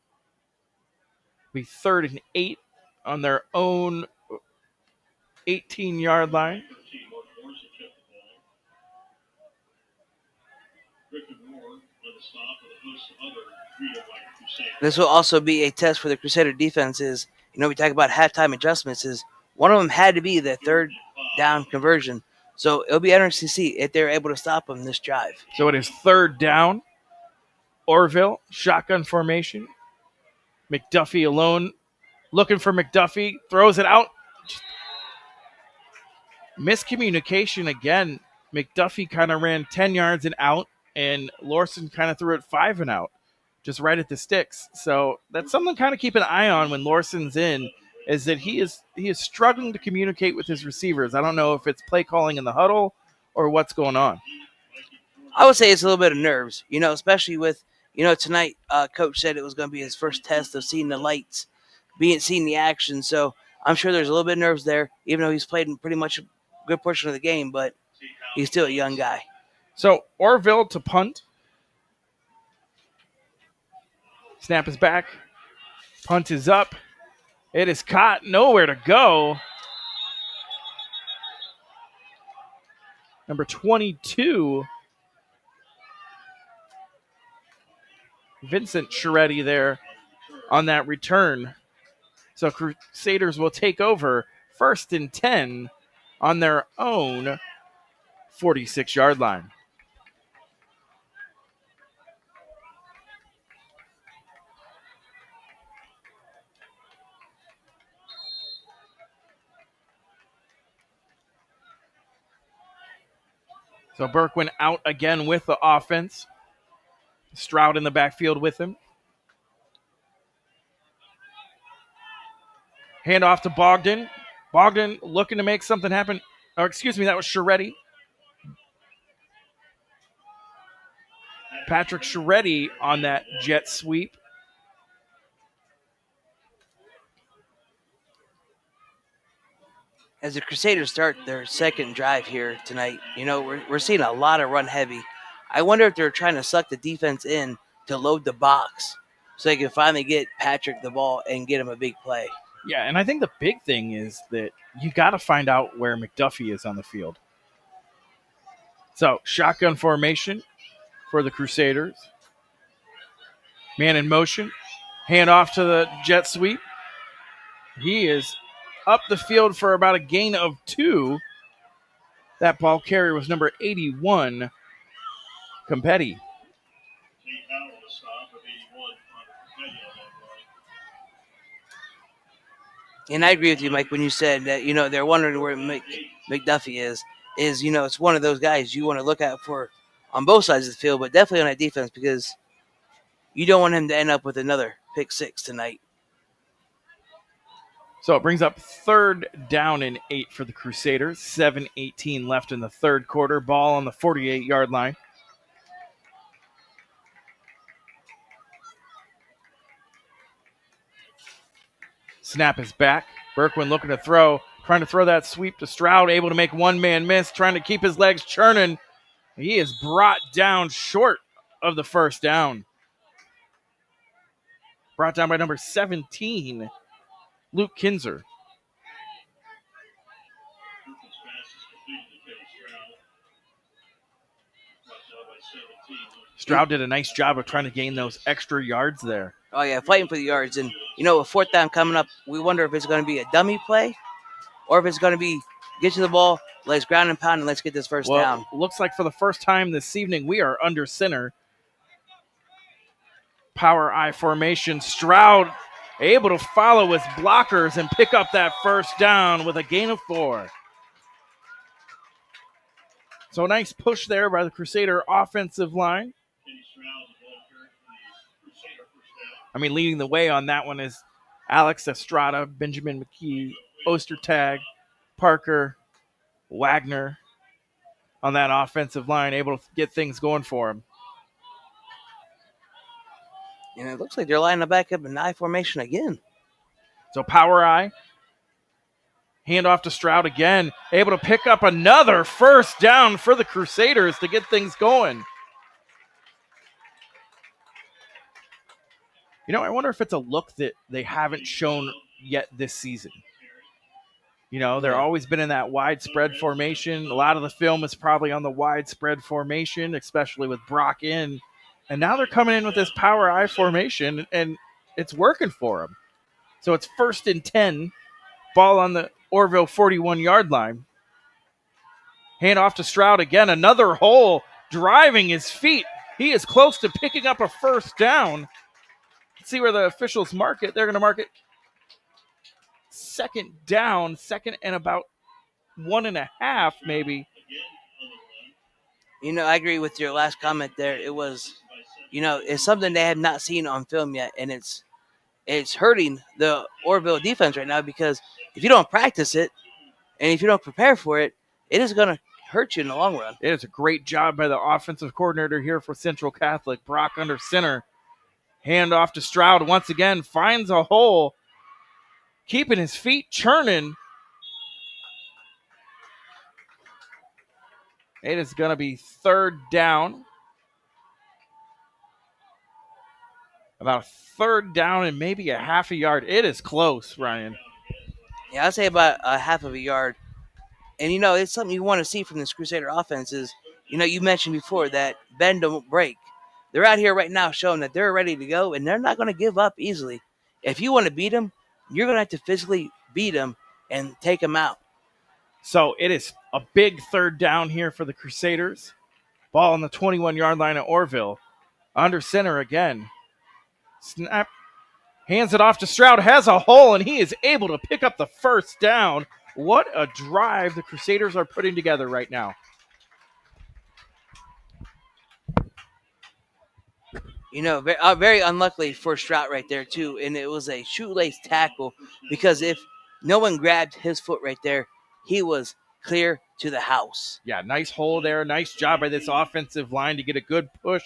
Speaker 3: Be 3rd and 8 on their own 18-yard line.
Speaker 17: This will also be a test for the Crusader defenses. We talk about halftime adjustments. One of them had to be the 3rd down conversion. So it'll be interesting to see if they're able to stop them this drive.
Speaker 3: So it is 3rd down. Orrville, shotgun formation. McDuffie alone. Looking for McDuffie. Throws it out. Miscommunication again. McDuffie kind of ran 10 yards and out, and Lorson kind of threw it 5 and out, just right at the sticks. So that's something to kind of keep an eye on when Lorson's in, is that he is struggling to communicate with his receivers. I don't know if it's play calling in the huddle or what's going on.
Speaker 17: I would say it's a little bit of nerves, especially with, tonight Coach said it was going to be his first test of seeing the lights, seeing the action. So I'm sure there's a little bit of nerves there, even though he's played in pretty much a good portion of the game, but he's still a young guy.
Speaker 3: So Orrville to punt. Snap is back. Punt is up. It is caught. Nowhere to go. Number 22, Vincent Chiretti there on that return. So Crusaders will take over 1st and 10 on their own 46-yard line. So Burke went out again with the offense. Stroud in the backfield with him. Hand off to Bogdan. Bogdan looking to make something happen. Or excuse me, that was Chiretti. Patrick Chiretti on that jet sweep.
Speaker 17: As the Crusaders start their second drive here tonight, we're seeing a lot of run heavy. I wonder if they're trying to suck the defense in to load the box so they can finally get Patrick the ball and get him a big play.
Speaker 3: Yeah, and I think the big thing is that you got to find out where McDuffie is on the field. So, shotgun formation for the Crusaders. Man in motion. Hand off to the jet sweep. He is up the field for about a gain of 2. That ball carrier was number 81, Competti.
Speaker 17: And I agree with you, Mike, when you said that, they're wondering where McDuffie is, it's one of those guys you want to look out for on both sides of the field, but definitely on that defense because you don't want him to end up with another pick 6 tonight.
Speaker 3: So it brings up 3rd down and 8 for the Crusaders. 7:18 left in the third quarter. Ball on the 48-yard line. Snap is back. Berkwin looking to throw. Trying to throw that sweep to Stroud. Able to make one-man miss. Trying to keep his legs churning. He is brought down short of the first down. Brought down by number 17, Luke Kinzer. Stroud did a nice job of trying to gain those extra yards there.
Speaker 17: Oh, yeah, fighting for the yards. And, with 4th down coming up, we wonder if it's going to be a dummy play or if it's going to be get to the ball, let's ground and pound, and let's get this first down.
Speaker 3: Looks like for the first time this evening, we are under center. Power I formation. Stroud able to follow his blockers and pick up that first down with a gain of 4. So a nice push there by the Crusader offensive line. Leading the way on that one is Alex Estrada, Benjamin McKee, Ostertag, Parker, Wagner on that offensive line, able to get things going for him.
Speaker 17: And it looks like they're lining back up in I formation again.
Speaker 3: So power I. Hand off to Stroud again. Able to pick up another first down for the Crusaders to get things going. I wonder if it's a look that they haven't shown yet this season. They're always been in that widespread formation. A lot of the film is probably on the widespread formation, especially with Brock in. And now they're coming in with this power I formation, and it's working for them. So it's 1st and 10. Ball on the Orrville 41-yard line. Hand off to Stroud again. Another hole, driving his feet. He is close to picking up a first down. Let's see where the officials mark it. They're going to mark it 2nd down, 2nd and about 1.5 maybe.
Speaker 17: I agree with your last comment there. It was, it's something they have not seen on film yet, and it's hurting the Orrville defense right now because if you don't practice it and if you don't prepare for it, it is going to hurt you in the long run.
Speaker 3: It is a great job by the offensive coordinator here for Central Catholic. Brock under center. Hand off to Stroud once again. Finds a hole. Keeping his feet churning. It is going to be 3rd down. about a third down and maybe a half a yard. It is close, Ryan.
Speaker 17: Yeah, I'd say about a half of a yard. And, it's something you want to see from this Crusader offense is, you mentioned before that bend don't break. They're out here right now showing that they're ready to go, and they're not going to give up easily. If you want to beat them, you're going to have to physically beat them and take them out.
Speaker 3: So it is a big third down here for the Crusaders. Ball on the 21-yard line at Orrville. Under center again. Snap. Hands it off to Stroud. Has a hole, and he is able to pick up the first down. What a drive the Crusaders are putting together right now.
Speaker 17: Very unluckily for Stroud right there, too. And it was a shoelace tackle because if no one grabbed his foot right there, he was clear to the house.
Speaker 3: Yeah, nice hole there. Nice job by this offensive line to get a good push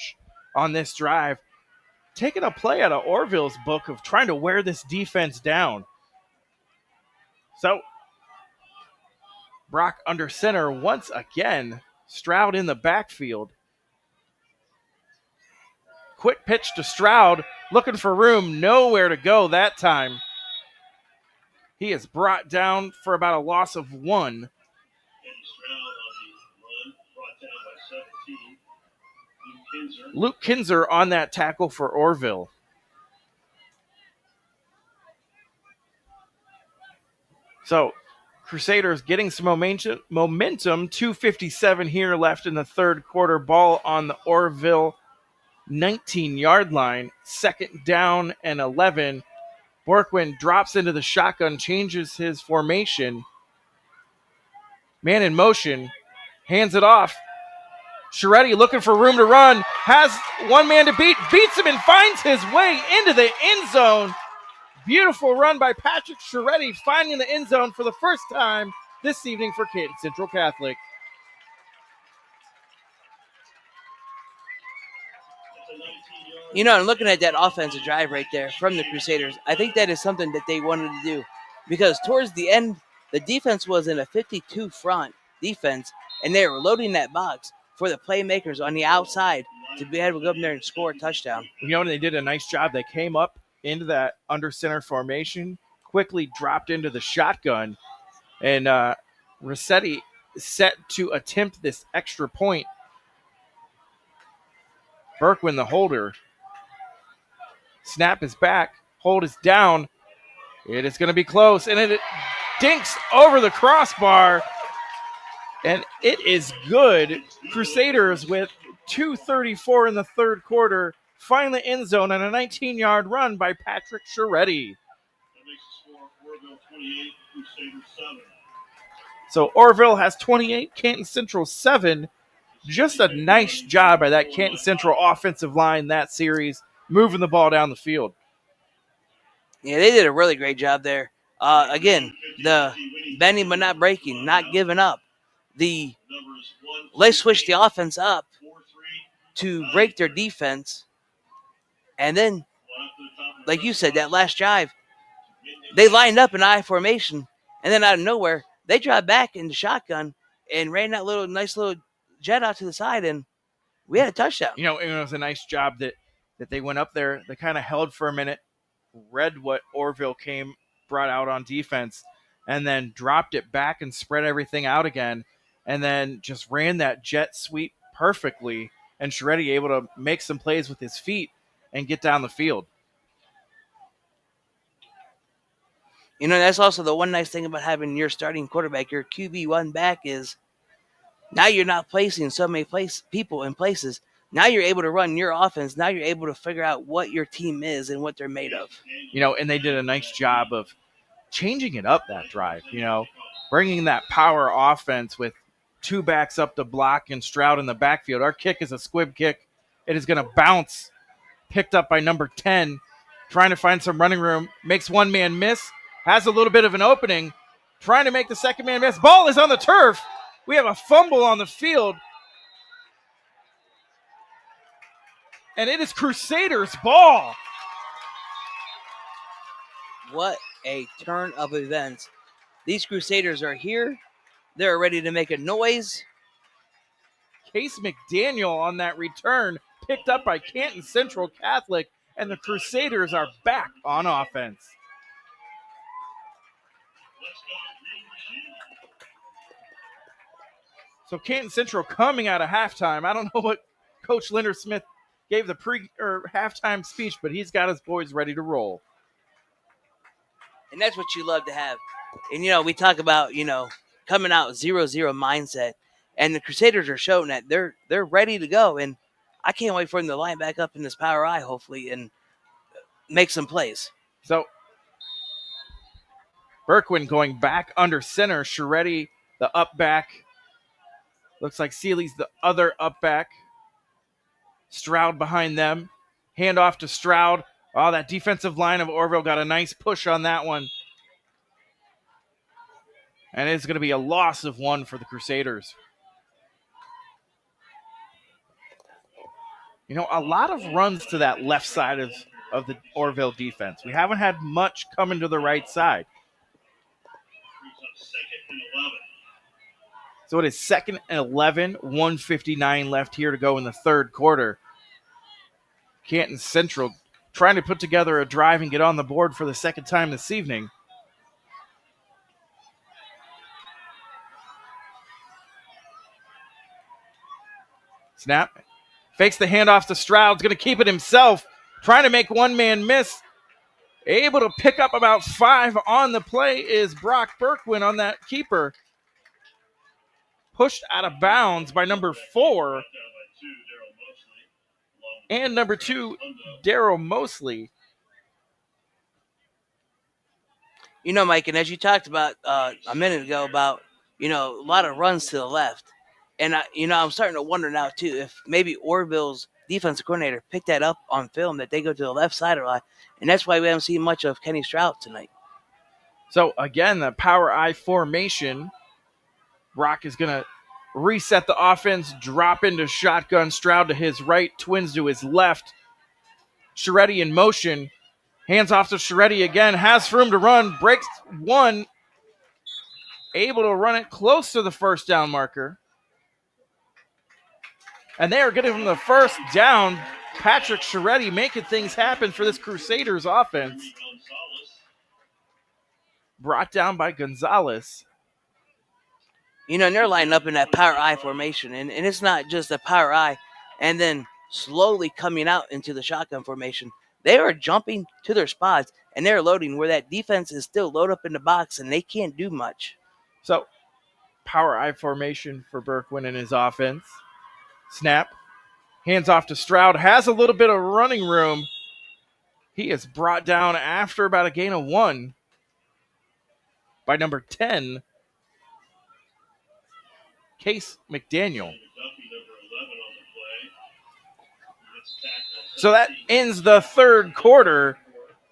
Speaker 3: on this drive. Taking a play out of Orrville's book of trying to wear this defense down. So, Brock under center once again. Stroud in the backfield. Quick pitch to Stroud. Looking for room. Nowhere to go that time. He is brought down for about a loss of 1. Luke Kinzer on that tackle for Orrville. So, Crusaders getting some momentum. 2:57 here left in the third quarter. Ball on the Orrville 19-yard line. Second down and 11. Borkwin drops into the shotgun, changes his formation. Man in motion. Hands it off. Scheretti looking for room to run. Has one man to beat. Beats him and finds his way into the end zone. Beautiful run by Patrick Scheretti, finding the end zone for the first time this evening for Canton Central Catholic.
Speaker 17: And looking at that offensive drive right there from the Crusaders, I think that is something that they wanted to do because towards the end, the defense was in a 52 front defense, and they were loading that box for the playmakers on the outside to be able to go up there and score a touchdown.
Speaker 3: And they did a nice job. They came up into that under center formation, quickly dropped into the shotgun, and Rossetti set to attempt this extra point. Berkwin, the holder. Snap is back. Hold is down. It is going to be close, and it dinks over the crossbar, and it is good. Crusaders with 2:34 in the third quarter find the end zone on a 19-yard run by Patrick Scheretti. So Orrville has 28, Canton Central 7. Just a nice job by that Canton Central offensive line that series, moving the ball down the field.
Speaker 17: Yeah, they did a really great job there. Again, the bending but not breaking, not giving up. They switched the offense up to break their defense. And then, like you said, that last drive, they lined up in I formation. And then out of nowhere, they dropped back into shotgun and ran that nice little jet out to the side, and we had a touchdown.
Speaker 3: It was a nice job that they went up there. They kind of held for a minute, read what Orrville brought out on defense, and then dropped it back and spread everything out again, and then just ran that jet sweep perfectly, and Scheretti able to make some plays with his feet and get down the field.
Speaker 17: That's also the one nice thing about having your starting quarterback, your QB1 back, is now you're not placing so many people in places. Now you're able to run your offense. Now you're able to figure out what your team is and what they're made of.
Speaker 3: And they did a nice job of changing it up that drive, bringing that power offense with two backs up to block and Stroud in the backfield. Our kick is a squib kick. It is going to bounce. Picked up by number 10. Trying to find some running room. Makes one man miss. Has a little bit of an opening. Trying to make the second man miss. Ball is on the turf. We have a fumble on the field. And it is Crusaders' ball.
Speaker 17: What a turn of events. These Crusaders are here. They're ready to make a noise.
Speaker 3: Case McDaniel on that return, picked up by Canton Central Catholic. and the Crusaders are back on offense. So Canton Central coming out of halftime. I don't know what Coach Linder Smith gave the halftime speech, but he's got his boys ready to roll.
Speaker 17: And that's what you love to have. And, we talk about, coming out 0-0 mindset. And the Crusaders are showing that they're ready to go. And I can't wait for them to line back up in this power I, hopefully, and make some plays.
Speaker 3: So Berkwin going back under center. Sharetti, the up back. Looks like Seeley's the other up back. Stroud behind them. Hand off to Stroud. Oh, that defensive line of Orrville got a nice push on that one. And it's going to be a loss of 1 for the Crusaders. A lot of runs to that left side of the Orrville defense. We haven't had much coming to the right side. So it is 2nd and 11, 1:59 left here to go in the third quarter. Canton Central trying to put together a drive and get on the board for the second time this evening. Snap. Fakes the handoff to Stroud's going to keep it himself. Trying to make one man miss. Able to pick up about 5 on the play is Brock Berkwin on that keeper. Pushed out of bounds by number 4 and number 2, Daryl Mosley.
Speaker 17: Mike, and as you talked about a minute ago about, a lot of runs to the left. And, I'm starting to wonder now, too, if maybe Orrville's defensive coordinator picked that up on film that they go to the left side a lot. And that's why we haven't seen much of Kenny Stroud tonight.
Speaker 3: So, again, the power I formation. Brock is going to reset the offense, drop into shotgun. Stroud to his right, Twins to his left. Sharetti in motion. Hands off to Sharetti again. Has room to run. Breaks 1. Able to run it close to the first down marker. And they are getting him the first down. Patrick Sharetti making things happen for this Crusaders offense. Brought down by Gonzalez.
Speaker 17: And they're lining up in that power I formation. And it's not just a power I and then slowly coming out into the shotgun formation. They are jumping to their spots and they're loading where that defense is still loaded up in the box and they can't do much.
Speaker 3: So, power I formation for Berkwin and his offense. Snap. Hands off to Stroud. Has a little bit of running room. He is brought down after about a gain of 1 by number 10, Case McDaniel. So that ends the third quarter.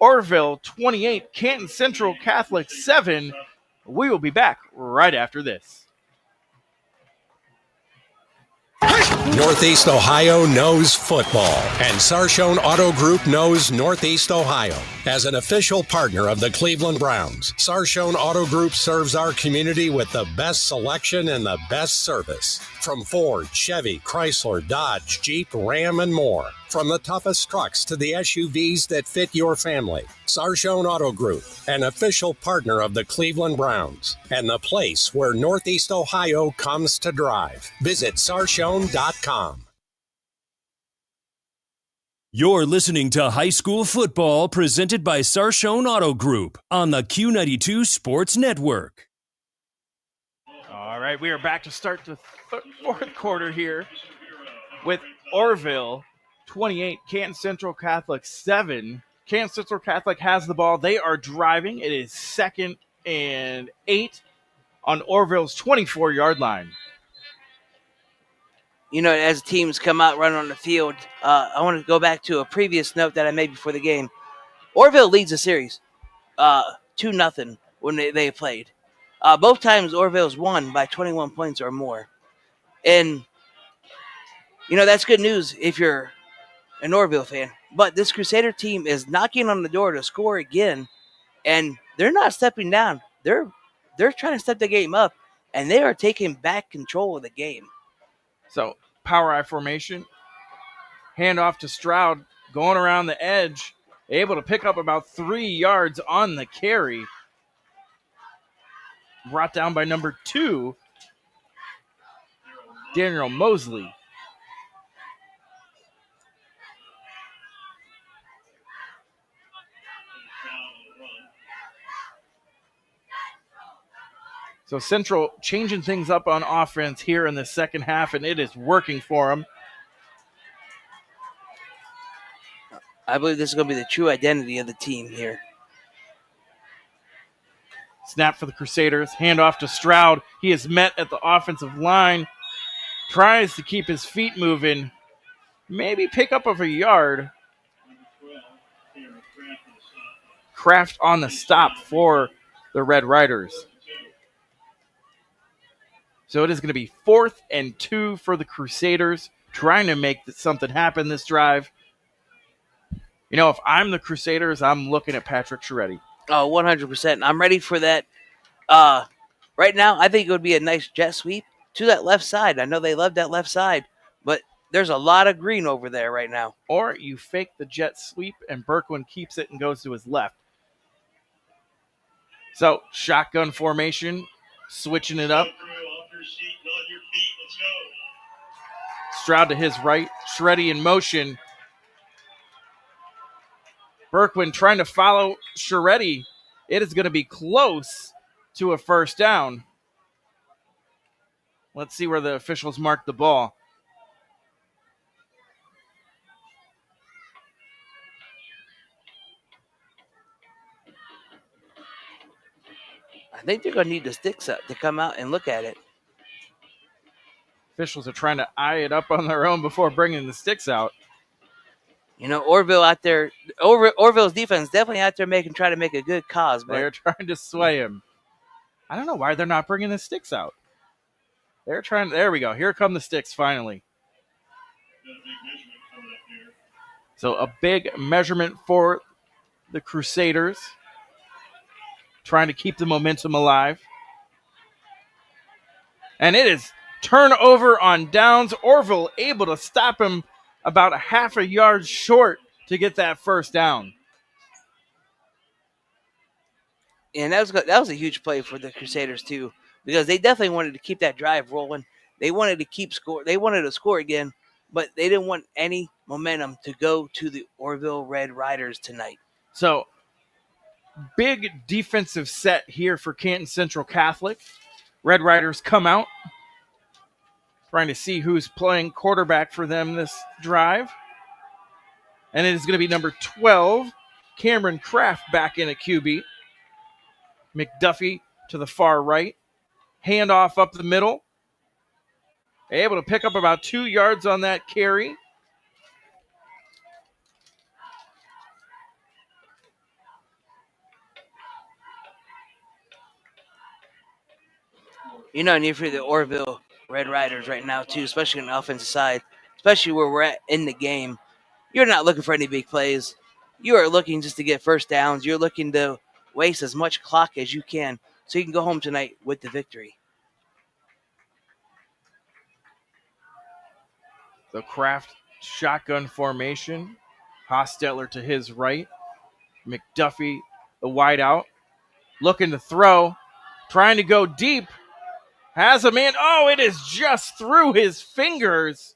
Speaker 3: Orrville 28, Canton Central Catholic 7. We will be back right after this.
Speaker 5: Northeast Ohio knows football, and Sarshone Auto Group knows Northeast Ohio. As an official partner of the Cleveland Browns, Sarshone Auto Group serves our community with the best selection and the best service. From Ford, Chevy, Chrysler, Dodge, Jeep, Ram, and more. From the toughest trucks to the SUVs that fit your family. Sarshone Auto Group, an official partner of the Cleveland Browns, and the place where Northeast Ohio comes to drive. Visit sarshone.com.
Speaker 1: You're listening to High School Football presented by Sarshone Auto Group on the Q92 Sports Network.
Speaker 3: All right, we are back to start the fourth quarter here with Orrville 28, Canton Central Catholic 7. Canton Central Catholic has the ball. They are driving. It is 2nd and 8 on Orrville's 24-yard line.
Speaker 17: As teams come out running on the field, I want to go back to a previous note that I made before the game. Orrville leads the series 2-0 when they played. Both times Orrville's won by 21 points or more. And, that's good news if you're an Orrville fan. But this Crusader team is knocking on the door to score again, and they're not stepping down. They're trying to step the game up, and they are taking back control of the game.
Speaker 3: So, power I formation. Hand off to Stroud. going around the edge, able to pick up about 3 yards on the carry. Brought down by number 2, Daniel Mosley. So Central changing things up on offense here in the second half, and it is working for them.
Speaker 17: I believe this is going to be the true identity of the team here.
Speaker 3: Snap for the Crusaders. Handoff to Stroud. He is met at the offensive line. Tries to keep his feet moving. Maybe pick up of a yard. Kraft on the stop for the Red Riders. So it is going to be 4th and 2 for the Crusaders, trying to make something happen this drive. You know, if I'm the Crusaders, I'm looking at Patrick Scheretti.
Speaker 17: Oh, 100%. I'm ready for that. Right now, I think it would be a nice jet sweep to that left side. I know they love that left side, but there's a lot of green over there right now.
Speaker 3: Or you fake the jet sweep and Berkwin keeps it and goes to his left. So, shotgun formation, switching it up. Stroud to his right, Scheretti in motion. Berkwin trying to follow Scheretti. It is going to be close to a first down. Let's see where the officials mark the ball.
Speaker 17: I think they're going to need the sticks up to come out and look at it.
Speaker 3: Officials are trying to eye it up on their own before bringing the sticks out.
Speaker 17: You know, Orrville out there, Orrville's defense definitely out there trying to make a good cause. But
Speaker 3: they're trying to sway him. I don't know why they're not bringing the sticks out. They're trying. There we go. Here come the sticks finally. So a big measurement for the Crusaders. Trying to keep the momentum alive. And it is turnover on downs. Orrville able to stop him about a half a yard short to get that first down.
Speaker 17: And that was a huge play for the Crusaders too, because they definitely wanted to keep that drive rolling. They wanted to keep score. They wanted to score again, but they didn't want any momentum to go to the Orrville Red Riders tonight.
Speaker 3: So, big defensive set here for Canton Central Catholic. Red Riders come out, trying to see who's playing quarterback for them this drive. And it is going to be number 12, Cameron Kraft, back in at QB. McDuffie to the far right. Handoff up the middle. Able to pick up about 2 yards on that carry.
Speaker 17: You know, need for the Orrville Red Riders right now too, especially on the offensive side, especially where we're at in the game. You're not looking for any big plays. You are looking just to get first downs. You're looking to waste as much clock as you can so you can go home tonight with the victory.
Speaker 3: The Kraft shotgun formation. Hostetler to his right. McDuffie, the wide out. Looking to throw. Trying to go deep. Has a man. Oh, it is just through his fingers.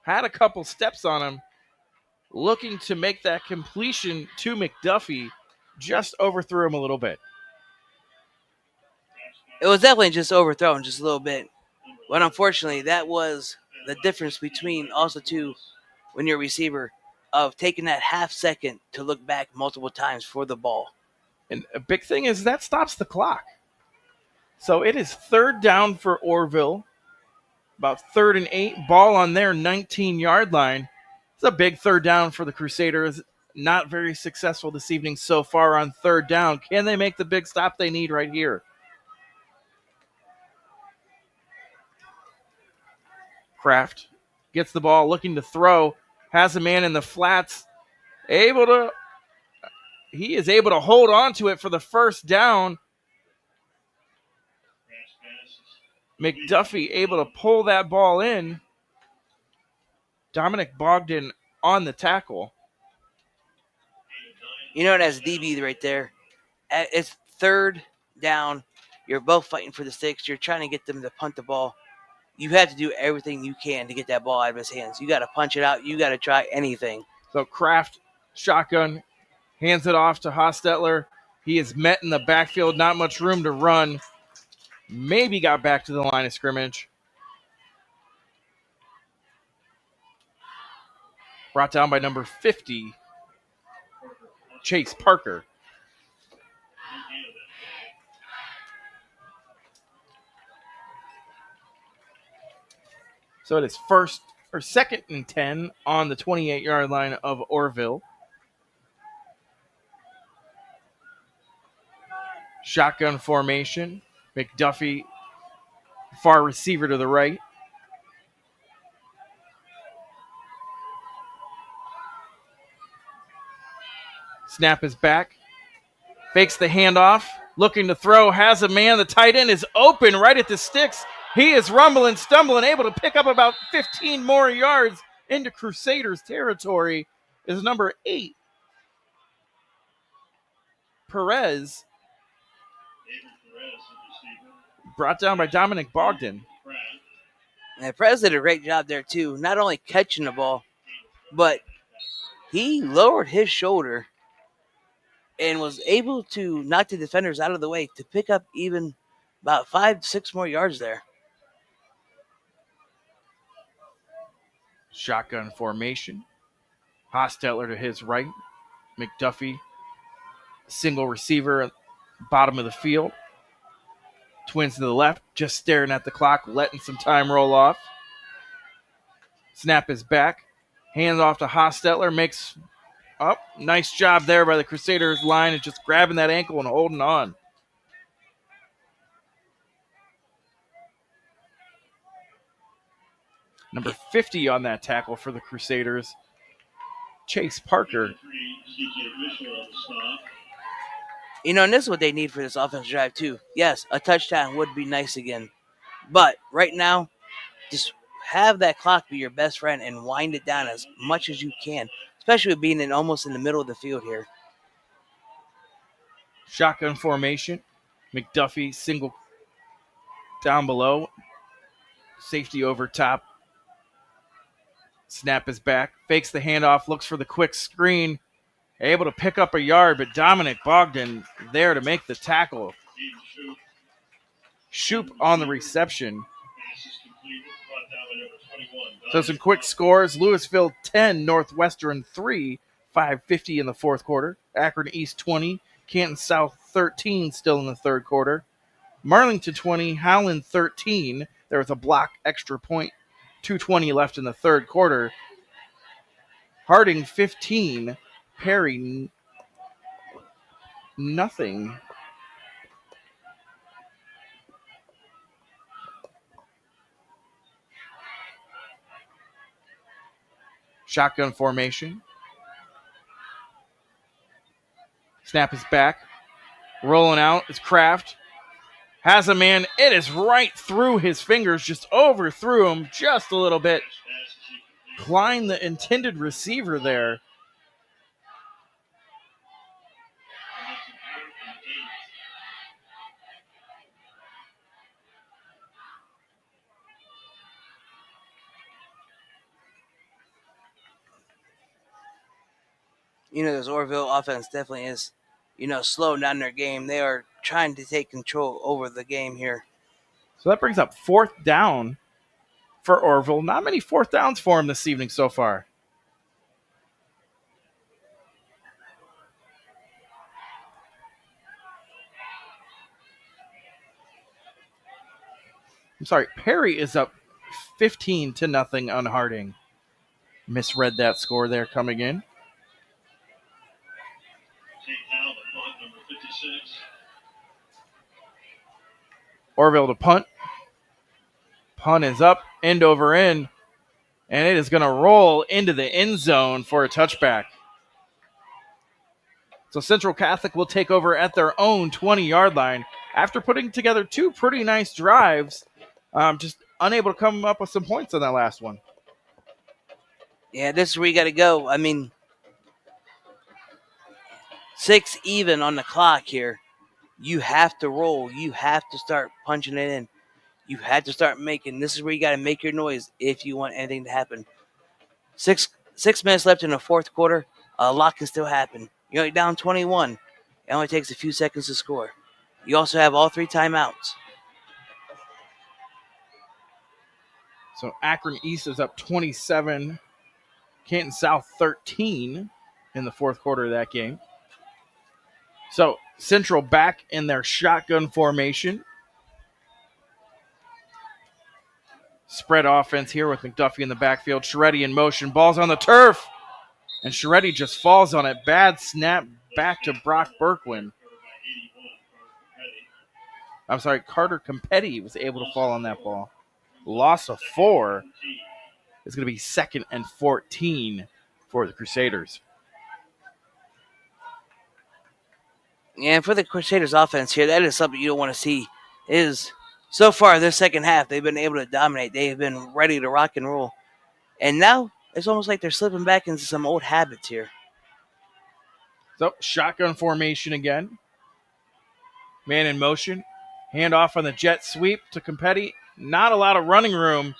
Speaker 3: Had a couple steps on him. Looking to make that completion to McDuffie. Just overthrew him a little bit.
Speaker 17: It was definitely just overthrown just a little bit. But unfortunately, that was the difference between also, too, when you're a receiver, of taking that half second to look back multiple times for the ball.
Speaker 3: And a big thing is that stops the clock. So it is third down for Orrville. About 3rd and 8. Ball on their 19-yard line. It's a big third down for the Crusaders. Not very successful this evening so far on third down. Can they make the big stop they need right here? Kraft gets the ball, looking to throw. Has a man in the flats. He is able to hold on to it for the first down. McDuffie able to pull that ball in. Dominic Bogdan on the tackle.
Speaker 17: You know, as DB right there, it's third down. You're both fighting for the sticks. You're trying to get them to punt the ball. You have to do everything you can to get that ball out of his hands. You got to punch it out. You got to try anything.
Speaker 3: So Kraft, shotgun, hands it off to Hostetler. He is met in the backfield. Not much room to run. Maybe got back to the line of scrimmage. Brought down by number 50, Chase Parker. So it is second and 10 on the 28-yard line of Orrville. Shotgun formation. McDuffie, far receiver to the right. Snap is back. Fakes the handoff. Looking to throw. Has a man. The tight end is open right at the sticks. He is rumbling, stumbling, able to pick up about 15 more yards into Crusaders territory. Is number 8, Perez. Brought down by Dominic Bogdan.
Speaker 17: And Perez did a great job there, too. Not only catching the ball, but he lowered his shoulder and was able to knock the defenders out of the way to pick up even about 5-6 more yards there.
Speaker 3: Shotgun formation. Hostetler to his right. McDuffie, single receiver, bottom of the field. Twins to the left, just staring at the clock, letting some time roll off. Snap is back. Hands off to Hostetler, makes up. Nice job there by the Crusaders line of just grabbing that ankle and holding on. Number 50 on that tackle for the Crusaders, Chase Parker.
Speaker 17: You know, and this is what they need for this offensive drive, too. Yes, a touchdown would be nice again. But right now, just have that clock be your best friend and wind it down as much as you can, especially with being almost in the middle of the field here.
Speaker 3: Shotgun formation. McDuffie single down below. Safety over top. Snap is back. Fakes the handoff. Looks for the quick screen. Able to pick up a yard, but Dominic Bogdan there to make the tackle. Shoop on the reception. So some quick scores. Louisville 10, Northwestern 3, 5:50 in the fourth quarter. Akron East 20, Canton South 13 still in the third quarter. Marlington 20, Howland 13. There was a block extra point. 2:20 left in the third quarter. Harding 15, Perry nothing. Shotgun formation. Snap is back. Rolling out is Kraft. Has a man. It is right through his fingers. Just overthrew him just a little bit. Klein, the intended receiver there.
Speaker 17: You know, this Orrville offense definitely is, slowing down their game. They are trying to take control over the game here.
Speaker 3: So that brings up fourth down for Orrville. Not many fourth downs for him this evening so far. I'm sorry, Perry is up 15-0 on Harding. Misread that score there coming in. Orrville to punt. Punt is up, end over end, and it is going to roll into the end zone for a touchback. So Central Catholic will take over at their own 20-yard line after putting together two pretty nice drives. Just unable to come up with some points on that last one.
Speaker 17: Yeah, this is where you got to go. I mean, 6 even on the clock here. You have to roll. You have to start punching it in. You had to start making. This is where you got to make your noise if you want anything to happen. Six minutes left in the fourth quarter. A lot can still happen. You're only down 21. It only takes a few seconds to score. You also have all 3 timeouts.
Speaker 3: So Akron East is up 27. Canton South 13 in the fourth quarter of that game. So Central back in their shotgun formation. Spread offense here with McDuffie in the backfield. Sharetti in motion. Ball's on the turf. And Sharetti just falls on it. Bad snap back to Brock Berkwin. I'm sorry, Carter Competti was able to fall on that ball. Loss of 4 is going to be 2nd and 14 for the Crusaders.
Speaker 17: And for the Crusaders offense here, that is something you don't want to see. Is so far this second half, they've been able to dominate. They've been ready to rock and roll. And now it's almost like they're slipping back into some old habits here.
Speaker 3: So shotgun formation again. Man in motion. Handoff on the jet sweep to Competti. Not a lot of running room.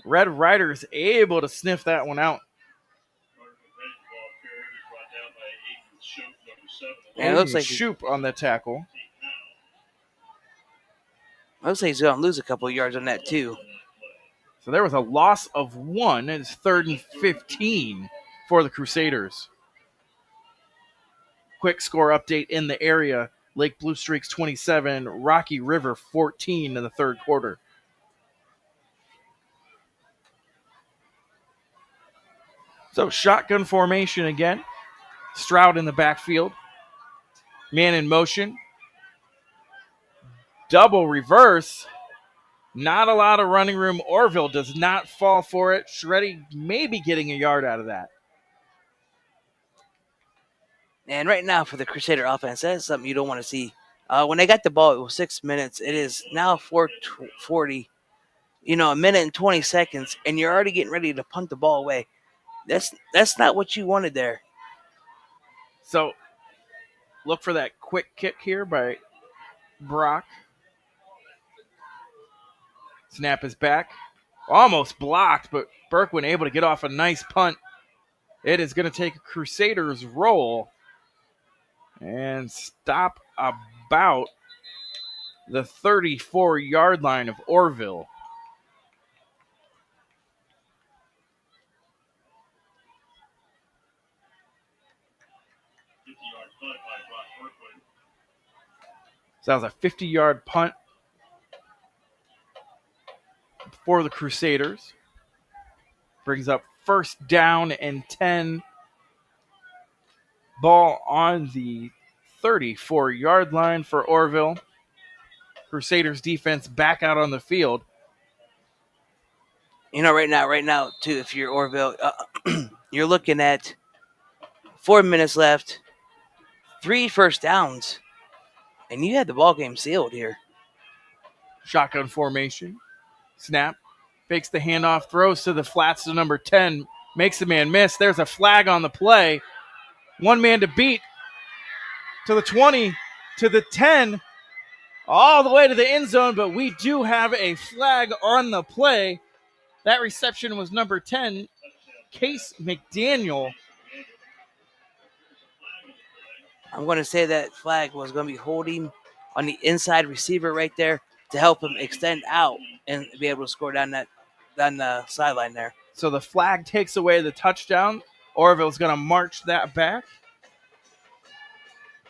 Speaker 3: Red Riders able to sniff that one out.
Speaker 17: And it looks like
Speaker 3: Shoop on the tackle.
Speaker 17: Looks like he's going to lose a couple of yards on that too.
Speaker 3: So there was a loss of 1. It's 3rd and 15 for the Crusaders. Quick score update in the area. Lake Blue Streaks 27, Rocky River 14 in the third quarter. So shotgun formation again. Stroud in the backfield. Man in motion. Double reverse. Not a lot of running room. Orrville does not fall for it. Sharetti maybe getting a yard out of that.
Speaker 17: And right now for the Crusader offense, that's something you don't want to see. When they got the ball, it was 6 minutes. It is now 4:40. A minute and 20 seconds, and you're already getting ready to punt the ball away. That's not what you wanted there.
Speaker 3: So look for that quick kick here by Brock. Snap is back. Almost blocked, but Berkwin able to get off a nice punt. It is going to take a Crusaders roll and stop about the 34-yard line of Orrville. So that was a 50-yard punt for the Crusaders. Brings up 1st down and 10. Ball on the 34-yard line for Orrville. Crusaders defense back out on the field.
Speaker 17: Right now, too, if you're Orrville, you're looking at 4 minutes left, 3 first downs, and you had the ball game sealed here.
Speaker 3: Shotgun formation. Snap. Fakes the handoff. Throws to the flats to number 10. Makes the man miss. There's a flag on the play. 1 man to beat. To the 20. To the 10. All the way to the end zone. But we do have a flag on the play. That reception was number 10. Case McDaniel.
Speaker 17: I'm going to say that flag was going to be holding on the inside receiver right there to help him extend out and be able to score down the sideline there.
Speaker 3: So the flag takes away the touchdown. Orrville's going to march that back.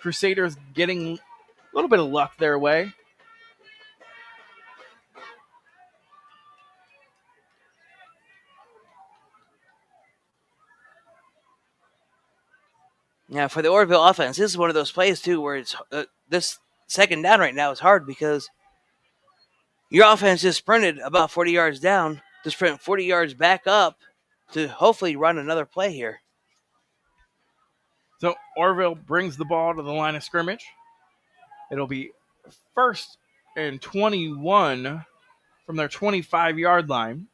Speaker 3: Crusaders getting a little bit of luck their way.
Speaker 17: Yeah, for the Orrville offense, this is one of those plays, too, where it's this second down right now is hard because your offense just sprinted about 40 yards down to sprint 40 yards back up to hopefully run another play here.
Speaker 3: So Orrville brings the ball to the line of scrimmage. It'll be 1st and 21 from their 25-yard line.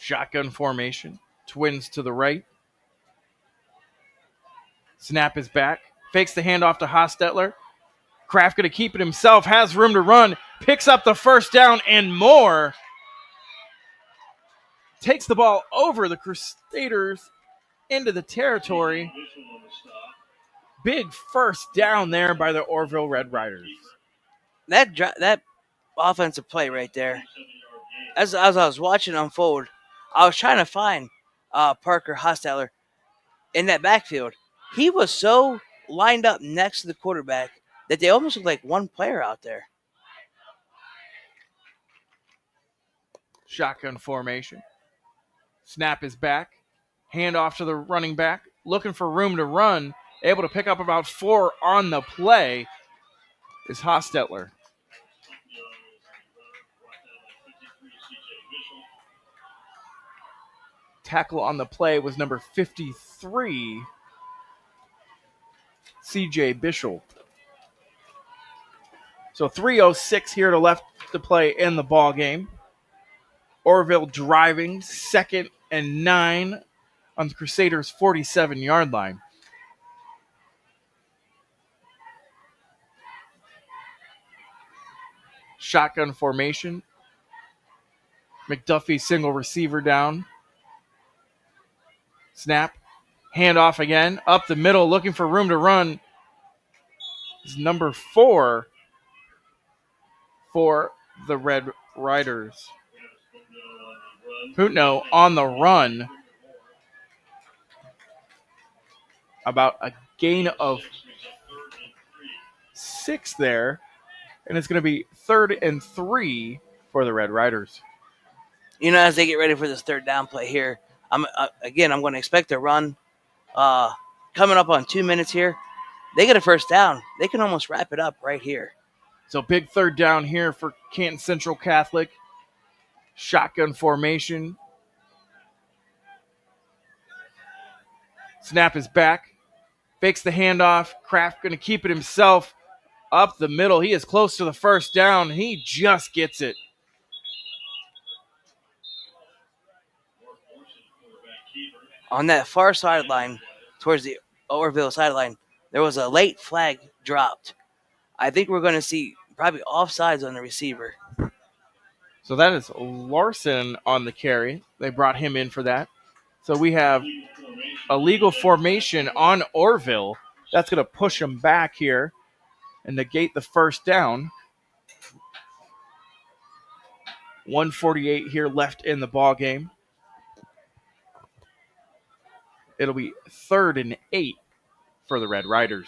Speaker 3: Shotgun formation. Twins to the right. Snap is back. Fakes the handoff to Hostetler. Kraft going to keep it himself. Has room to run. Picks up the first down and more. Takes the ball over the Crusaders into the territory. Big first down there by the Orrville Red Riders.
Speaker 17: That offensive play right there, as I was watching unfold, I was trying to find Parker Hostetler in that backfield. He was so lined up next to the quarterback that they almost looked like one player out there.
Speaker 3: Shotgun formation. Snap is back. Hand off to the running back. Looking for room to run. Able to pick up about 4 on the play is Hostetler. Tackle on the play was number 53, C.J. Bishel. So 3:06 here to left to play in the ball game. Orrville driving, 2nd and 9 on the Crusaders' 47-yard line. Shotgun formation. McDuffie single receiver down. Snap. Handoff again. Up the middle, looking for room to run. Is number 4 for the Red Riders. Putno on the run. About a gain of 6 there. And it's going to be 3rd and 3 for the Red Riders.
Speaker 17: You know, as they get ready for this third down play here, I'm going to expect a run. Coming up on 2 minutes here, they get a first down. They can almost wrap it up right here.
Speaker 3: So big third down here for Canton Central Catholic. Shotgun formation. Snap is back. Fakes the handoff. Kraft going to keep it himself. Up the middle. He is close to the first down. He just gets it.
Speaker 17: On that far sideline, towards the Orrville sideline, there was a late flag dropped. I think we're going to see probably offsides on the receiver.
Speaker 3: So that is Larson on the carry. They brought him in for that. So we have a legal formation on Orrville. That's going to push him back here and negate the first down. 1:48 here left in the ball game. It'll be 3rd and 8 for the Red Riders.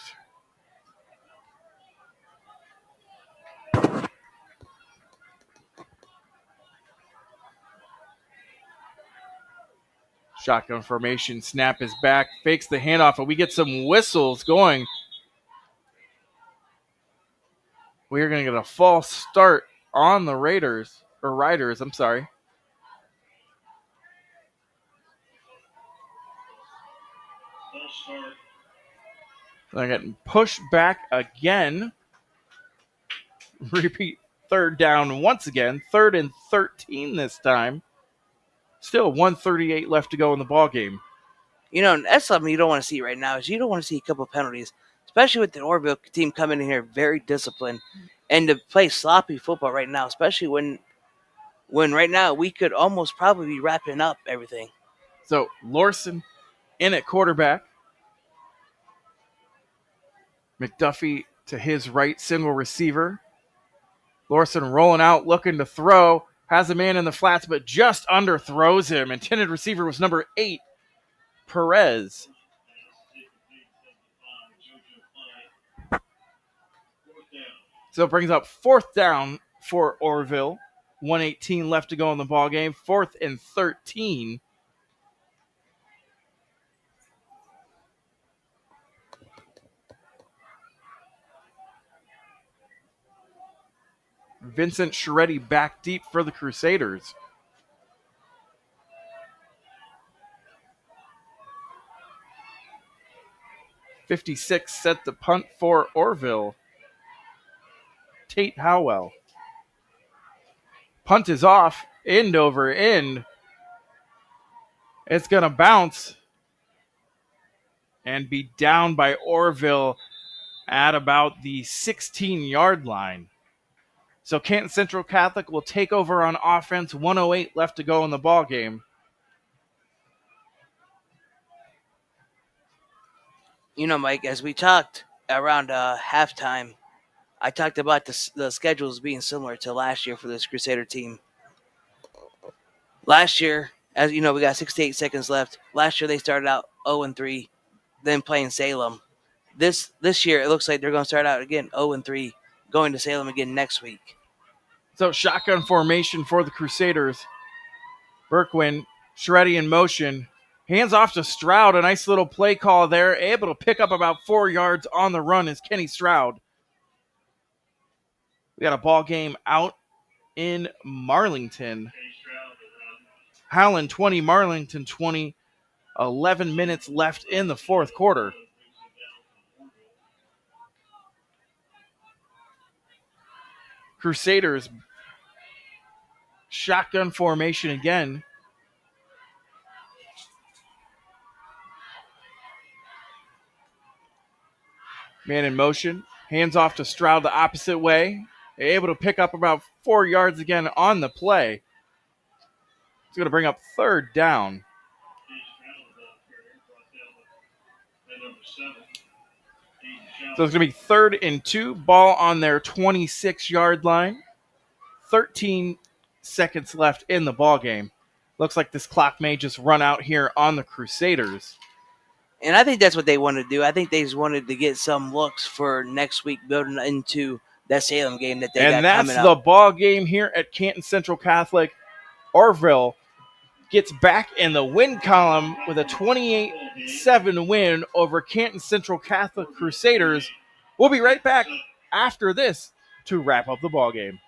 Speaker 3: Shotgun formation. Snap is back. Fakes the handoff, and we get some whistles going. We are going to get a false start on the Riders. I'm sorry. They're getting pushed back again. Repeat, 3rd down once again. 3rd and 13 this time. Still 1:38 left to go in the ball game.
Speaker 17: You know, that's something you don't want to see right now. Is you don't want to see a couple of penalties, especially with the Orrville team coming in here very disciplined and to play sloppy football right now, especially when right now we could almost probably be wrapping up everything.
Speaker 3: So Larson in at quarterback. McDuffie to his right, single receiver. Larson rolling out, looking to throw. Has a man in the flats, but just underthrows him. Intended receiver was number 8, Perez. So it brings up 4th down for Orrville. 1:18 left to go in the ball game. 4th and 13. Vincent Scheretti back deep for the Crusaders. .56 set the punt for Orrville. Tate Howell. Punt is off, end over end. It's going to bounce and be down by Orrville at about the 16-yard line. So Canton Central Catholic will take over on offense. 1:08 left to go in the ball game.
Speaker 17: You know, Mike, as we talked around halftime, I talked about the schedules being similar to last year for this Crusader team. Last year, as you know, we got 68 seconds left. Last year they started out 0-3, then playing Salem. This year it looks like they're going to start out again 0-3, going to Salem again next week.
Speaker 3: So shotgun formation for the Crusaders. Berkwin, Shreddy in motion. Hands off to Stroud. A nice little play call there. Able to pick up about 4 yards on the run is Kenny Stroud. We got a ball game out in Marlington. Howland 20, Marlington 20. 11 minutes left in the fourth quarter. Crusaders shotgun formation again. Man in motion. Hands off to Stroud the opposite way. Able to pick up about 4 yards again on the play. It's going to bring up third down. So it's going to be 3rd and 2. Ball on their 26-yard line. 13 seconds left in the ball game. Looks like this clock may just run out here on the Crusaders.
Speaker 17: And I think that's what they wanted to do. I think they just wanted to get some looks for next week building into that Salem game that they got coming up.
Speaker 3: And that's the ball game here at Canton Central Catholic. Orrville gets back in the win column with a 28-7 win over Canton Central Catholic Crusaders. We'll be right back after this to wrap up the ball game.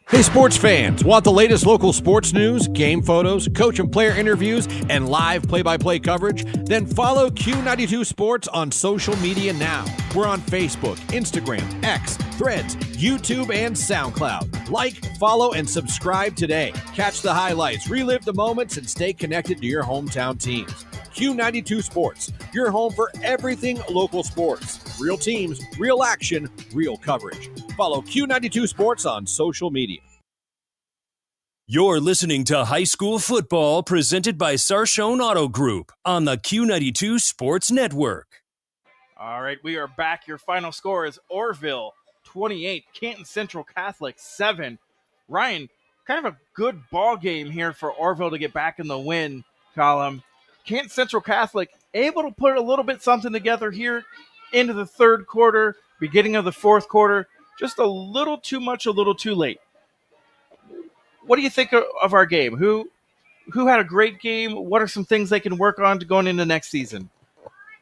Speaker 10: Hey, sports fans, want the latest local sports news, game photos, coach and player interviews, and live play-by-play coverage? Then follow Q92 Sports on social media now. We're on Facebook, Instagram, X, Threads, YouTube, and SoundCloud. Like, follow, and subscribe today. Catch the highlights, relive the moments, and stay connected to your hometown teams. Q92 Sports, your home for everything local sports. Real teams, real action, real coverage. Follow Q92 Sports on social media.
Speaker 1: You're listening to High School Football presented by Sarshone Auto Group on the Q92 Sports Network.
Speaker 3: All right, we are back. Your final score is Orrville 28, Canton Central Catholic 7. Ryan, kind of a good ball game here for Orrville to get back in the win column. Canton Central Catholic able to put a little bit something together here into the third quarter, beginning of the fourth quarter. Just a little too much, a little too late. What do you think of our game? Who had a great game? What are some things they can work on to going into next season?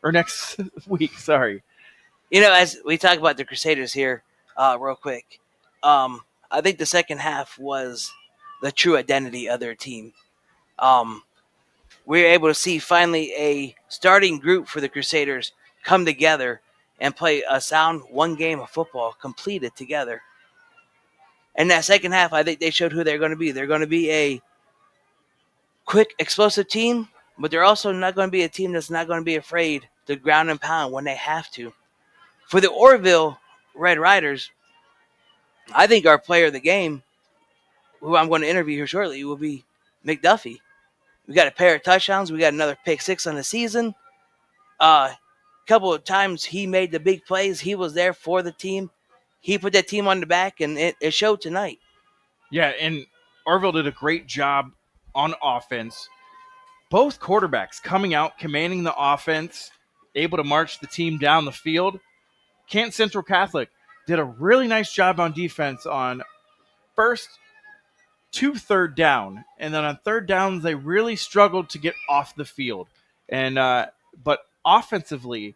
Speaker 3: Or next week, sorry.
Speaker 17: You know, as we talk about the Crusaders here real quick, I think the second half was the true identity of their team. We were able to see finally a starting group for the Crusaders come together and play a sound one game of football completed together. And that second half, I think they showed who they're going to be. They're going to be a quick, explosive team, but they're also not going to be a team that's not going to be afraid to ground and pound when they have to. For the Orrville Red Riders, I think our player of the game, who I'm going to interview here shortly, will be McDuffie. We got a pair of touchdowns. We got another pick 6 on the season. Couple of times he made the big plays. He was there for the team. He put that team on the back, and it showed tonight.
Speaker 3: Yeah, and Orrville did a great job on offense. Both quarterbacks coming out, commanding the offense, able to march the team down the field. Canton Central Catholic did a really nice job on defense on first to third down. And then on third downs, they really struggled to get off the field. And but offensively,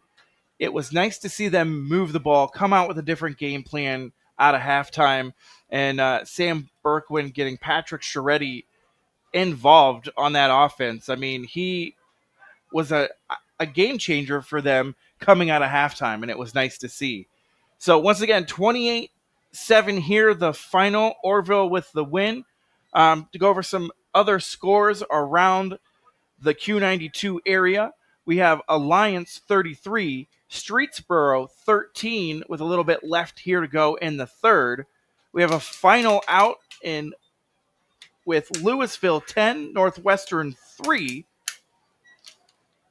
Speaker 3: it was nice to see them move the ball, come out with a different game plan out of halftime. And Sam Berkwin getting Patrick Sharetti involved on that offense. I mean, he was a game changer for them coming out of halftime, and it was nice to see. So once again, 28-7 here, the final. Orrville with the win. To go over some other scores around the Q92 area, we have Alliance 33, Streetsboro 13, with a little bit left here to go in the third. We have a final out with Louisville 10, Northwestern 3.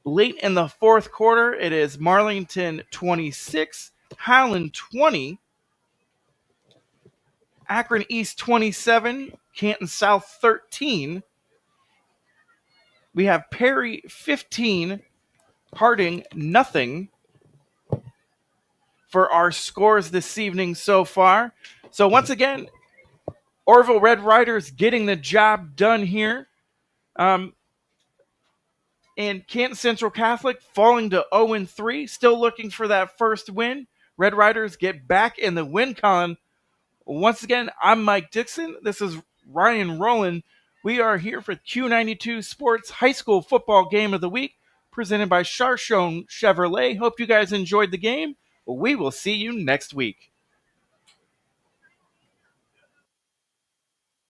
Speaker 3: Late in the fourth quarter, it is Marlington 26, Highland 20, Akron East 27, Canton South 13. We have Perry 15, Harding nothing for our scores this evening so far. So once again, Orrville Red Riders getting the job done here. And Canton Central Catholic falling to 0-3, still looking for that first win. Red Riders get back in the win column. Once again, I'm Mike Dixon. This is Ryan Rowland. We are here for Q92 Sports High School Football Game of the Week, presented by Charshone Chevrolet. Hope you guys enjoyed the game. We will see you next week.